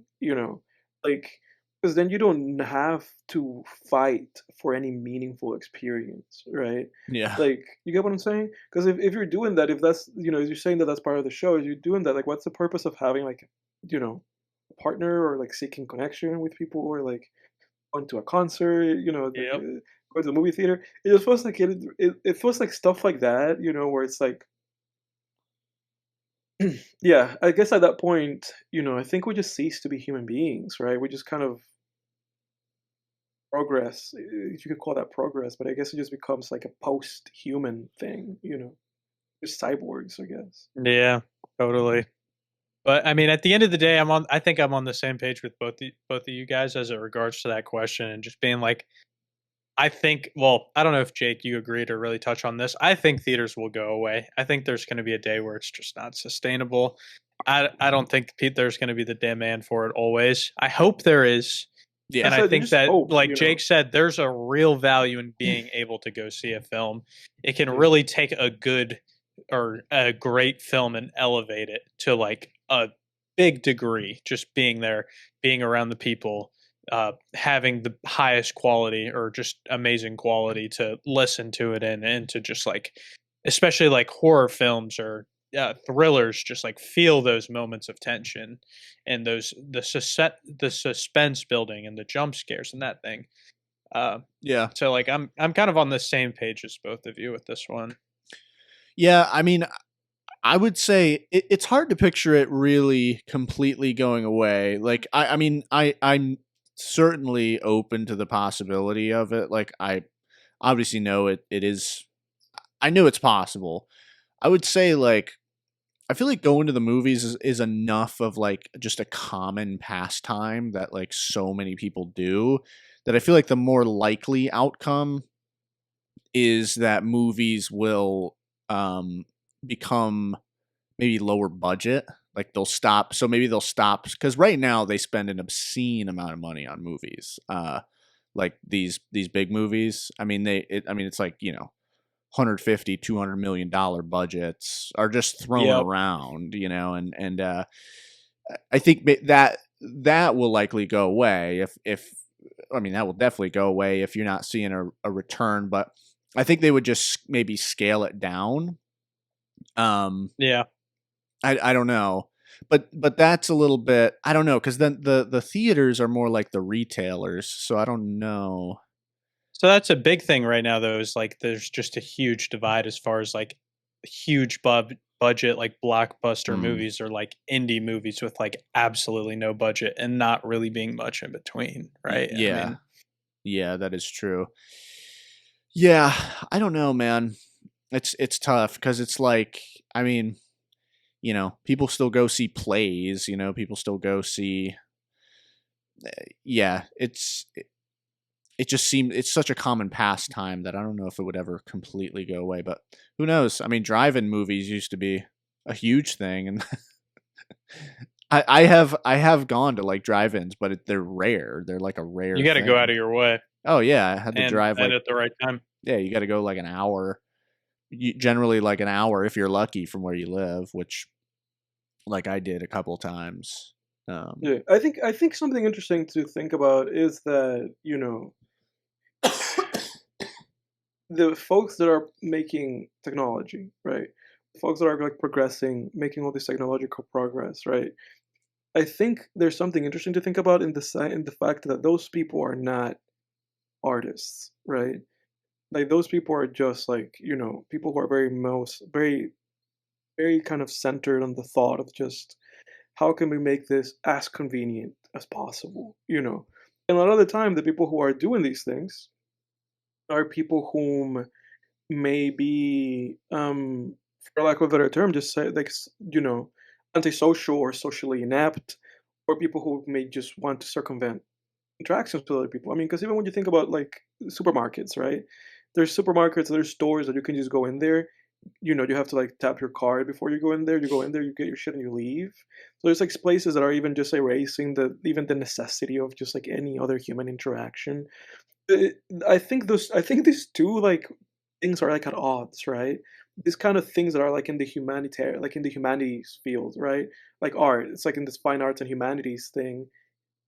Like because then you don't have to fight for any meaningful experience, right? Yeah. Like you get what I'm saying? Because if you're doing that, if that's if you're saying that that's part of the show, if you're doing that, like what's the purpose of having like a partner or like seeking connection with people or like going to a concert, like, yep. going to the movie theater? It just feels like it feels like stuff like that, where it's like yeah, I guess at that point, I think we just cease to be human beings, right? We just kind of progress, if you could call that progress, but I guess it just becomes like a post-human thing, just cyborgs, I guess. Yeah, totally. But I mean, at the end of the day, I think I'm on the same page with both of you guys as it regards to that question, and just being like, I think. Well, I don't know if Jake, you agreed or really touch on this. I think theaters will go away. I think there's going to be a day where it's just not sustainable. I don't think there's going to be the demand for it always. I hope there is. Yeah. And So I you think just that, hope, like Jake said, there's a real value in being able to go see a film. It can Yeah. really take a good or a great film and elevate it to like a big degree. Just being there, being around the people, having the highest quality or just amazing quality to listen to it in, and to just like, especially like horror films or thrillers, just like feel those moments of tension and the suspense building and the jump scares and that thing. Yeah. So like I'm kind of on the same page as both of you with this one. Yeah, I mean, I would say it's hard to picture it really completely going away. Like, I mean, I'm certainly open to the possibility of it. Like, I obviously know it is. I know it's possible. I would say, like, I feel like going to the movies is enough of like just a common pastime that like so many people do, that I feel like the more likely outcome is that movies will become maybe lower budget. Like they'll stop. So maybe they'll stop because right now they spend an obscene amount of money on movies. Like these big movies. I mean, it's like, 150, $200 million budgets are just thrown Yep. around, and I think that will likely go away if I mean, that will definitely go away if you're not seeing a return, but I think they would just maybe scale it down. Yeah. I don't know. But that's a little bit, I don't know, because then the theaters are more like the retailers, so I don't know. So that's a big thing right now, though, is like there's just a huge divide as far as like huge budget, like blockbuster movies or like indie movies with like absolutely no budget and not really being much in between, right? Yeah. I mean, yeah, that is true. Yeah, I don't know, man. It's tough because it's like, I mean, people still go see plays, people still go see, yeah, it just seemed, it's such a common pastime that I don't know if it would ever completely go away, but who knows? I mean, drive-in movies used to be a huge thing, and I have gone to like drive-ins, but they're rare. They're like a rare you got to thing. go out of your way. Oh yeah, I had to drive and like, at the right time. yeah, you got to go like an hour. Generally like an hour if you're lucky from where you live, which like I did a couple times. Yeah, I think something interesting to think about is that the folks that are making technology, right? Folks that are like progressing, making all this technological progress, right? I think there's something interesting to think about in the fact that those people are not artists, right? Like those people are just like people who are very very kind of centered on the thought of just how can we make this as convenient as possible, you know? And a lot of the time, the people who are doing these things are people whom maybe, for lack of a better term, just say like antisocial or socially inept, or people who may just want to circumvent interactions with other people. I mean, because even when you think about like supermarkets, right? There's supermarkets, there's stores that you can just go in there. You have to like tap your card before you go in there. You go in there, you get your shit, and you leave. So there's like places that are even just erasing the necessity of just like any other human interaction. Uh, I think these two like things are like at odds, right? These kind of things that are like in the humanitarian, like in the humanities field, right? Like art, it's like in this fine arts and humanities thing,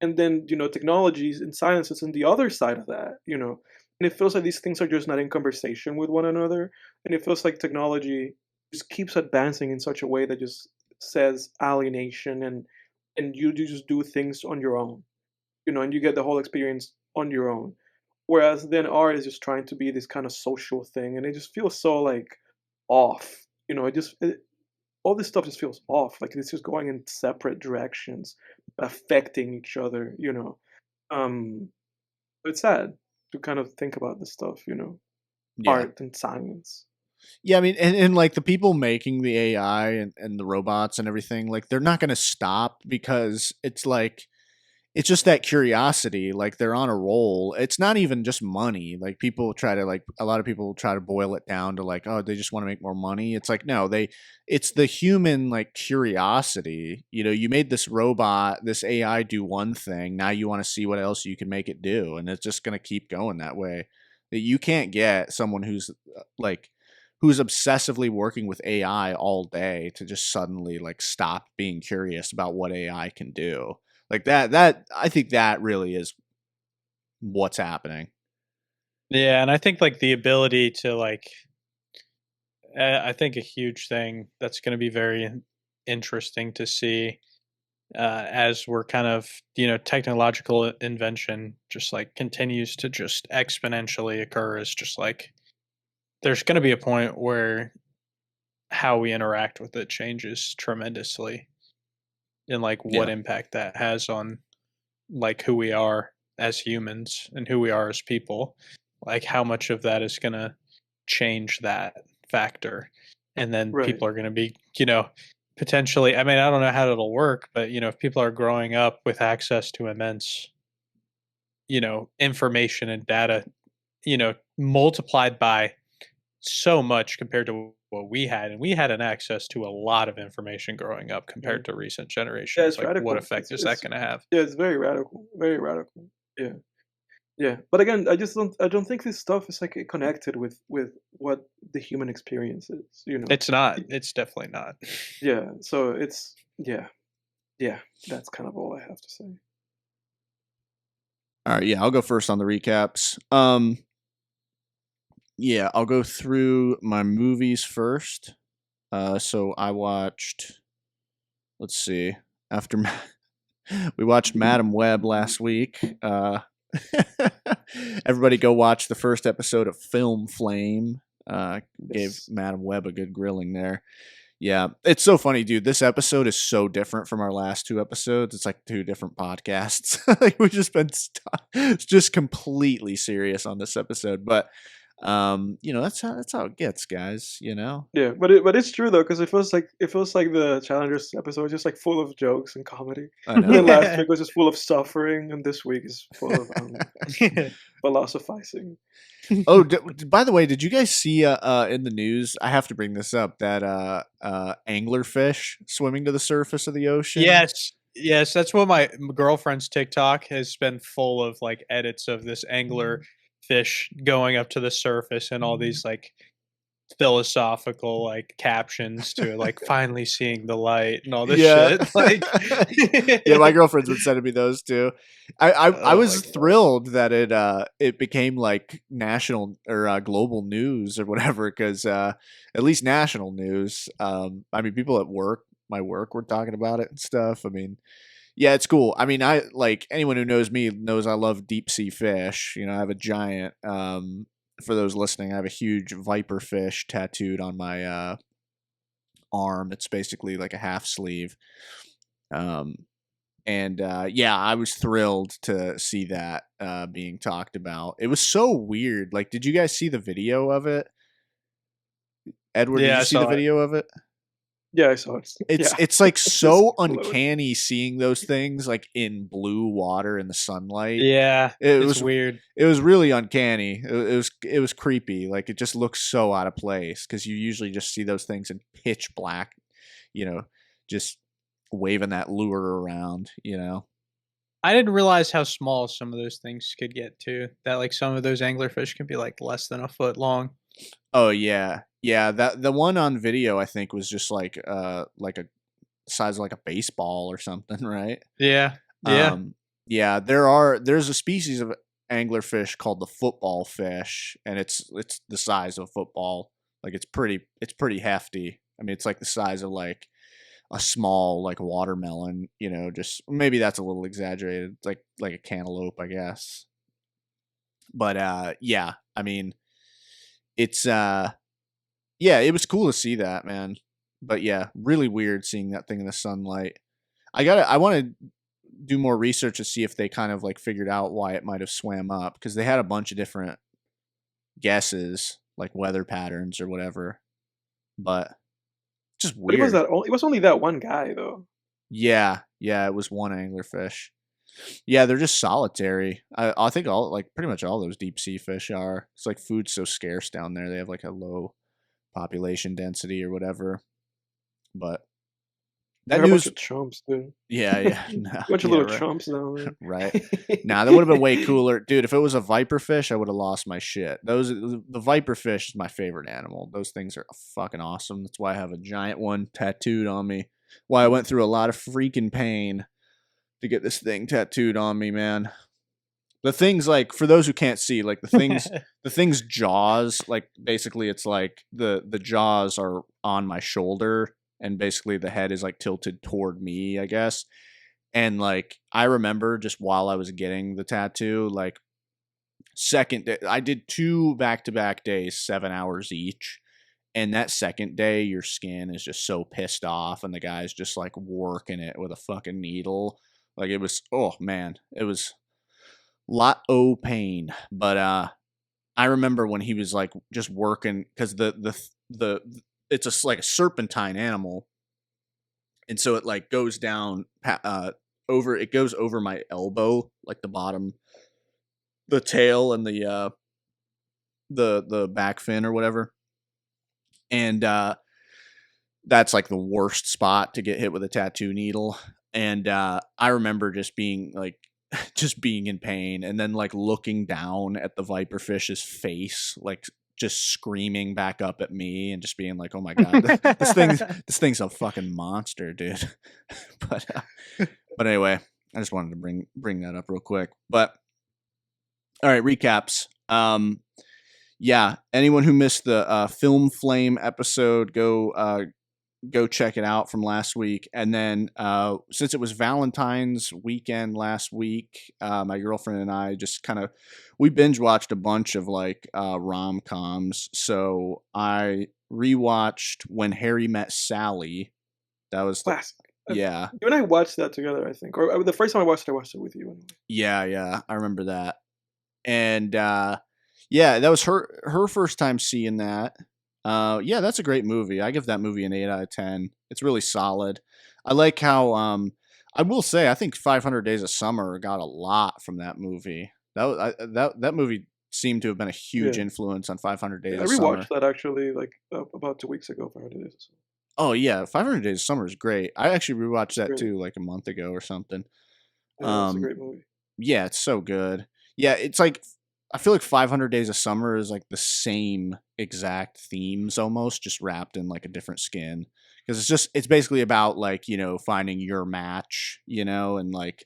and then technologies and science is on the other side of that, and it feels like these things are just not in conversation with one another, and it feels like technology just keeps advancing in such a way that just says alienation, and you just do things on your own, and you get the whole experience on your own. Whereas then art is just trying to be this kind of social thing, and it just feels so like off. All this stuff just feels off. Like it's just going in separate directions, affecting each other. Um, it's sad to kind of think about this stuff. Yeah. Art and science. Yeah, I mean, and like the people making the AI and the robots and everything, like they're not going to stop because it's just that curiosity. Like they're on a roll. It's not even just money. Like a lot of people try to boil it down to like, oh, they just want to make more money. It's like, no, it's the human like curiosity. You made this robot, this AI do one thing. Now you want to see what else you can make it do. And it's just going to keep going that way. You can't get someone who's obsessively working with AI all day to just suddenly like stop being curious about what AI can do. Like that I think that really is what's happening. Yeah, and I think like the ability to like I think a huge thing that's going to be very interesting to see as we're kind of technological invention just like continues to just exponentially occur is just like there's going to be a point where how we interact with it changes tremendously, and like what impact that has on like who we are as humans and who we are as people, like how much of that is going to change that factor. And then people are going to be potentially, I mean, I don't know how it'll work, but if people are growing up with access to immense information and data multiplied by so much compared to what we had, and we had an access to a lot of information growing up compared to recent generations. Yeah, it's like radical. What effect is that going to have? Yeah, it's very radical, very radical. Yeah, but again, I don't think this stuff is like connected with what the human experience is. It's not. It's definitely not. Yeah, so it's yeah. That's kind of all I have to say. All right, yeah, I'll go first on the recaps. Yeah, I'll go through my movies first. So I watched, let's see, we watched Madam Web last week. Everybody go watch the first episode of Film Flame. Gave Madam Web a good grilling there. Yeah, it's so funny, dude. This episode is so different from our last two episodes. It's like two different podcasts. Like we've just been just completely serious on this episode, but that's how it gets, guys. Yeah, but it's true though, because it feels like the Challengers episode is just like full of jokes and comedy. I know. And then last week was just full of suffering, and this week is full of philosophizing. Oh, by the way, did you guys see in the news? I have to bring this up that anglerfish swimming to the surface of the ocean. Yes, that's what my girlfriend's TikTok has been full of, like edits of this angler fish going up to the surface and all these like philosophical like captions to like finally seeing the light and all this shit. Like yeah, my girlfriend's been sending me those too. I was thrilled that it became like national or global news or whatever, because at least national news. I mean, people at my work were talking about it and stuff. I mean, yeah, it's cool. I mean, I like anyone who knows me knows I love deep sea fish. I have a giant. For those listening, I have a huge viper fish tattooed on arm. It's basically like a half sleeve. Yeah, I was thrilled to see that being talked about. It was so weird. Like, did you guys see the video of it? Edward, did Yeah, you I see the saw it. video of it? Yeah, I saw it. It's like so It's uncanny seeing those things like in blue water in the sunlight. Yeah, It it's was weird. It was really uncanny. It was creepy. Like it just looks so out of place because you usually just see those things in pitch black, you know, just waving that lure around, you know. I didn't realize how small some of those things could get too. That like some of those anglerfish can be like less than a foot long. Oh yeah. Yeah, that the one on video I think was just like a size of like a baseball or something, right? Yeah. Yeah. Yeah, there's a species of anglerfish called the football fish, and it's the size of a football. Like it's pretty hefty. I mean, it's like the size of like a small like watermelon, you know, just maybe that's a little exaggerated, like a cantaloupe, I guess. But yeah, I mean, it's yeah, it was cool to see that, man. But yeah, really weird seeing that thing in the sunlight. I want to do more research to see if they kind of like figured out why it might have swam up because they had a bunch of different guesses, like weather patterns or whatever. But just But weird. it was only that one guy though. Yeah, it was one anglerfish. Yeah, they're just solitary. I think pretty much all those deep sea fish are. It's like food's so scarce down there. They have like a low population density or whatever. But that They're a news, bunch of chumps, dude. yeah, no, A bunch of yeah, little right. chumps down there. Right. Nah, that would have been way cooler, dude. If it was a viperfish, I would have lost my shit. The viperfish is my favorite animal. Those things are fucking awesome. That's why I have a giant one tattooed on me. Why I went through a lot of freaking pain to get this thing tattooed on me, man. The things like for those who can't see, like the thing's jaws, like basically it's like the jaws are on my shoulder and basically the head is like tilted toward me, I guess. And like I remember just while I was getting the tattoo, like second day, I did 2 back-to-back days, 7 hours each. And that second day, your skin is just so pissed off, and the guy's just like working it with a fucking needle. Like it was, oh man, it was lot o' pain. But I remember when he was like just working because the it's like a serpentine animal, and so it like goes down it goes over my elbow, like the bottom, the tail and the back fin or whatever. And that's like the worst spot to get hit with a tattoo needle. And I remember just being like just being in pain and then like looking down at the viperfish's face, like just screaming back up at me and just being like, oh my god, this thing's a fucking monster, dude. But anyway, I just wanted to bring that up real quick. But all right, recaps. Yeah, anyone who missed the Film Flame episode, go check it out from last week. And then since it was Valentine's weekend last week, my girlfriend and I just we binge watched a bunch of like rom-coms. So I rewatched When Harry Met Sally. That was classic. Yeah. You and I watched that together, I think. Or the first time I watched it with you. Anyway. Yeah, I remember that. And yeah, that was her first time seeing that. Yeah, that's a great movie. I give that movie an 8 out of 10. It's really solid. I like how I will say I think 500 Days of Summer got a lot from that movie. That movie seemed to have been a huge influence on 500 Days of Summer. I rewatched that actually like about 2 weeks ago. 500 Days of Summer. Oh yeah, 500 Days of Summer is great. I actually rewatched that too, like a month ago or something. Yeah, it's a great movie. Yeah, it's so good. Yeah, it's like I feel like 500 Days of Summer is like the same exact themes almost, just wrapped in like a different skin. Because it's basically about like, you know, finding your match, you know, and like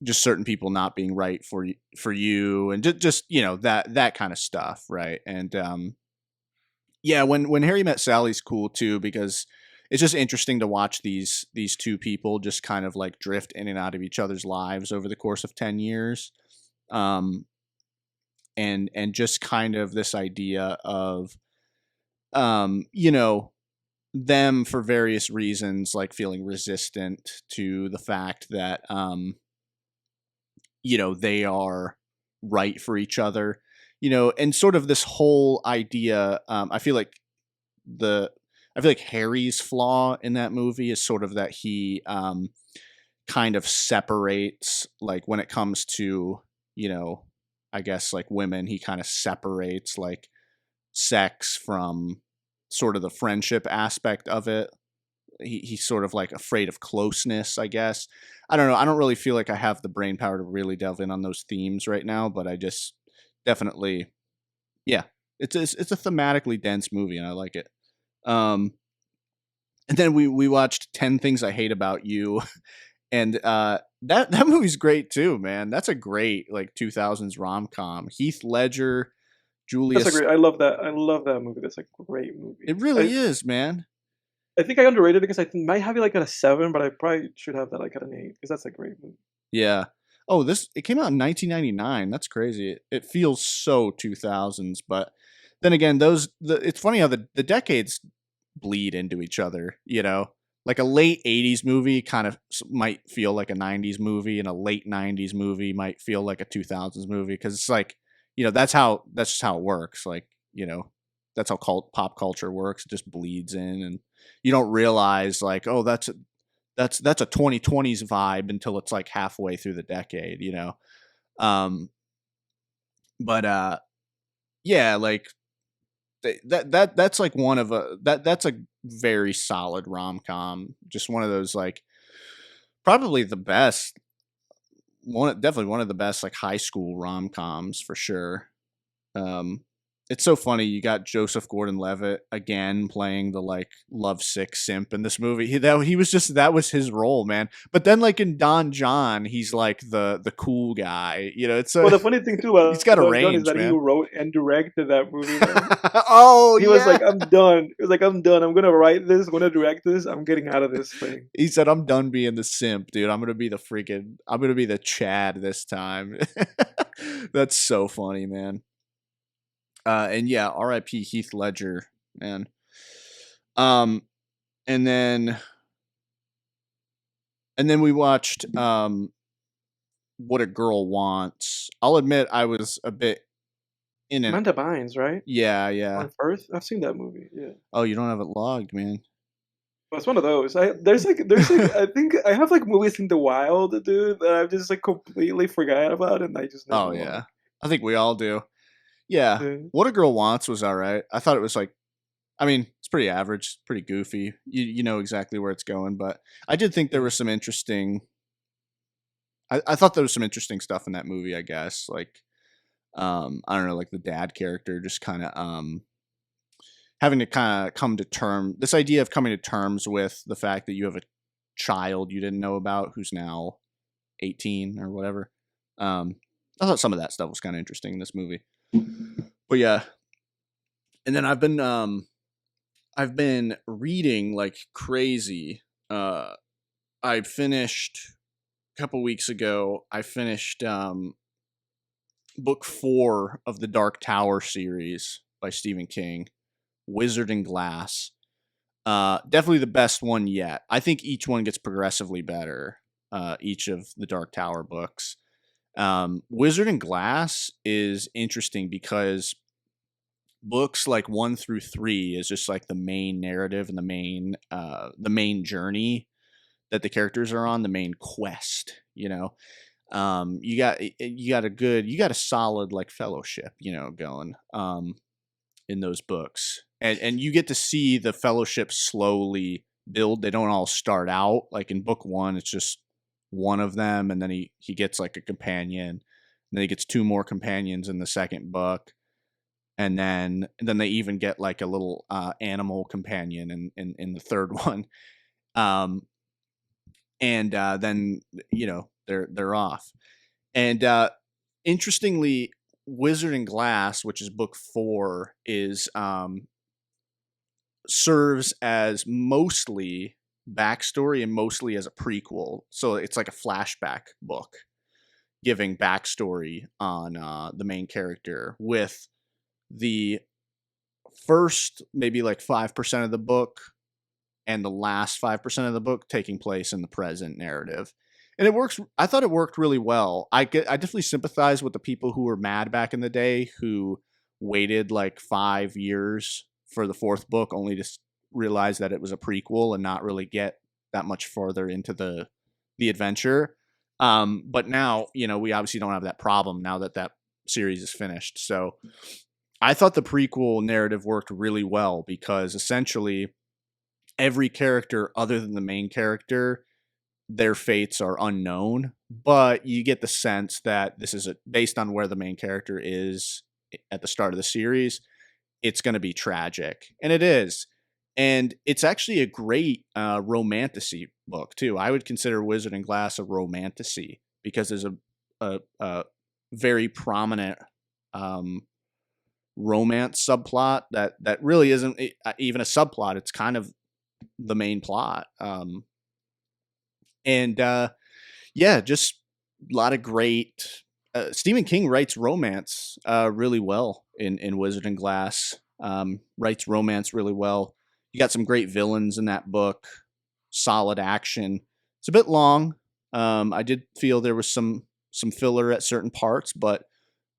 just certain people not being right for you and just you know, that kind of stuff, right? And yeah, when Harry Met Sally's cool too, because it's just interesting to watch these two people just kind of like drift in and out of each other's lives over the course of 10 years. And just kind of this idea of, you know, them for various reasons, like feeling resistant to the fact that, they are right for each other, and sort of this whole idea. I feel like Harry's flaw in that movie is sort of that he kind of separates, like when it comes to, I guess like women, he kind of separates like sex from sort of the friendship aspect of it. He's sort of like afraid of closeness, I guess. I don't know. I don't really feel like I have the brain power to really delve in on those themes right now, but I just definitely, yeah, it's a thematically dense movie, and I like it. And then we watched 10 Things I Hate About You, and that movie's great too, man. That's a great like 2000s rom-com. Heath Ledger, Julia. That's a great. I love that movie. That's a great movie. It really is, man. I think I underrated it because I might have it like at a 7, but I probably should have that like at an 8 because that's a great movie. Yeah. Oh, it came out in 1999. That's crazy. It feels so 2000s, but then again, it's funny how the decades bleed into each other. Like a late 80s movie kind of might feel like a 90s movie, and a late 90s movie might feel like a 2000s movie, because it's like, that's just how it works. Like, that's how pop culture works. It just bleeds in, and you don't realize like, oh, that's a 2020s vibe until it's like halfway through the decade, But yeah, like that's like one of that's a very solid rom-com. Just one of those, like, probably the best definitely one of the best like high school rom-coms for sure. It's so funny. You got Joseph Gordon-Levitt again playing the like lovesick simp in this movie. That was his role, man. But then like in Don John, he's like the cool guy. It's well, the funny thing too about he's got a Don range, John is that man. he wrote and directed that movie. He was like, I'm done. He was like, I'm done. I'm gonna write this. I'm gonna direct this. I'm getting out of this thing. He said, I'm done being the simp, dude. I'm gonna be the Chad this time. That's so funny, man. And yeah, R.I.P. Heath Ledger, man. And then we watched What a Girl Wants. I'll admit I was a bit in it. Amanda Bynes, right? Yeah. On Earth, I've seen that movie. Yeah. Oh, you don't have it logged, man. Well, it's one of those. There's like I think I have like movies in the wild, dude, that I've just like completely forgot about, and I just never yeah. I think we all do. Yeah. What a Girl Wants was all right. I thought it was like, I mean, it's pretty average, pretty goofy. You know exactly where it's going, but I did think there was some interesting. I thought there was some interesting stuff in that movie, I guess. Like, I don't know, like the dad character just kind of having to kind of come to terms. This idea of coming to terms with the fact that you have a child you didn't know about who's now 18 or whatever. I thought some of that stuff was kind of interesting in this movie. But yeah, and then I've been reading like crazy. I finished a couple weeks ago. I finished book 4 of the Dark Tower series by Stephen King, Wizard and Glass. Definitely the best one yet. I think each one gets progressively better. Each of the Dark Tower books. Wizard and Glass is interesting because books like 1 through 3 is just like the main narrative and the main journey that the characters are on, the main quest. You got a solid like fellowship, going in those books, and you get to see the fellowship slowly build. They don't all start out like in book 1. It's just one of them, and then he gets like a companion, and then he gets 2 more companions in the second book, and then they even get like a little animal companion in the third one, and then they're off. And interestingly, Wizard and Glass, which is book 4, is serves as mostly backstory and mostly as a prequel. So it's like a flashback book giving backstory on the main character, with the first maybe like 5% of the book and the last 5% of the book taking place in the present narrative. And it works. I thought it worked really well. I definitely sympathize with the people who were mad back in the day who waited like 5 years for the fourth book only to realize that it was a prequel and not really get that much further into the adventure. But now, we obviously don't have that problem now that series is finished. So I thought the prequel narrative worked really well because essentially every character other than the main character, their fates are unknown, but you get the sense that this is based on where the main character is at the start of the series. It's going to be tragic, and it is. And it's actually a great romantasy book too. I would consider Wizard and Glass a romantasy because there's a very prominent romance subplot that really isn't even a subplot. It's kind of the main plot. Just a lot of great. Stephen King writes romance really well in Wizard and Glass. Writes romance really well. You got some great villains in that book. Solid action. It's a bit long. I did feel there was some filler at certain parts, but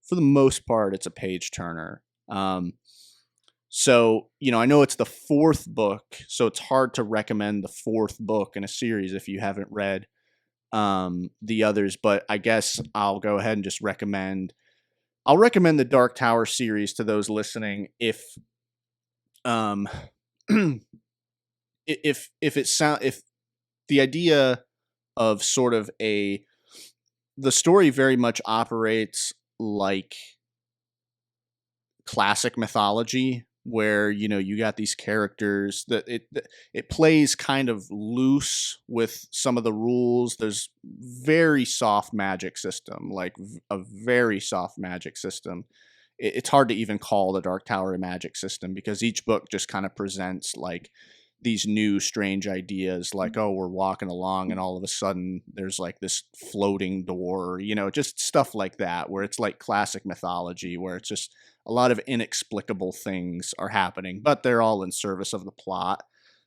for the most part, it's a page turner. So, I know it's the fourth book, so it's hard to recommend the fourth book in a series if you haven't read the others, but I guess I'll go ahead and just recommend the Dark Tower series to those listening if if the idea of sort of the story very much operates like classic mythology, where you got these characters that it plays kind of loose with some of the rules. There's very soft magic system, like a very soft magic system. It's hard to even call the Dark Tower a magic system because each book just kind of presents like these new strange ideas, like, oh, we're walking along and all of a sudden there's like this floating door, just stuff like that, where it's like classic mythology, where it's just a lot of inexplicable things are happening, but they're all in service of the plot.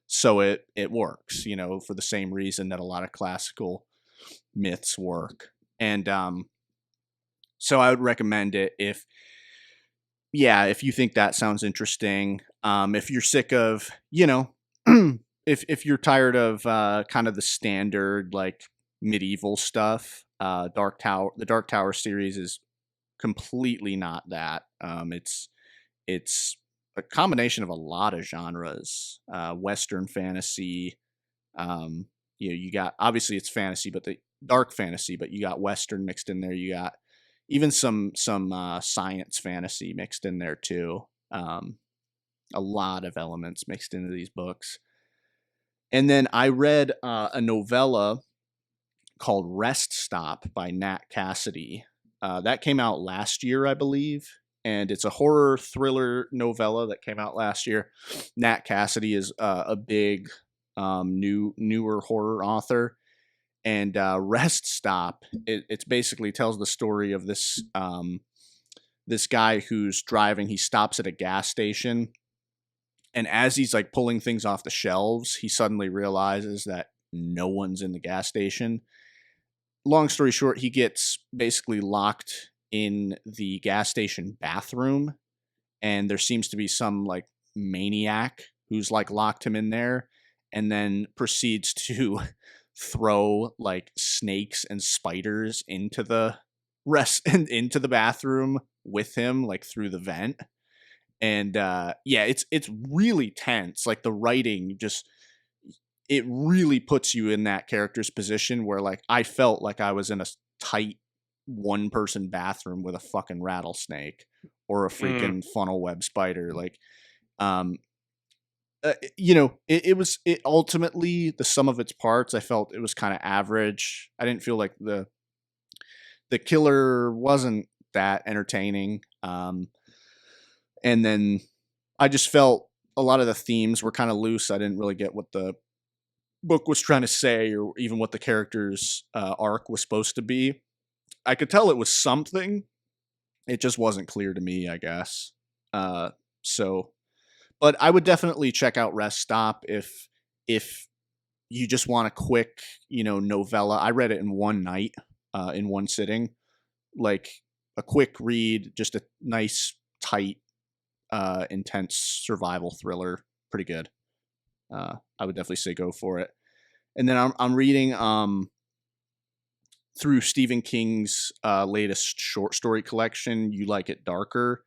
So it works, for the same reason that a lot of classical myths work. And so I would recommend it if you think that sounds interesting. If you're sick of, if you're tired of kind of the standard like medieval stuff, the Dark Tower series is completely not that. It's a combination of a lot of genres, Western fantasy. You got, obviously it's fantasy, but the dark fantasy, but you got Western mixed in there. You got even some science fantasy mixed in there too. A lot of elements mixed into these books. And then I read a novella called Rest Stop by Nat Cassidy. That came out last year, I believe. And it's a horror thriller novella that came out last year. Nat Cassidy is a big newer horror author. And Rest Stop, it basically tells the story of this guy who's driving. He stops at a gas station. And as he's like pulling things off the shelves, he suddenly realizes that no one's in the gas station. Long story short, he gets basically locked in the gas station bathroom, and there seems to be some like maniac who's like locked him in there, and then proceeds to throw like snakes and spiders into the into the bathroom with him, like through the vent. And it's really tense. Like the writing it really puts you in that character's position where like I felt like I was in a tight one-person bathroom with a fucking rattlesnake or a freaking funnel web spider. Like, it ultimately, the sum of its parts, I felt it was kind of average. I didn't feel like the killer wasn't that entertaining. And then I just felt a lot of the themes were kind of loose. I didn't really get what the book was trying to say or even what the character's arc was supposed to be. I could tell it was something. It just wasn't clear to me, I guess. But I would definitely check out Rest Stop if if you just want a quick, novella. I read it in one night, in one sitting, like a quick read, just a nice, tight, intense survival thriller. Pretty good. I would definitely say go for it. And then I'm reading through Stephen King's latest short story collection, You Like It Darker.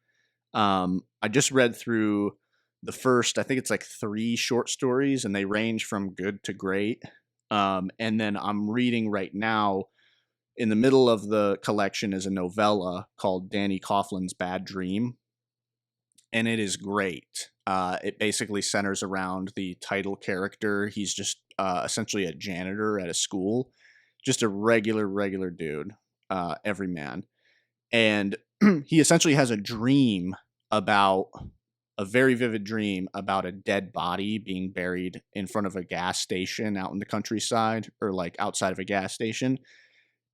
I just read through the first, I think it's like 3 short stories, and they range from good to great. And then I'm reading right now, in the middle of the collection is a novella called Danny Coughlin's Bad Dream. And it is great. It basically centers around the title character. He's just essentially a janitor at a school. Just a regular dude, everyman. And he essentially has a very vivid dream about a dead body being buried in front of a gas station out in the countryside, or like outside of a gas station.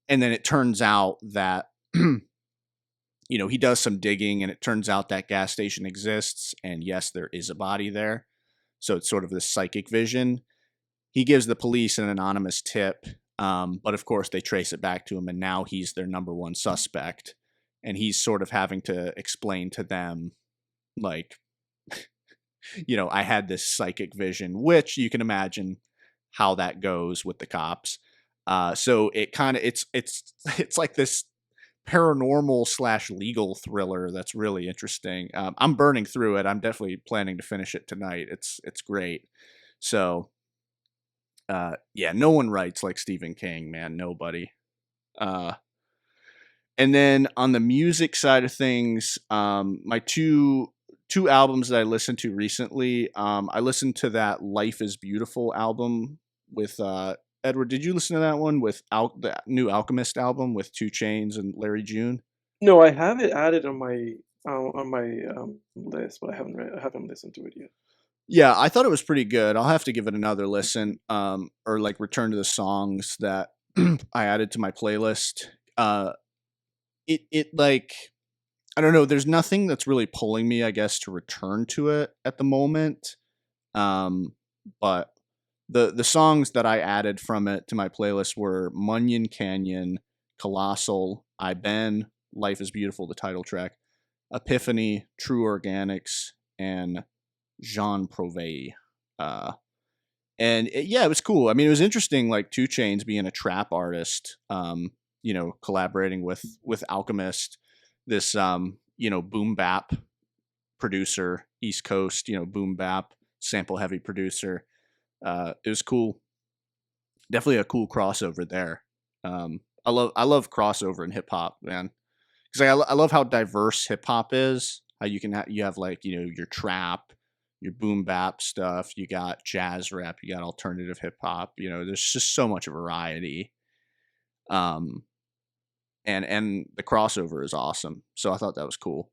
And then it turns out that, he does some digging, and it turns out that gas station exists. And yes, there is a body there. So it's sort of this psychic vision. He gives the police an anonymous tip. But of course they trace it back to him, and now he's their number one suspect. And he's sort of having to explain to them, like, I had this psychic vision, which you can imagine how that goes with the cops. So it kind of, it's like this paranormal / legal thriller that's really interesting. I'm burning through it. I'm definitely planning to finish it tonight. It's great. So, no one writes like Stephen King, man. Nobody. And then on the music side of things, my two albums that I listened to recently, I listened to that Life is Beautiful album with Edward. Did you listen to that one with the new Alchemist album with 2 Chainz and Larry June? No, I have it added on my list, but I haven't listened to it yet. Yeah, I thought it was pretty good. I'll have to give it another listen, or like return to the songs that I added to my playlist. It like, I don't know, there's nothing that's really pulling me, I guess, to return to it at the moment. But the songs that I added from it to my playlist were Munyon Canyon, Colossal, I Ben, Life is Beautiful, the title track, Epiphany, True Organics, and Jean Prouvé. And it was cool. I mean, it was interesting, like 2 Chainz being a trap artist, collaborating with Alchemist, this, boom bap producer, East Coast, boom bap, sample heavy producer. It was cool. Definitely a cool crossover there. I love crossover in hip hop, man. Because I love how diverse hip hop is. How you have like, your trap, your boom bap stuff, you got jazz rap, you got alternative hip hop, there's just so much variety. And the crossover is awesome. So I thought that was cool.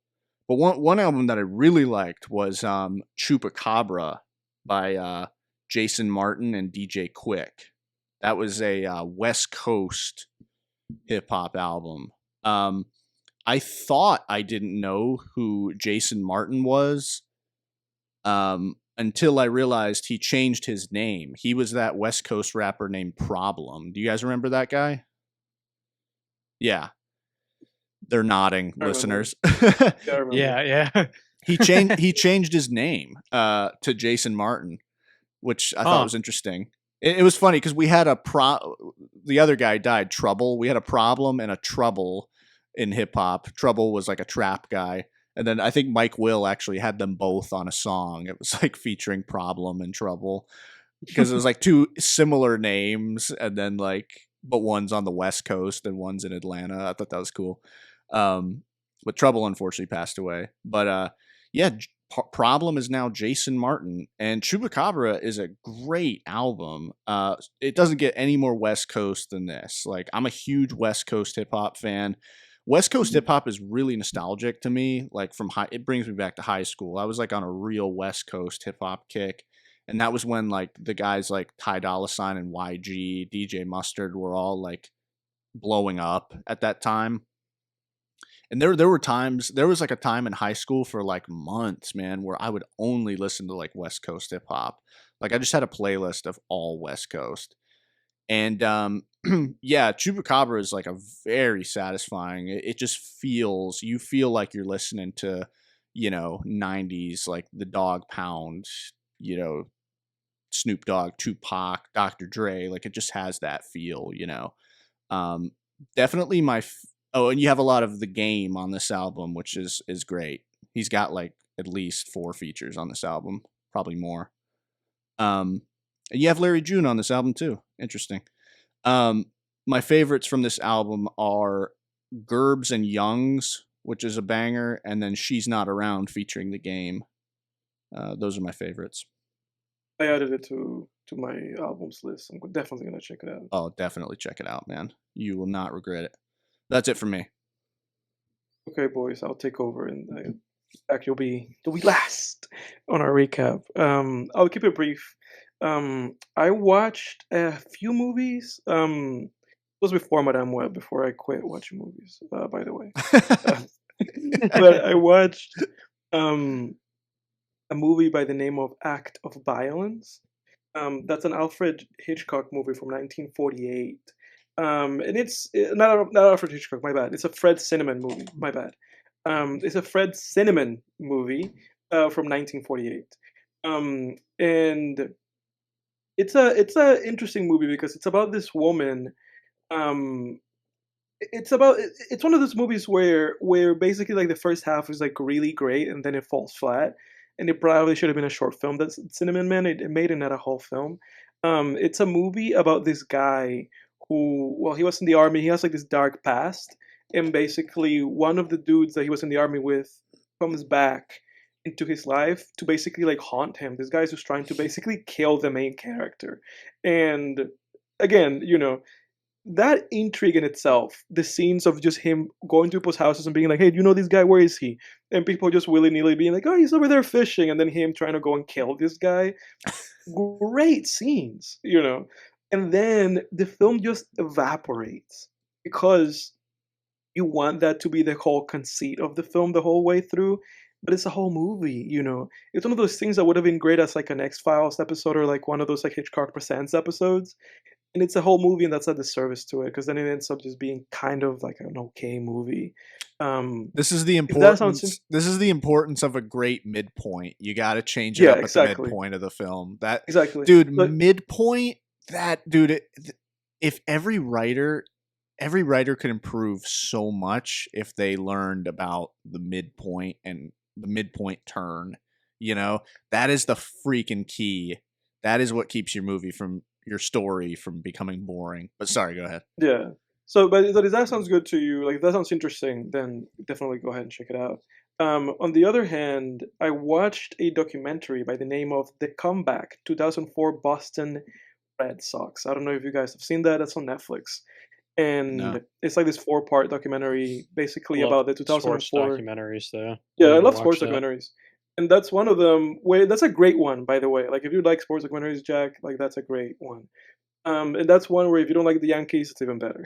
But one album that I really liked was Chupacabra by JasonMartin and DJ Quik. That was a West Coast hip hop album. I thought I didn't know who JasonMartin was until I realized he changed his name. He was that West Coast rapper named Problem. Do you guys remember that guy? Yeah. They're nodding, listeners. Yeah. He changed his name to JasonMartin, which I thought was interesting. It was funny because we had the other guy died, Trouble. We had a Problem and a Trouble in hip hop. Trouble was like a trap guy. And then I think Mike Will actually had them both on a song. It was like featuring Problem and Trouble because it was like 2 similar names, and then like, but one's on the West Coast and one's in Atlanta. I thought that was cool. But Trouble unfortunately passed away. But Problem is now JasonMartin, and Chupacabra is a great album. It doesn't get any more West Coast than this. Like, I'm a huge West Coast hip hop fan. West Coast hip hop is really nostalgic to me. Like it brings me back to high school. I was like on a real West Coast hip hop kick. And that was when like the guys like Ty Dolla $ign and YG, DJ Mustard were all like blowing up at that time. And there was like a time in high school for like months, man, where I would only listen to like West Coast hip hop. Like I just had a playlist of all West Coast. And yeah, Chupacabra is like a very satisfying. It just feels, you feel like you're listening to, 90s, like the Dog Pound, Snoop Dogg, Tupac, Dr. Dre. Like it just has that feel, Definitely oh, and you have a lot of The Game on this album, which is great. He's got like at least 4 features on this album, probably more. And you have Larry June on this album too. Interesting. My favorites from this album are Gerbs and Youngs, which is a banger, and then She's Not Around featuring The Game. Those are my favorites. I added it to my albums list. I'm definitely gonna check it out. Oh, definitely check it out, man. You will not regret it. That's it for me. Okay, boys, I'll take over, and you'll be last on our recap. I'll keep it brief. I watched a few movies. It was before Madame Web, before I quit watching movies. By the way, but I watched a movie by the name of Act of Violence. That's an Alfred Hitchcock movie from 1948. And it's not Alfred Hitchcock, my bad. It's a Fred Zinnemann movie, my bad. It's a Fred Zinnemann movie from 1948. And it's a interesting movie because it's about this woman. It's one of those movies where basically like the first half is like really great and then it falls flat. And it probably should have been a short film. That's Zinnemann, man. It made it not a whole film. It's a movie about this guy who, well, he was in the army. He has like this dark past, and basically one of the dudes that he was in the army with comes back into his life to basically like haunt him. This guy's just trying to basically kill the main character, and again, that intrigue in itself, the scenes of just him going to people's houses and being like, hey, do you know this guy? Where is he? And people just willy-nilly being like, oh, he's over there fishing. And then him trying to go and kill this guy. Great scenes, And then the film just evaporates because you want that to be the whole conceit of the film the whole way through. But it's a whole movie, It's one of those things that would have been great as like an X-Files episode or like one of those like Hitchcock Presents episodes. And it's a whole movie, and that's a disservice to it because then it ends up just being kind of like an okay movie. This is the importance. This is the importance of a great midpoint. You got to change it up at the midpoint of the film. That exactly, dude. Midpoint. That dude. If every writer could improve so much if they learned about the midpoint and the midpoint turn. That is the freaking key. That is what keeps your story from becoming boring. But sorry, go ahead. Yeah. So if that sounds good to you, like if that sounds interesting, then definitely go ahead and check it out. On the other hand, I watched a documentary by the name of The Comeback, 2004 Boston Red Sox. I don't know if you guys have seen that. That's on Netflix. And it's like this 4-part documentary basically about the 2004 sports documentaries though. Yeah, I love sports documentaries. And that's one of them that's a great one, by the way. Like if you like sports documentaries, Jack, like that's a great one. And that's one where if you don't like the Yankees, it's even better.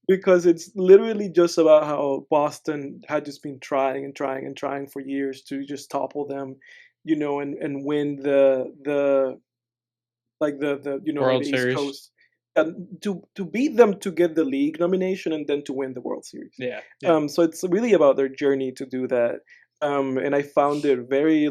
Because it's literally just about how Boston had just been trying and trying and trying for years to just topple them, and win the World the Series. East Coast. To beat them to get the league nomination and then to win the World Series. Yeah. So it's really about their journey to do that. And I found it very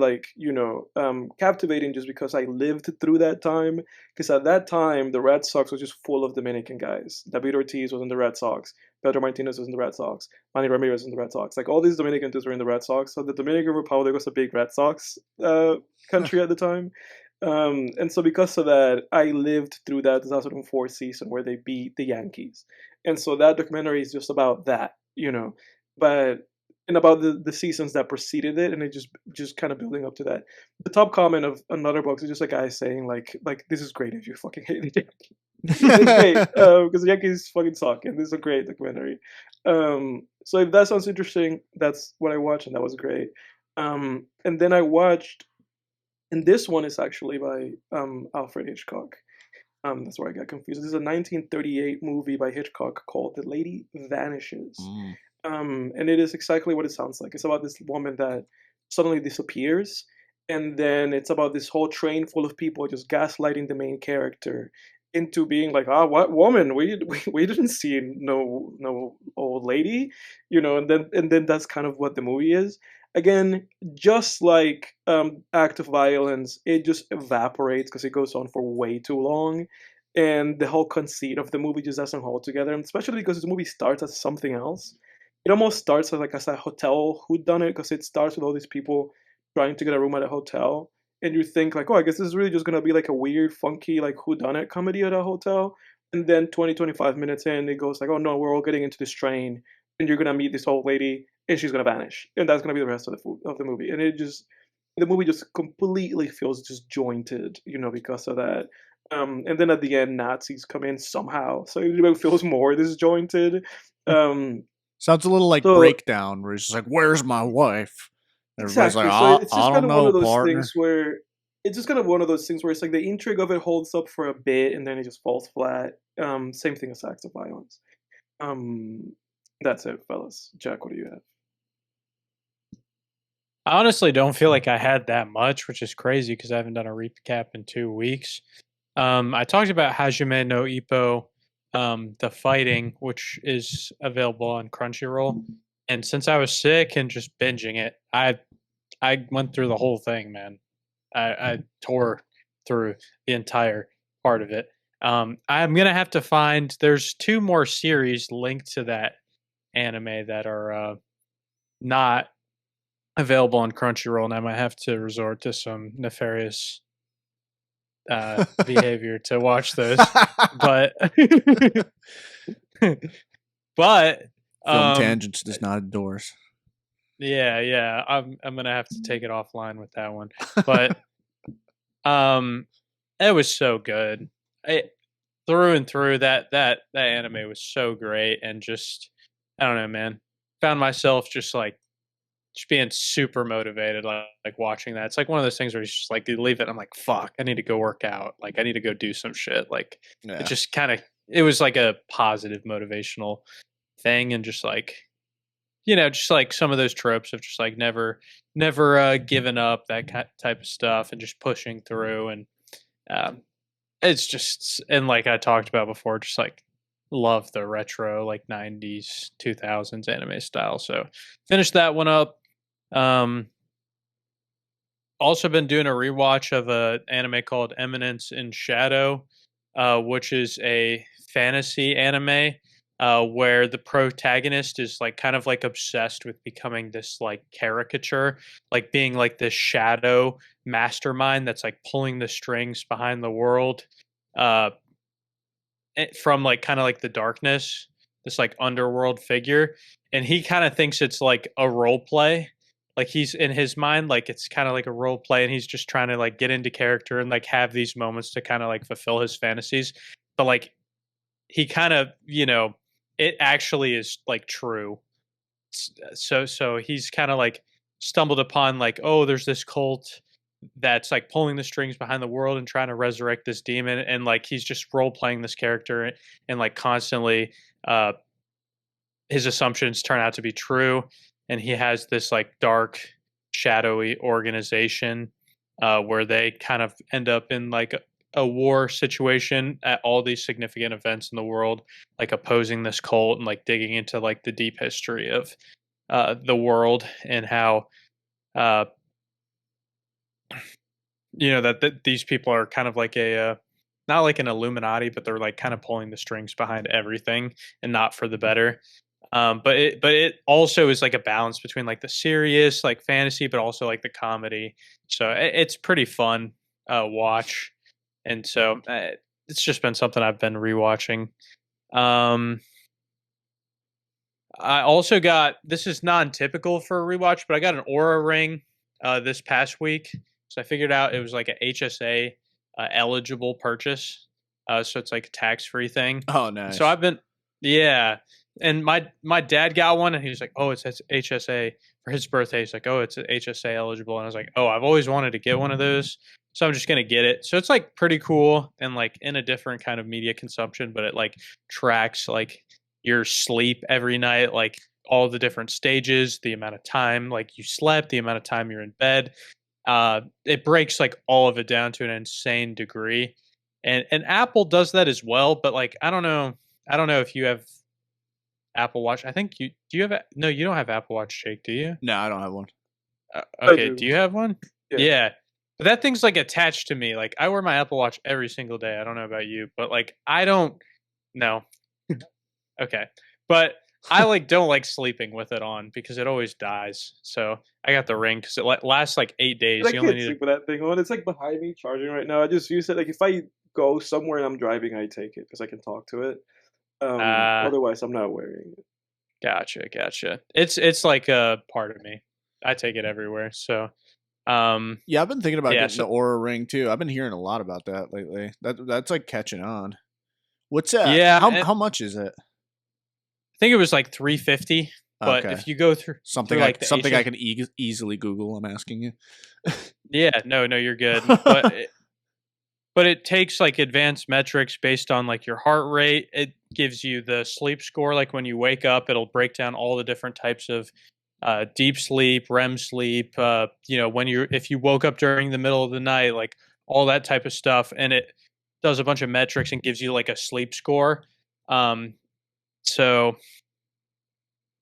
captivating just because I lived through that time. Because at that time, the Red Sox was just full of Dominican guys. David Ortiz was in the Red Sox. Pedro Martinez was in the Red Sox. Manny Ramirez was in the Red Sox. Like all these Dominican dudes were in the Red Sox. So the Dominican Republic was a big Red Sox country at the time. And so because of that, I lived through that 2004 season where they beat the Yankees. And so that documentary is just about that, and about the seasons that preceded it, and it just kind of building up to that. The top comment of another box is just a guy saying like this is great if you fucking hate the Yankees. It's great because the Yankees fucking suck, and this is a great documentary. So if that sounds interesting, that's what I watched, and that was great. And then I watched, and this one is actually by Alfred Hitchcock. That's where I got confused. This is a 1938 movie by Hitchcock called The Lady Vanishes. And it is exactly what it sounds like. It's about this woman that suddenly disappears, and then it's about this whole train full of people just gaslighting the main character into being like, ah, what woman? We didn't see no old lady, and then that's kind of what the movie is. Again, just like Act of Violence, it just evaporates because it goes on for way too long, and the whole conceit of the movie just doesn't hold together. And especially because this movie starts as something else. It almost starts as a hotel whodunit because it starts with all these people trying to get a room at a hotel, and you think like, oh, I guess this is really just gonna be like a weird, funky, like whodunit comedy at a hotel. And then 20, 25 minutes in, it goes like, oh no, we're all getting into this train, and you're gonna meet this old lady, and she's gonna vanish, and that's gonna be the rest of the movie. And the movie just completely feels disjointed, because of that. And then at the end, Nazis come in somehow, so it feels more disjointed. Sounds a little like So Breakdown, where he's just like, "Where's my wife?" Everybody's like, exactly. So it's I just kind don't of one know, of those partner." things where it's like the intrigue of it holds up for a bit and then it just falls flat. Same thing as Acts of Violence. Um, that's it, fellas. Jack, what do you have? I honestly don't feel like I had that much, which is crazy because I haven't done a recap in 2 weeks. I talked about Hajime no Ippo, the fighting, which is available on Crunchyroll. And since I was sick and just binging it, I went through the whole thing, man. I tore through the entire part of it. I'm gonna have to find. There's 2 more series linked to that anime that are not available on Crunchyroll, and I might have to resort to some nefarious behavior to watch those. But but Film Tangents does not endorse. yeah, I'm gonna have to take it offline with that one. But it was so good. Through and through, that anime was so great, and just I don't know, man. Found myself just being super motivated, like watching that. It's like one of those things where you just like you leave it. And I'm like, fuck, I need to go work out. Like I need to go do some shit. Like Yeah. it just it was like a positive motivational thing, and just like just like some of those tropes of just like never giving up, that type of stuff, and just pushing through. And it's just, and like I talked about before, just like love the retro like 90s 2000s anime style. So finished that one up. Also been doing a rewatch of a anime called Eminence in Shadow, which is a fantasy anime where the protagonist is like kind of like obsessed with becoming this like caricature, like being like this shadow mastermind that's like pulling the strings behind the world from like kind of like the darkness, this like underworld figure. And he kind of thinks it's like a role play. Like he's in his mind, like it's kind of like a role play, and he's just trying to like get into character and like have these moments to kind of like fulfill his fantasies. But like he kind of, it actually is like true. So he's kind of like stumbled upon like, oh, there's this cult that's like pulling the strings behind the world and trying to resurrect this demon, and like he's just role playing this character, and like constantly his assumptions turn out to be true, and he has this like dark shadowy organization where they kind of end up in like a war situation at all these significant events in the world, like opposing this cult and like digging into like the deep history of the world, and how that these people are kind of like a not like an Illuminati, but they're like kind of pulling the strings behind everything and not for the better. But it also is like a balance between like the serious like fantasy, but also like the comedy. So it's pretty fun watch, and so it's just been something I've been rewatching. I also got, this is non-typical for a rewatch, but I got an Aura ring this past week. So I figured out it was like a HSA eligible purchase. So it's like a tax-free thing. Oh, nice. So I've been, yeah. And my dad got one, and he was like, oh, it's HSA for his birthday. He's like, oh, it's HSA eligible. And I was like, oh, I've always wanted to get one of those. So I'm just going to get it. So it's like pretty cool and like in a different kind of media consumption, but it like tracks like your sleep every night, like all the different stages, the amount of time like you slept, the amount of time you're in bed. it breaks like all of it down to an insane degree. And Apple does that as well, but like I don't know if you have Apple Watch. I think you do. You have no, you don't have Apple Watch Shake, do you? No, I don't have one. Okay, do you have one? Yeah. But that thing's like attached to me. Like I wear my Apple Watch every single day. I don't know about you, but like I don't. No. Okay, but I like don't like sleeping with it on because it always dies. So I got the Ring because it lasts like 8 days. I You only can't need sleep with that thing on. It's like behind me charging right now. I just use it. Like if I go somewhere and I'm driving, I take it because I can talk to it. Otherwise, I'm not wearing it. Gotcha. It's like a part of me. I take it everywhere. So, yeah, I've been thinking about getting the Aura Ring too. I've been hearing a lot about that lately. That's like catching on. What's that? Yeah. How much is it? I think it was like $350. But if you go through something like I can easily Google, I'm asking you. Yeah, no, you're good. But it takes like advanced metrics based on like your heart rate. It gives you the sleep score. Like when you wake up, it'll break down all the different types of deep sleep, REM sleep. If you woke up during the middle of the night, like all that type of stuff, and it does a bunch of metrics and gives you like a sleep score. So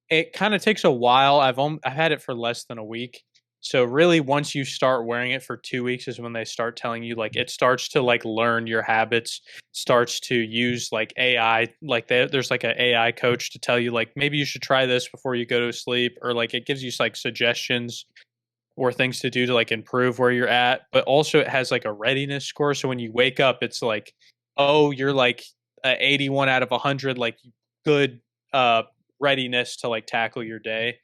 it kind of takes a while. I've had it for less than a week. So really, once you start wearing it for 2 weeks is when they start telling you, like, it starts to like learn your habits, starts to use like AI, like there's like an AI coach to tell you like, maybe you should try this before you go to sleep, or like it gives you like suggestions or things to do to like improve where you're at. But also it has like a readiness score. So when you wake up, it's like, oh, you're like 81 out of 100, like good readiness to like tackle your day.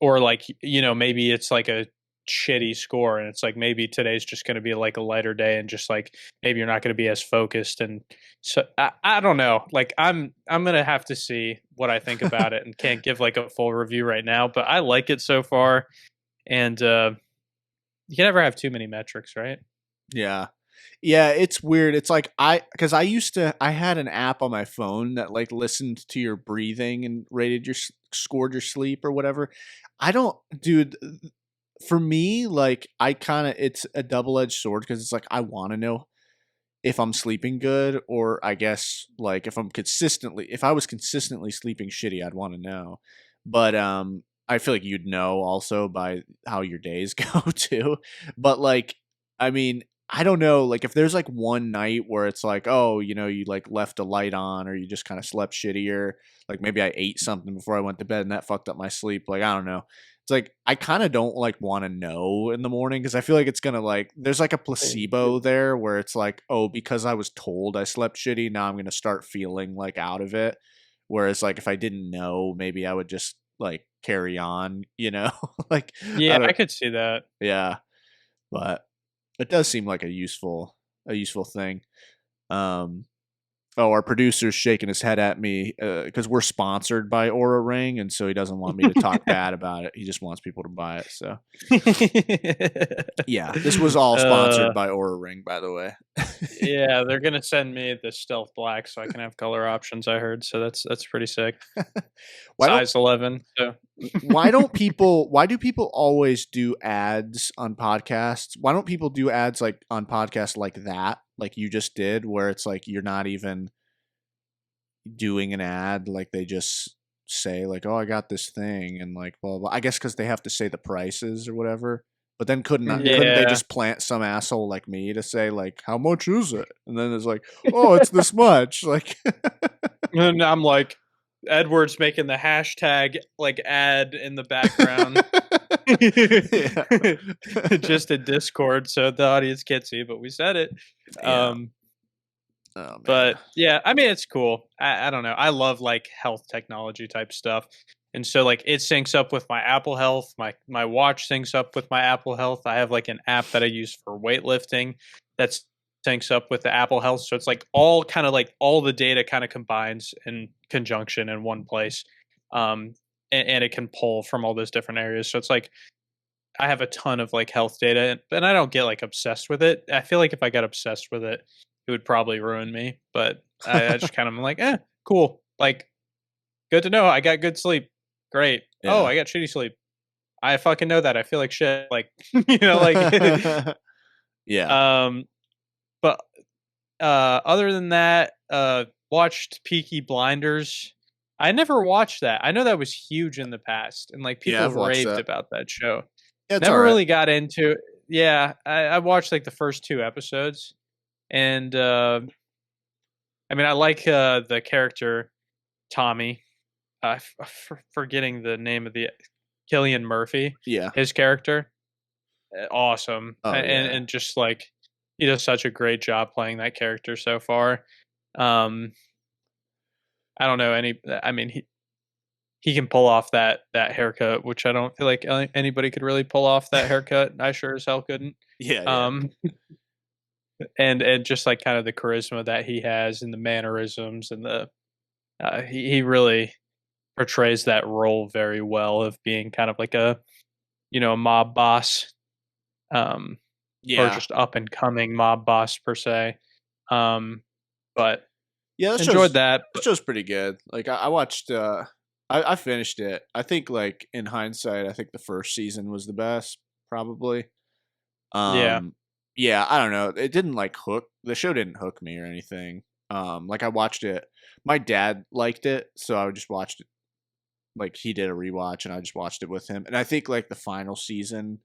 Or like, maybe it's like a shitty score and it's like maybe today's just going to be like a lighter day and just like maybe you're not going to be as focused. And so I don't know, like I'm going to have to see what I think about it and can't give like a full review right now, but I like it so far. And you can never have too many metrics, right? Yeah, it's weird. It's like I had an app on my phone that like listened to your breathing and scored your sleep or whatever. Dude, for me, like it's a double-edged sword because it's like I want to know if I'm sleeping good, or I guess like if I was consistently sleeping shitty, I'd want to know. But I feel like you'd know also by how your days go too. But like, I mean, I don't know, like if there's like one night where it's like, oh, you like left a light on or you just kind of slept shittier, like maybe I ate something before I went to bed and that fucked up my sleep. Like, I don't know. It's like, I kind of don't like want to know in the morning because I feel like it's going to like, there's like a placebo there where it's like, oh, because I was told I slept shitty, now I'm going to start feeling like out of it. Whereas like if I didn't know, maybe I would just like carry on, like, yeah, I could see that. Yeah. But it does seem like a useful thing. Our producer's shaking his head at me because we're sponsored by Aura Ring, and so he doesn't want me to talk bad about it. He just wants people to buy it. So, yeah, this was all sponsored by Aura Ring, by the way. Yeah, they're gonna send me the Stealth Black so I can have color options. I heard, so that's pretty sick. Size 11. So. Why do people always do ads on podcasts? Why don't people do ads like on podcasts like that, like you just did, where it's like you're not even doing an ad, like they just say like, oh, I got this thing and like blah blah. I guess because they have to say the prices or whatever. But then couldn't they just plant some asshole like me to say like, how much is it? And then it's like, oh, it's this much. Like, and I'm like, Edward's making the hashtag like ad in the background. Just a Discord so the audience can't see, but we said it. Yeah. But yeah, I mean, it's cool. I don't know. I love like health technology type stuff. And so like it syncs up with my Apple Health. My watch syncs up with my Apple Health. I have like an app that I use for weightlifting that syncs up with the Apple Health. So it's like all the data kind of combines in conjunction in one place. And it can pull from all those different areas. So it's like I have a ton of like health data, and I don't get like obsessed with it. I feel like if I got obsessed with it, it would probably ruin me. But I just kind of am like, cool. Like, good to know. I got good sleep. Great. Yeah. Oh, I got shitty sleep. I fucking know that. I feel like shit. Like, you know, like, yeah. But other than that, watched Peaky Blinders. I never watched that. I know that was huge in the past, and like people Yeah, have I've watched raved that. about that show. Yeah, it's Never all right. really got into it. Yeah, I watched like the first 2 episodes, and I mean, I like the character Tommy. Forgetting the name of the Killian Murphy. Yeah. His character, awesome, Oh, yeah. and just like he does such a great job playing that character so far. I don't know any. I mean, he can pull off that haircut, which I don't feel like anybody could really pull off that haircut. I sure as hell couldn't. Yeah, Um, and just like kind of the charisma that he has and the mannerisms and the he really portrays that role very well of being kind of like a a mob boss, or just up and coming mob boss per se. But yeah, enjoyed that. That show's pretty good. Like I watched. I finished it. I think like in hindsight, I think the first season was the best, probably. Yeah. Yeah, I don't know. It didn't like hook. The show didn't hook me or anything. Like I watched it. My dad liked it, so I just watched it. Like he did a rewatch, and I just watched it with him. And I think like the final season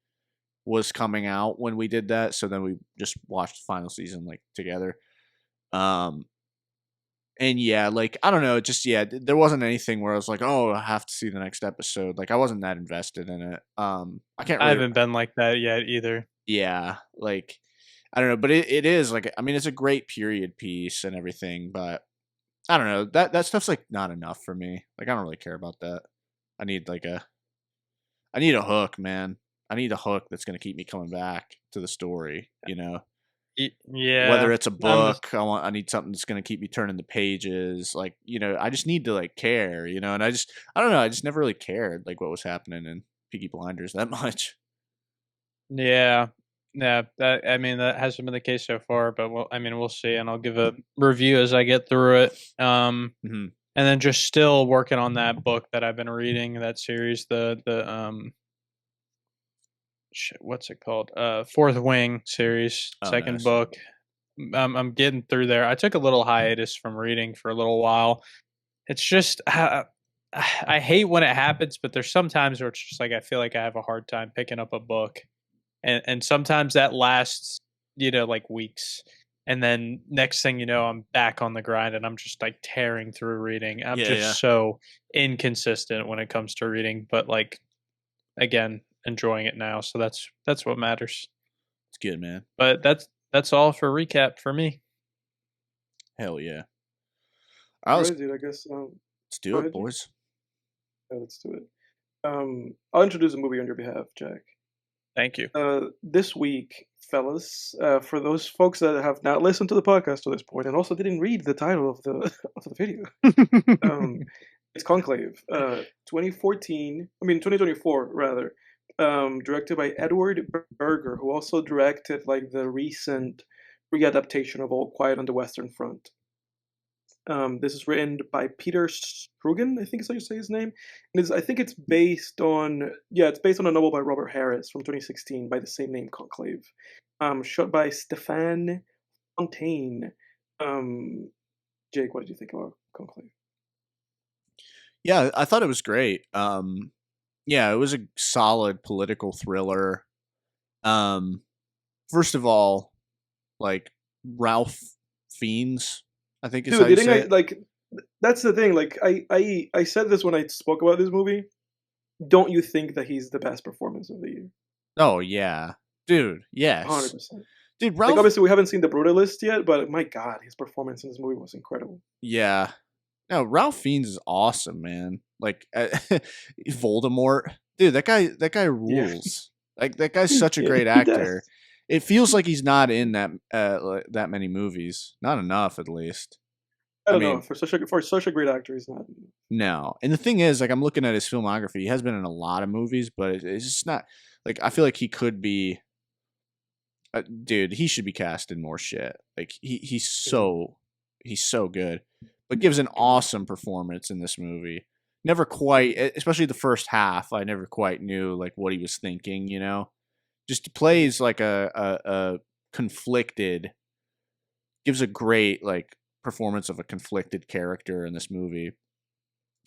was coming out when we did that, so then we just watched the final season like together. And yeah, like I don't know, just there wasn't anything where I was like, oh, I have to see the next episode. Like I wasn't that invested in it. I can't. I Really, haven't been like that yet either. yeah, like I don't know, but it is like I mean, it's a great period piece and everything, but I don't know that stuff's like not enough for me. Like I don't really care about that. I need a hook, man. I need a hook that's gonna keep me coming back to the story. You know. Yeah. Whether it's a book, I need something that's going to keep me turning the pages. Like, I just need to like care, and I don't know. I just never really cared like what was happening in Peaky Blinders that much. Yeah. Yeah. That hasn't been the case so far, but we'll see. And I'll give a review as I get through it. Mm-hmm. And then just still working on that book that I've been reading, that series, the what's it called? Fourth Wing series, second Nice. book. I'm getting through there. I took a little hiatus from reading for a little while. It's just I hate when it happens, but there's sometimes where it's just like I feel like I have a hard time picking up a book, and sometimes that lasts like weeks, and then next thing you know, I'm back on the grind and I'm just like tearing through reading. I'm so inconsistent when it comes to reading, but like again, enjoying it now, so that's what matters. It's good, man. But that's all for recap for me. Hell yeah! All right, dude. I guess let's do it, boys. Yeah, let's do it. I'll introduce a movie on your behalf, Jack. Thank you. This week, fellas, for those folks that have not listened to the podcast to this point and also didn't read the title of the video, it's Conclave, 2024 rather. Directed by Edward Berger, who also directed like the recent readaptation of All Quiet on the Western Front. This is written by Peter Strugan, I think is how you say his name. And I think it's based on a novel by Robert Harris from 2016 by the same name, Conclave. Shot by Stéphane Fontaine. Jake, what did you think about Conclave? Yeah, I thought it was great. Yeah, it was a solid political thriller. First of all, like Ralph Fiennes, I think is how you say it. Like that's the thing. Like I said this when I spoke about this movie. Don't you think that he's the best performance of the year? Oh yeah, dude. Yes, 100%. Dude, Ralph. Like obviously we haven't seen the Brutalist yet, but my God, his performance in this movie was incredible. Yeah. No, Ralph Fiennes is awesome, man. Like Voldemort, dude. That guy rules. Yeah. Like that guy's such a great actor. It feels like he's not in that many movies. Not enough, at least. I don't know. For such a great actor, he's not. No, and the thing is, like, I'm looking at his filmography. He has been in a lot of movies, but it's just not. Like, I feel like he could be. Dude, he should be cast in more shit. Like, he's so good, but gives an awesome performance in this movie. never quite, especially the first half, I never quite knew like what he was thinking, you know? Just plays like a conflicted, gives a great like performance of a conflicted character in this movie.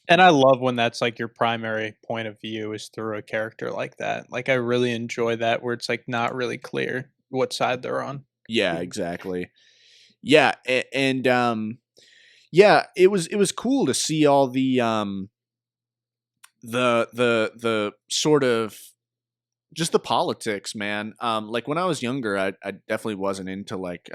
And I love when that's like your primary point of view is through a character like that. Like I really enjoy that where it's like not really clear what side they're on. Yeah, exactly. Yeah, and yeah, it was cool to see all the sort of just the politics, man. Like when I was younger, I definitely wasn't into like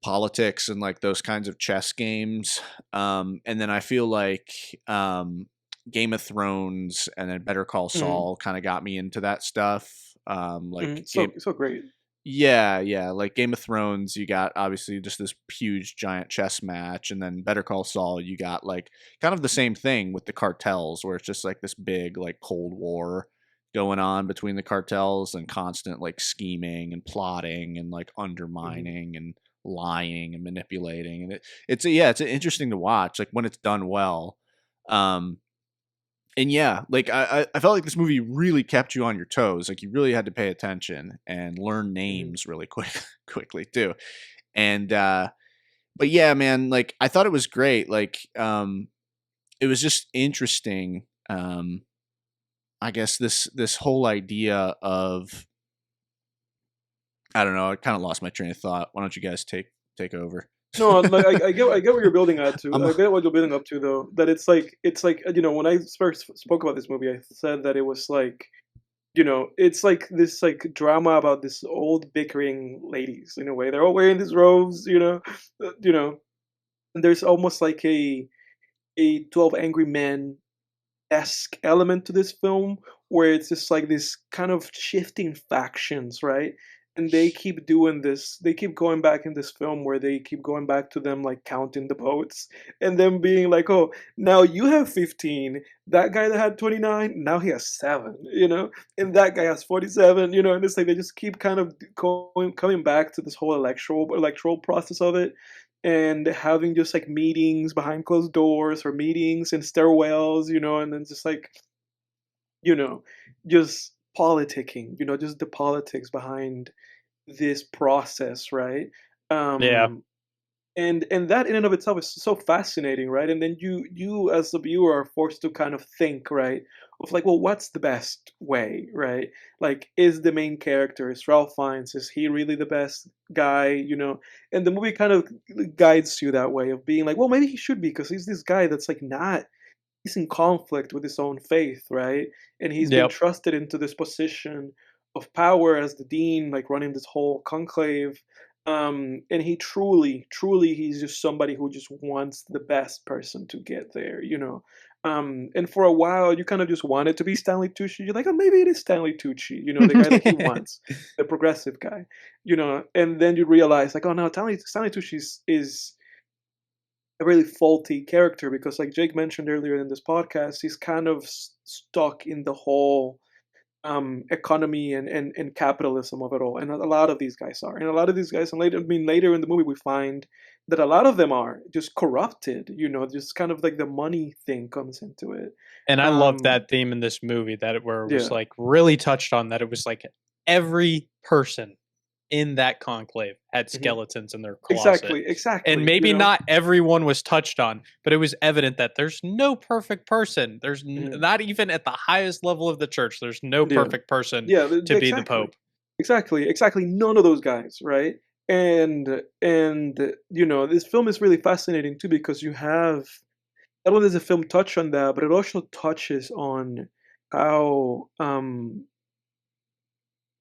politics and like those kinds of chess games. And then I feel like Game of Thrones and then Better Call Saul kind of got me into that stuff. So great. Yeah. Like Game of Thrones, you got obviously just this huge giant chess match, and then Better Call Saul, you got like kind of the same thing with the cartels, where it's just like this big like Cold War going on between the cartels and constant like scheming and plotting and like undermining and lying and manipulating, and it's interesting to watch like when it's done well. And yeah, like I felt like this movie really kept you on your toes. Like you really had to pay attention and learn names really quickly too. And but yeah, man, like I thought it was great. Like it was just interesting. I guess this whole idea of, I don't know, I kind of lost my train of thought. Why don't you guys take over? No, like I get what you're building at to. I get what you're building up to, though. That it's like when I first spoke about this movie, I said that it was like it's like this like drama about this old bickering ladies in a way. They're all wearing these robes, and there's almost like a 12 Angry Men-esque element to this film where it's just like this kind of shifting factions, right? And they keep doing this. They keep going back in this film where they keep going back to them like counting the votes and them being like, "Oh, now you have 15. That guy that had 29, now he has 7, and that guy has 47, and it's like they just keep kind of coming back to this whole electoral process of it, and having just like meetings behind closed doors or meetings in stairwells, and then just like, just politicking, just the politics behind this process, right? Yeah. And that in and of itself is so fascinating, right? And then you as the viewer are forced to kind of think, right, of like, well, what's the best way, right? Like, is the main character, is Ralph Fiennes, is he really the best guy, And the movie kind of guides you that way of being like, well, maybe he should be, because he's this guy that's like not, he's in conflict with his own faith, right? And he's been trusted into this position of power as the dean, like running this whole conclave. And he truly, he's just somebody who just wants the best person to get there, And for a while, you kind of just want it to be Stanley Tucci. You're like, oh, maybe it is Stanley Tucci, the guy that he wants, the progressive guy, And then you realize, like, oh no, Stanley Tucci is a really faulty character, because like Jake mentioned earlier in this podcast, he's kind of stuck in the whole economy and capitalism of it all, and a lot of these guys are, and a lot of these guys, and later in the movie we find that a lot of them are just corrupted, just kind of like the money thing comes into it. And I love that theme in this movie, that where it was like really touched on, that it was like every person in that conclave had skeletons in their closet. Exactly. And maybe not everyone was touched on, but it was evident that there's no perfect person. There's not even at the highest level of the church, there's no perfect person to be the Pope. Exactly. None of those guys, right? And this film is really fascinating too, because you have, not only does the film touch on that, but it also touches on how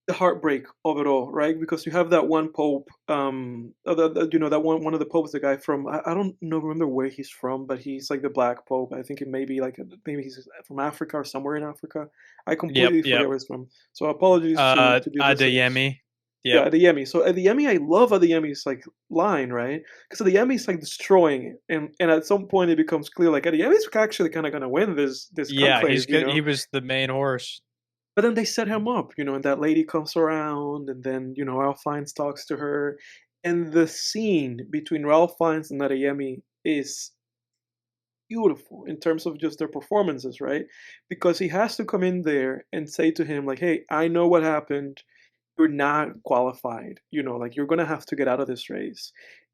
the heartbreak of it all, right? Because you have that one pope, that one of the popes, the guy from, I don't remember where he's from, but he's like the black pope. I think it may be like maybe he's from Africa or somewhere in Africa. I completely forget where he's from. So apologies to the Adeyemi. Yeah, Adeyemi. So Adeyemi, I love Adeyemi's like line, right? Because Adeyemi's like destroying it, and at some point it becomes clear like Adeyemi's actually kind of gonna win this. Yeah, conclave, he's good. He was the main horse. But then they set him up, and that lady comes around, and then, Ralph Fiennes talks to her. And the scene between Ralph Fiennes and Adeyemi is beautiful in terms of just their performances, right? Because he has to come in there and say to him like, "Hey, I know what happened. You're not qualified. Like you're gonna have to get out of this race."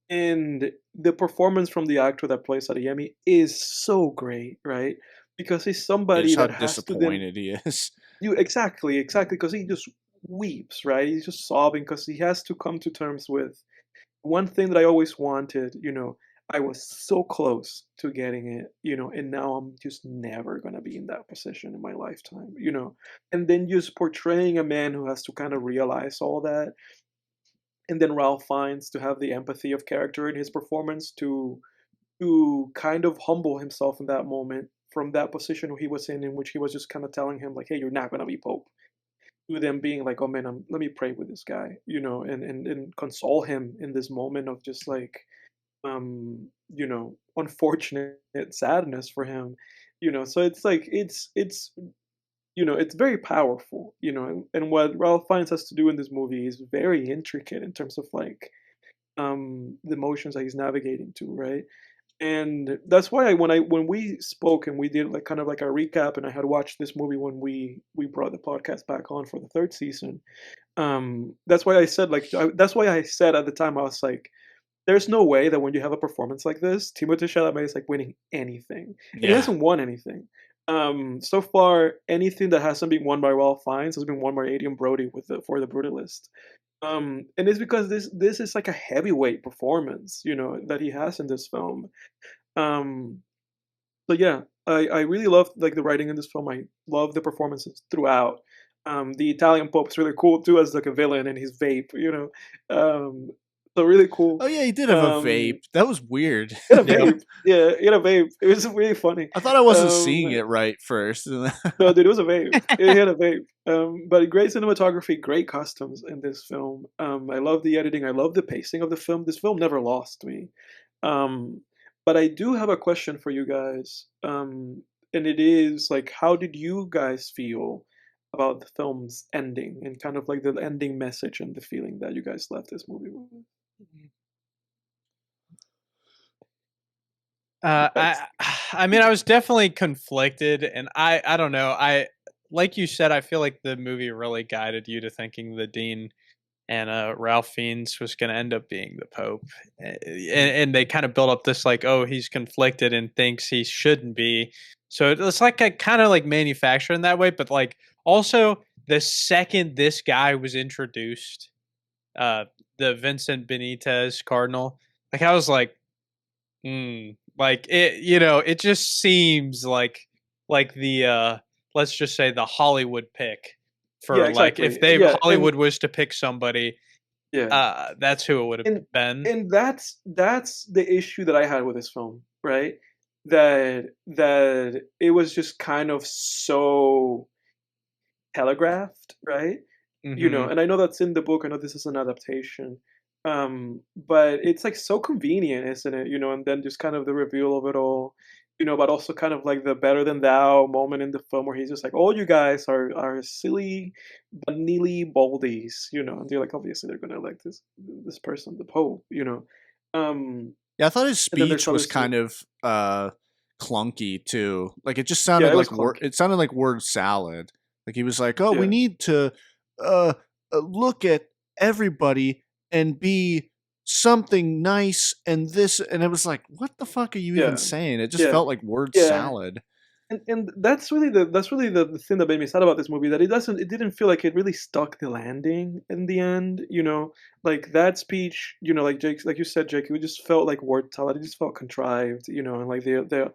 And the performance from the actor that plays Adeyemi is so great, right? Because he's somebody Just how that has to then disappointed he is. you exactly, because he just weeps, right? He's just sobbing because he has to come to terms with one thing that I always wanted. I was so close to getting it, and now I'm just never gonna be in that position in my lifetime. And then just portraying a man who has to kind of realize all that, and then Ralph Fiennes to have the empathy of character in his performance to kind of humble himself in that moment from that position he was in which he was just kind of telling him like, "Hey, you're not gonna be Pope." To them being like, "Oh man, let me pray with this guy," and console him in this moment of just like, unfortunate sadness for him. So it's like it's very powerful. And what Ralph Fiennes has to do in this movie is very intricate in terms of like the emotions that he's navigating to, right? And that's why when we spoke and we did like kind of like a recap, and I had watched this movie when we brought the podcast back on for the third season. That's why I said that's why I said at the time, I was like, there's no way that when you have a performance like this, Timothée Chalamet is like winning anything. And he hasn't won anything. So far, anything that hasn't been won by Ralph Fiennes has been won by Adrian Brody for The Brutalist. And it's because this is like a heavyweight performance, that he has in this film. So yeah, I really love like the writing in this film. I love the performances throughout. The Italian Pope's really cool too as like a villain and his vape. So really cool. Oh yeah, he did have a vape. That was weird. He had a vape. Yeah, he had a vape. It was really funny. I thought I wasn't seeing it right first. No, dude, it was a vape. He had a vape. But great cinematography, great costumes in this film. I love the editing. I love the pacing of the film. This film never lost me. But I do have a question for you guys. And it is like, how did you guys feel about the film's ending and kind of like the ending message and the feeling that you guys left this movie with? I mean, I was definitely conflicted, and I don't know. Like you said, I feel like the movie really guided you to thinking the Dean and Ralph Fiennes was going to end up being the Pope, and they kind of built up this like, oh, he's conflicted and thinks he shouldn't be. So it's like a kind of like manufactured in that way, but like also the second this guy was introduced, the Vincent Benitez Cardinal, like I was like, like it, it just seems like the let's just say the Hollywood pick for like if Hollywood was to pick somebody, that's who it would have been. And that's the issue that I had with this film, right? That it was just kind of so telegraphed, right? Mm-hmm. And I know that's in the book. I know this is an adaptation. But it's like so convenient, isn't it? And then just kind of the reveal of it all, but also kind of like the better than thou moment in the film where he's just like, all you guys are silly, nearly baldies, and they're like, obviously they're gonna elect this person, the Pope, Yeah, I thought his speech was kind of clunky too. Like it just sounded it sounded like word salad. Like he was like, oh, we need to look at everybody and be something nice and this, and it was like, what the fuck are you even saying? It just felt like word salad. And that's really the thing that made me sad about this movie, that it didn't feel like it really stuck the landing in the end. Like that speech, like you said, Jake, it just felt like word salad. It just felt contrived, and like the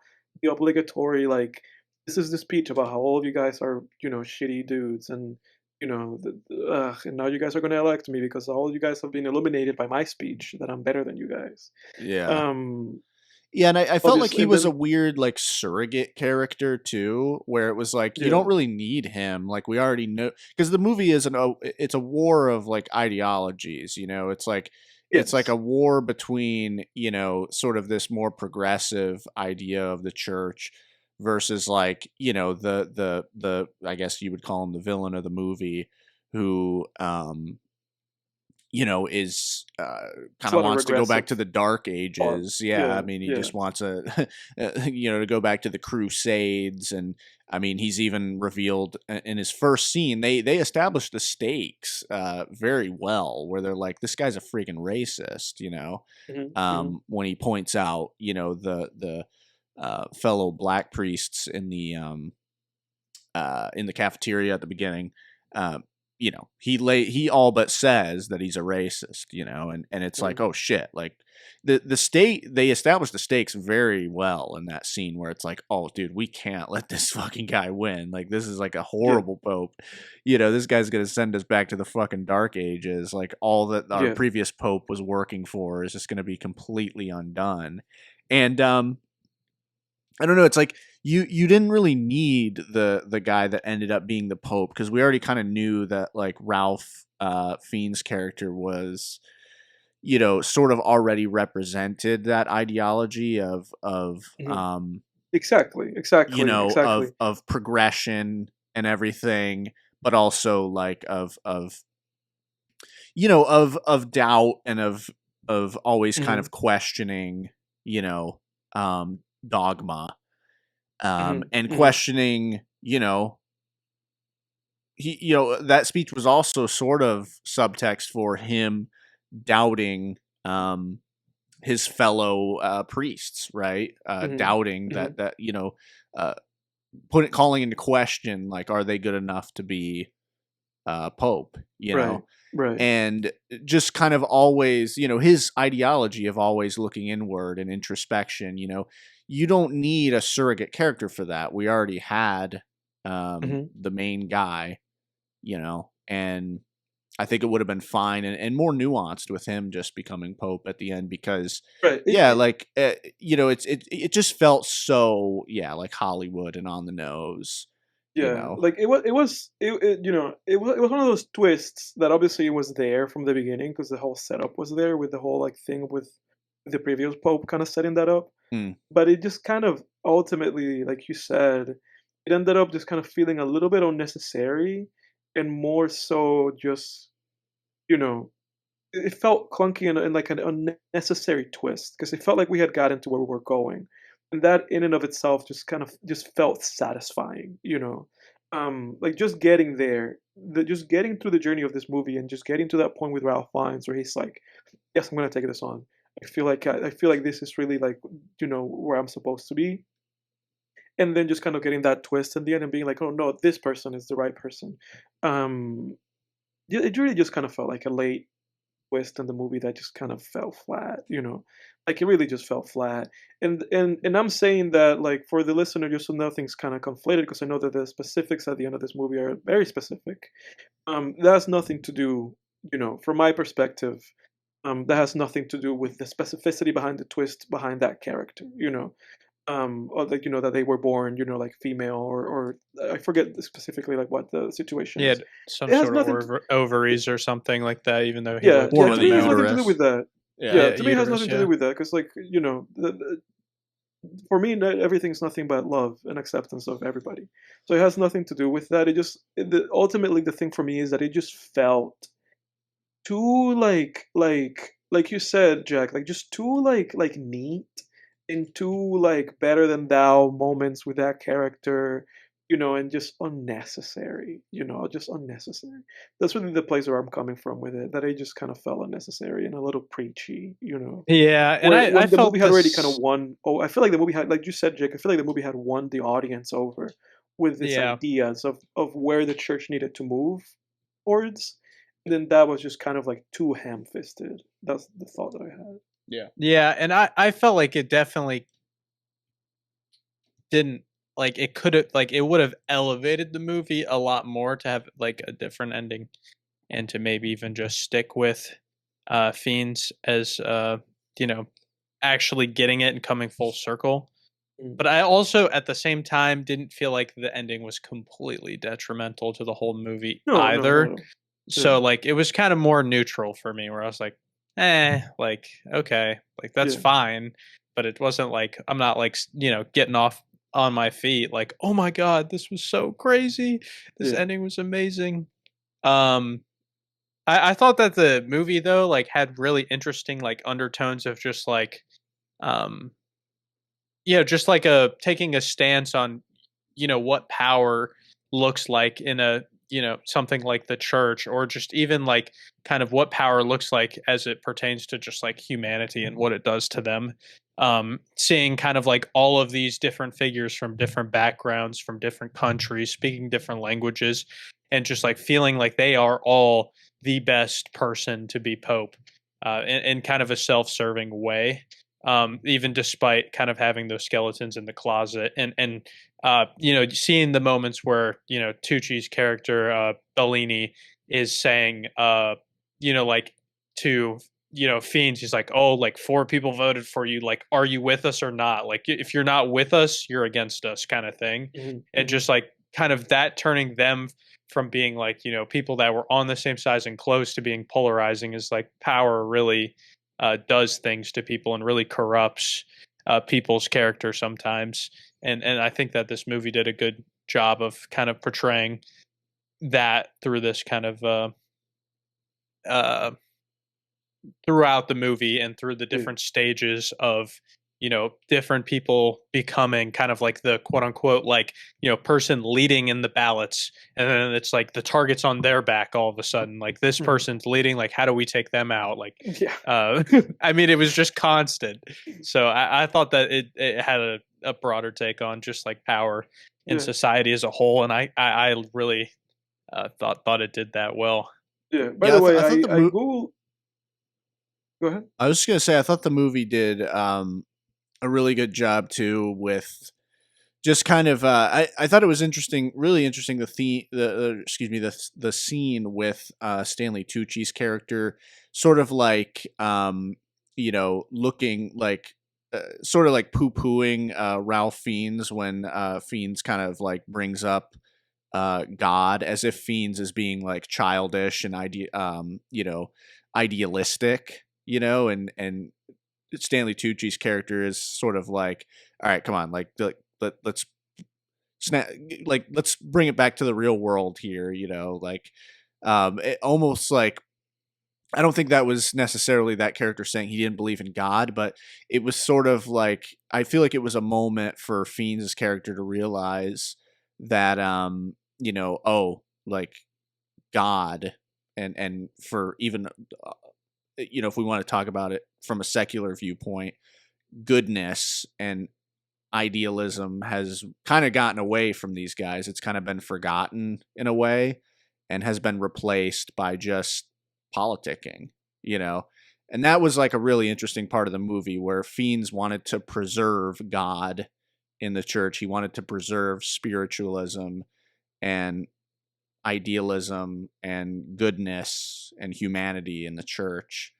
obligatory like, this is the speech about how all of you guys are shitty dudes, and and now you guys are going to elect me because all you guys have been illuminated by my speech that I'm better than you guys. Yeah. Yeah, and I felt like he was a weird like surrogate character too, where it was like you don't really need him. Like we already know, because the movie is it's a war of like ideologies. It's like it's like a war between sort of this more progressive idea of the church versus like the I guess you would call him the villain of the movie, who is kind a of lot of wants to go back regressive to the Dark Ages. Yeah, I mean, he just wants to go back to the Crusades, and I mean, he's even revealed in his first scene. They established the stakes very well, where they're like, this guy's a freaking racist, when he points out, the fellow black priests in the cafeteria at the beginning. He all but says that he's a racist, and it's like, oh shit, like the state, they established the stakes very well in that scene where it's like, oh dude, we can't let this fucking guy win. Like, this is like a horrible pope. This guy's gonna send us back to the fucking Dark Ages. Like, all that our previous pope was working for is just gonna be completely undone. And I don't know, it's like you didn't really need the guy that ended up being the Pope, because we already kind of knew that, like, Ralph Fiennes' character was, sort of already represented that ideology of exactly of progression and everything, but also like of doubt and of always kind of questioning, dogma, and questioning, he, that speech was also sort of subtext for him doubting his fellow priests, right? Doubting that calling into question, like, are they good enough to be pope, right. And just kind of always, his ideology of always looking inward and introspection, you don't need a surrogate character for that. We already had the main guy, and I think it would have been fine and more nuanced with him just becoming pope at the end, because it just felt so like Hollywood and on the nose. Like it was one of those twists that obviously was there from the beginning, because the whole setup was there with the whole, like, thing with the previous pope kind of setting that up. But it just kind of ultimately, like you said, it ended up just kind of feeling a little bit unnecessary, and more so just, it felt clunky and like an unnecessary twist, because it felt like we had gotten to where we were going, and that in and of itself just felt satisfying, like just getting there, just getting through the journey of this movie, and just getting to that point with Ralph Fiennes where he's like, yes, I'm gonna take this on. I feel like this is really, like, where I'm supposed to be. And then just kind of getting that twist in the end and being like, oh no, this person is the right person. It really just kind of felt like a late twist in the movie that just kind of fell flat, like it really just fell flat. And I'm saying that, like, for the listener, just so nothing's kind of conflated, because I know that the specifics at the end of this movie are very specific. That has nothing to do, from my perspective, that has nothing to do with the specificity behind the twist behind that character, or, like, that they were born, like, female, or I forget specifically, like, what the situation is. Some sort of ovaries or something like that, even though he was born with a nothing to do with that. To me, it has nothing to do with that, because, like, for me, everything's nothing but love and acceptance of everybody. So it has nothing to do with that. Ultimately, the thing for me is that it just felt too, like you said, Jack, like, just too, like neat, and too, like, better than thou moments with that character, and just unnecessary, just unnecessary. That's really the place where I'm coming from with it, that it just kind of felt unnecessary and a little preachy, Yeah, and I the felt movie had already kind of won. Oh, I feel like the movie had, like you said, Jake, I feel like the movie had won the audience over with its ideas of where the church needed to move towards. And then that was just kind of, like, too ham-fisted. That's the thought that I had. Yeah, and I felt like it definitely didn't, like, it could have, like, it would have elevated the movie a lot more to have, like, a different ending, and to maybe even just stick with Fiends as actually getting it and coming full circle. But I also, at the same time, didn't feel like the ending was completely detrimental to the whole movie either. No. So, like, it was kind of more neutral for me, where I was like, like, okay, like, that's fine. But it wasn't like, I'm not, like, getting off on my feet, like, oh my God, this was so crazy. This ending was amazing. I thought that the movie though like had really interesting like undertones of just like um just like a taking a stance on what power looks like in a something like the church, or just even like kind of what power looks like as it pertains to just like humanity and what it does to them. Seeing kind of like all of these different figures from different backgrounds, from different countries, speaking different languages, and just like feeling like they are all the best person to be pope, in kind of a self-serving way, even despite kind of having those skeletons in the closet, and seeing the moments where Tucci's character Bellini is saying like to fiends, he's like, oh, like 4 people voted for you, like are you with us or not, like if you're not with us you're against us, kind of thing. And just like kind of that turning them from being like people that were on the same size and close to being polarizing, is like power really does things to people and really corrupts people's character sometimes. And I think that this movie did a good job of kind of portraying that through this kind of throughout the movie, and through the different stages of different people becoming kind of like the quote unquote like person leading in the ballots, and then it's like the target's on their back all of a sudden, like this person's leading, like how do we take them out, like I mean, it was just constant. So I thought that it had a broader take on just like power in society as a whole, and I really thought it did that well. By the way, I Googled. Go ahead. I was just gonna say, I thought the movie did a really good job too with just kind of I thought it was interesting, really interesting, the scene with Stanley Tucci's character, sort of like looking like sort of like poo-pooing Ralph Fiennes when Fiennes kind of like brings up God, as if Fiennes is being like childish and idealistic, and Stanley Tucci's character is sort of like, all right, come on, like let's let's bring it back to the real world here, like it almost like, I don't think that was necessarily that character saying he didn't believe in God, but it was sort of like, I feel like it was a moment for Fiennes' character to realize that like God, and for even if we want to talk about it from a secular viewpoint, goodness and idealism has kind of gotten away from these guys. It's kind of been forgotten in a way, and has been replaced by just politicking, and that was like a really interesting part of the movie, where Fiennes wanted to preserve God in the church. He wanted to preserve spiritualism and idealism and goodness and humanity in the church,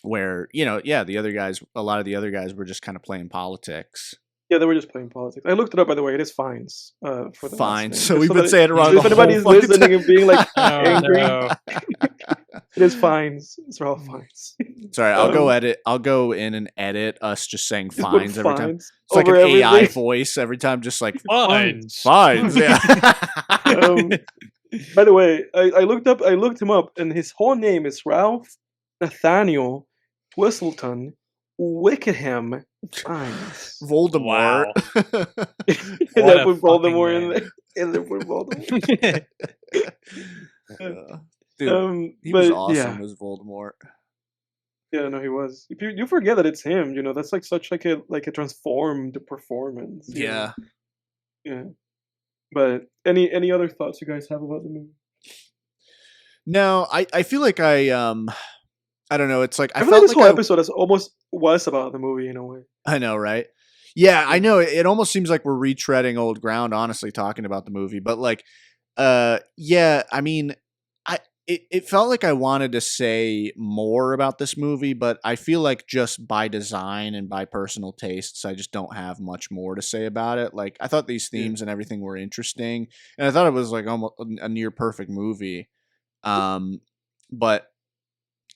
where the other guys, a lot of the other guys were just kind of playing politics. Yeah, they were just playing politics. I looked it up, by the way. It is fines for the fines. So we've been saying it wrong. If anybody's listening and being like angry, no. it is fines. It's all fines. Sorry, I'll go in and edit us just saying fines every time. It's like an everything. AI voice every time, just like Fines. Yeah. By the way, I looked him up, and his whole name is Ralph Nathaniel Twistleton Wickham Fines. Voldemort. Wow. And I put Voldemort in there. And then put Voldemort. Dude, he was awesome as Voldemort. Yeah, no, he was. You forget that it's him. That's like such like a transformed performance. Yeah. Yeah. But any other thoughts you guys have about the movie? No, I feel like I don't know. It's like I feel like this whole episode was about the movie in a way. I know, right? Yeah, I know. It almost seems like we're retreading old ground, honestly, talking about the movie. But like, yeah, I mean, it felt like I wanted to say more about this movie, but I feel like just by design and by personal tastes, I just don't have much more to say about it. Like, I thought these themes and everything were interesting, and I thought it was like almost a near perfect movie. But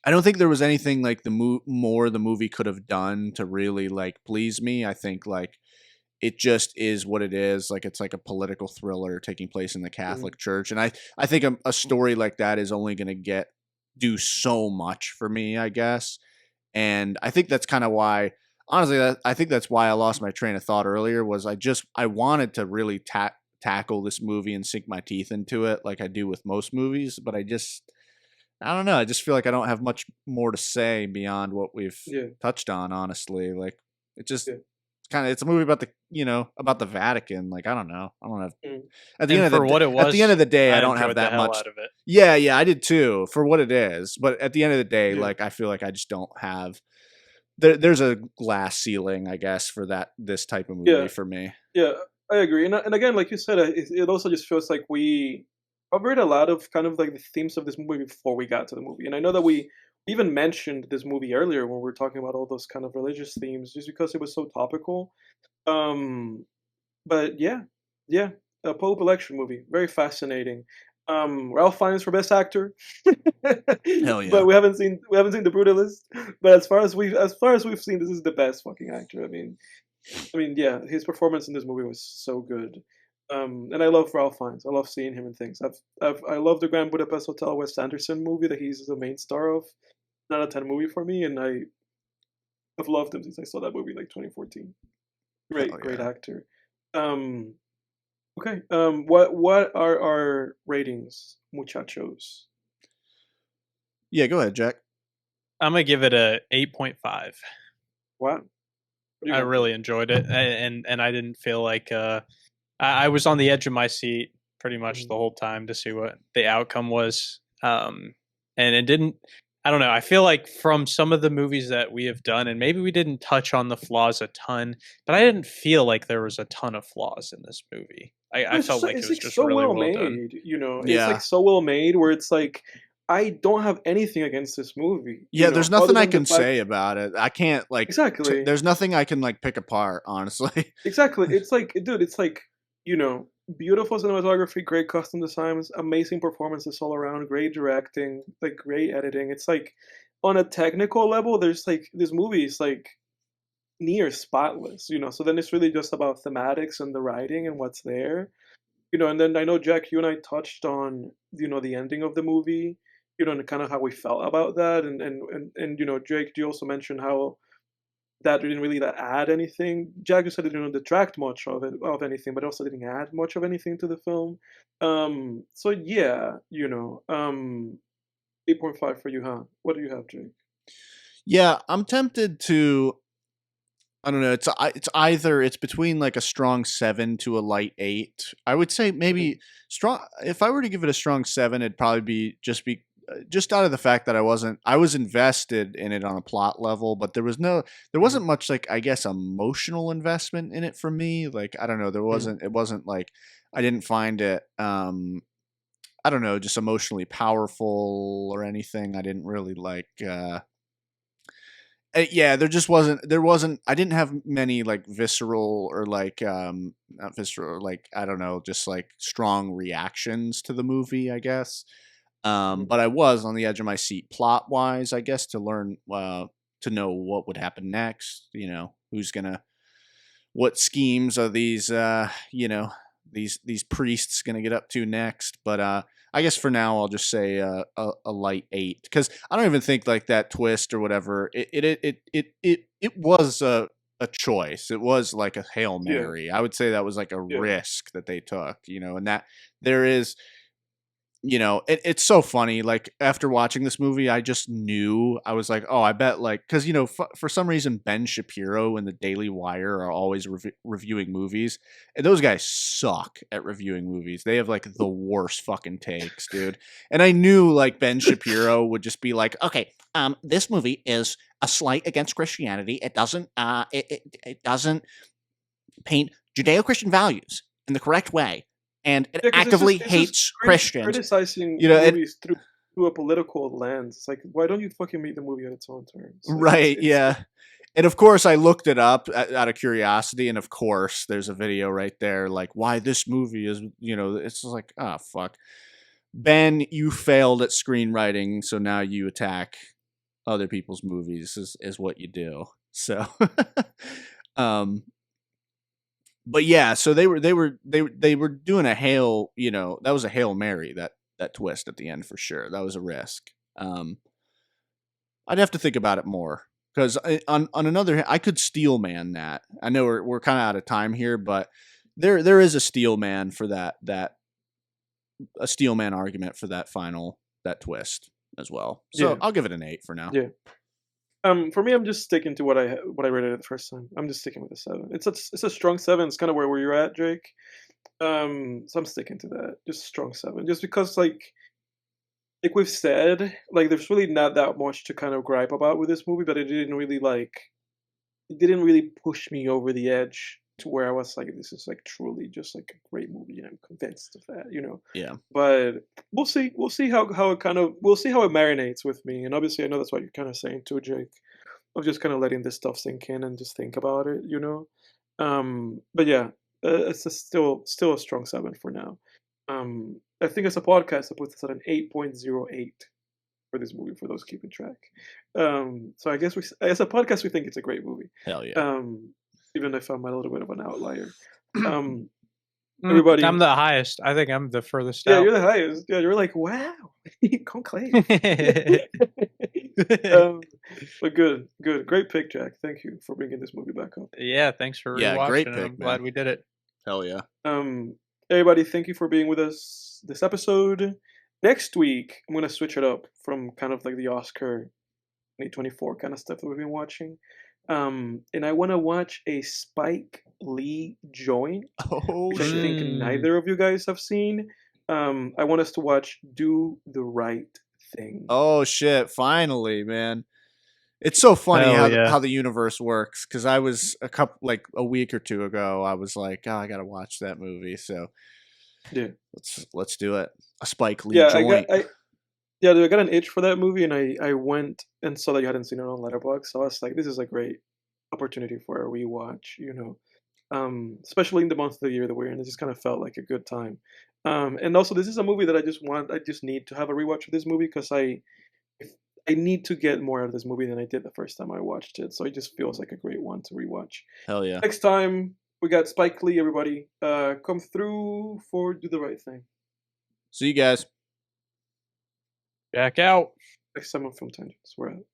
I don't think there was anything like the movie could have done to really like please me. I think like it just is what it is. Like it's like a political thriller taking place in the Catholic Church, and I think a story like that is only going to do so much for me, I guess. And I think that's kind of why, honestly, I think that's why I lost my train of thought earlier. Was I wanted to really tackle this movie and sink my teeth into it like I do with most movies, but I don't know. I just feel like I don't have much more to say beyond what we've touched on. Honestly, like it just it's a movie about the Vatican. Like I don't know. I don't have at the end of the day, I don't have that much out of it. Yeah, I did too for what it is. But at the end of the day, like I feel like I just don't have. There's a glass ceiling, I guess, for this type of movie for me. Yeah, I agree. And again, like you said, it also just feels like we covered a lot of kind of like the themes of this movie before we got to the movie. And I know that we even mentioned this movie earlier when we were talking about all those kind of religious themes, just because it was so topical. But a Pope election movie, very fascinating. Ralph Fiennes for Best Actor. Hell yeah! But we haven't seen The Brutalist. But as far as we've seen, this is the best fucking actor. I mean, yeah, his performance in this movie was so good. And I love Ralph Fiennes. I love seeing him in things. I love the Grand Budapest Hotel Wes Anderson movie that he's the main star of. 9 out of 10 movie for me, and I've loved him since I saw that movie like 2014. Great actor. Okay. What are our ratings, muchachos? Yeah, go ahead, Jack. I'm gonna give it a 8.5. Wow. I really enjoyed it, and I didn't feel like I was on the edge of my seat pretty much the whole time to see what the outcome was. And it didn't. I don't know. I feel like from some of the movies that we have done, and maybe we didn't touch on the flaws a ton, but I didn't feel like there was a ton of flaws in this movie. I felt like it was just so really well made. Done. It's like so well made where it's like I don't have anything against this movie. Yeah, there's nothing I can say about it. I can't exactly. There's nothing I can pick apart, honestly. Exactly. It's like, dude, it's like beautiful cinematography, great costume designs, amazing performances all around, great directing, like great editing. It's like on a technical level, there's like this movie is like near spotless, So then it's really just about thematics and the writing and what's there, And then I know Jack, you and I touched on the ending of the movie, and kind of how we felt about that, and Jake, you also mentioned how that didn't really add anything. Jack, you said it didn't detract much of anything, but also didn't add much of anything to the film. So yeah, 8.5 for you, huh? What do you have, Jake? Yeah, I'm tempted to. I don't know. It's between like a strong 7 to a light 8. I would say maybe strong. If I were to give it a strong 7, it'd probably be just out of the fact that I was invested in it on a plot level, but there wasn't much I guess emotional investment in it for me. Like, I don't know, it wasn't like, I didn't find it, I don't know, just emotionally powerful or anything. I didn't really there wasn't, I didn't have many visceral or not visceral, I don't know, just strong reactions to the movie, I guess. But I was on the edge of my seat plot wise, I guess, to learn, to know what would happen next, what schemes are these, these priests gonna get up to next. But, I guess for now I'll just say, a light 8, because I don't even think that twist or whatever, it was a choice. It was like a Hail Mary. I would say that was a risk that they took, and that there is, it's so funny. After watching this movie, I just knew. I was like, oh, I bet because, for some reason, Ben Shapiro and the Daily Wire are always reviewing movies. And those guys suck at reviewing movies. They have the worst fucking takes, dude. And I knew Ben Shapiro would just be like, okay, this movie is a slight against Christianity. It doesn't, it doesn't paint Judeo-Christian values in the correct way. And it actively hates Christians. Criticizing movies through a political lens. It's like, why don't you fucking make the movie on its own terms? Right, yeah. And of course, I looked it up out of curiosity, and of course, there's a video right there, why this movie is, it's like, oh, fuck. Ben, you failed at screenwriting, so now you attack other people's movies is what you do. So, but yeah, so they were doing a hail, that was a Hail Mary, that twist at the end for sure. That was a risk. I'd have to think about it more, because on another hand, I could steel man that. I know we're kind of out of time here, but there is a steel man for that a steel man argument for that twist as well. So I'll give it an 8 for now. Yeah. For me, I'm just sticking to what I rated it the first time. I'm just sticking with a 7. It's a strong 7. It's kind of where you're at, Jake. So I'm sticking to that. Just strong 7. Just because, like we've said, like there's really not that much to kind of gripe about with this movie, but it didn't really push me over the edge to where I was like, this is like truly just like a great movie, and I'm convinced of that, Yeah. But we'll see how it marinates with me, and obviously I know that's what you're kind of saying too, Jake, of just kind of letting this stuff sink in and just think about it, But yeah, it's still a strong 7 for now. I think as a podcast, I put this at an 8.08 for this movie, for those keeping track. So I guess as a podcast, we think it's a great movie. Hell yeah. Even if I'm a little bit of an outlier. Everybody, I'm the highest. I think I'm the furthest yeah, out. you're the highest. Yeah, you're like, wow, Conclave. But good, great pick, Jack. Thank you for bringing this movie back up. Yeah, thanks for rewatching. Yeah, great pick, I'm glad we did it. Hell yeah. Everybody, thank you for being with us this episode. Next week, I'm gonna switch it up from kind of like the Oscar 2024 kind of stuff that we've been watching. And I want to watch a Spike Lee joint, which I think neither of you guys have seen. I want us to watch Do the Right Thing. Oh shit! Finally, man. It's so funny how the universe works, because I was a week or two ago, I was like, oh, I gotta watch that movie. So yeah, let's do it. A Spike Lee joint. I got an itch for that movie, and I went and saw that you hadn't seen it on Letterboxd. So I was like, this is a great opportunity for a rewatch, especially in the month of the year that we're in. It just kind of felt like a good time. And also, this is a movie that I just need to have a rewatch of this movie, because I need to get more out of this movie than I did the first time I watched it. So it just feels like a great one to rewatch. Hell yeah. Next time, we got Spike Lee, everybody. Come through for Do the Right Thing. See you guys. Back out. Next time on Film Tangents. We're out.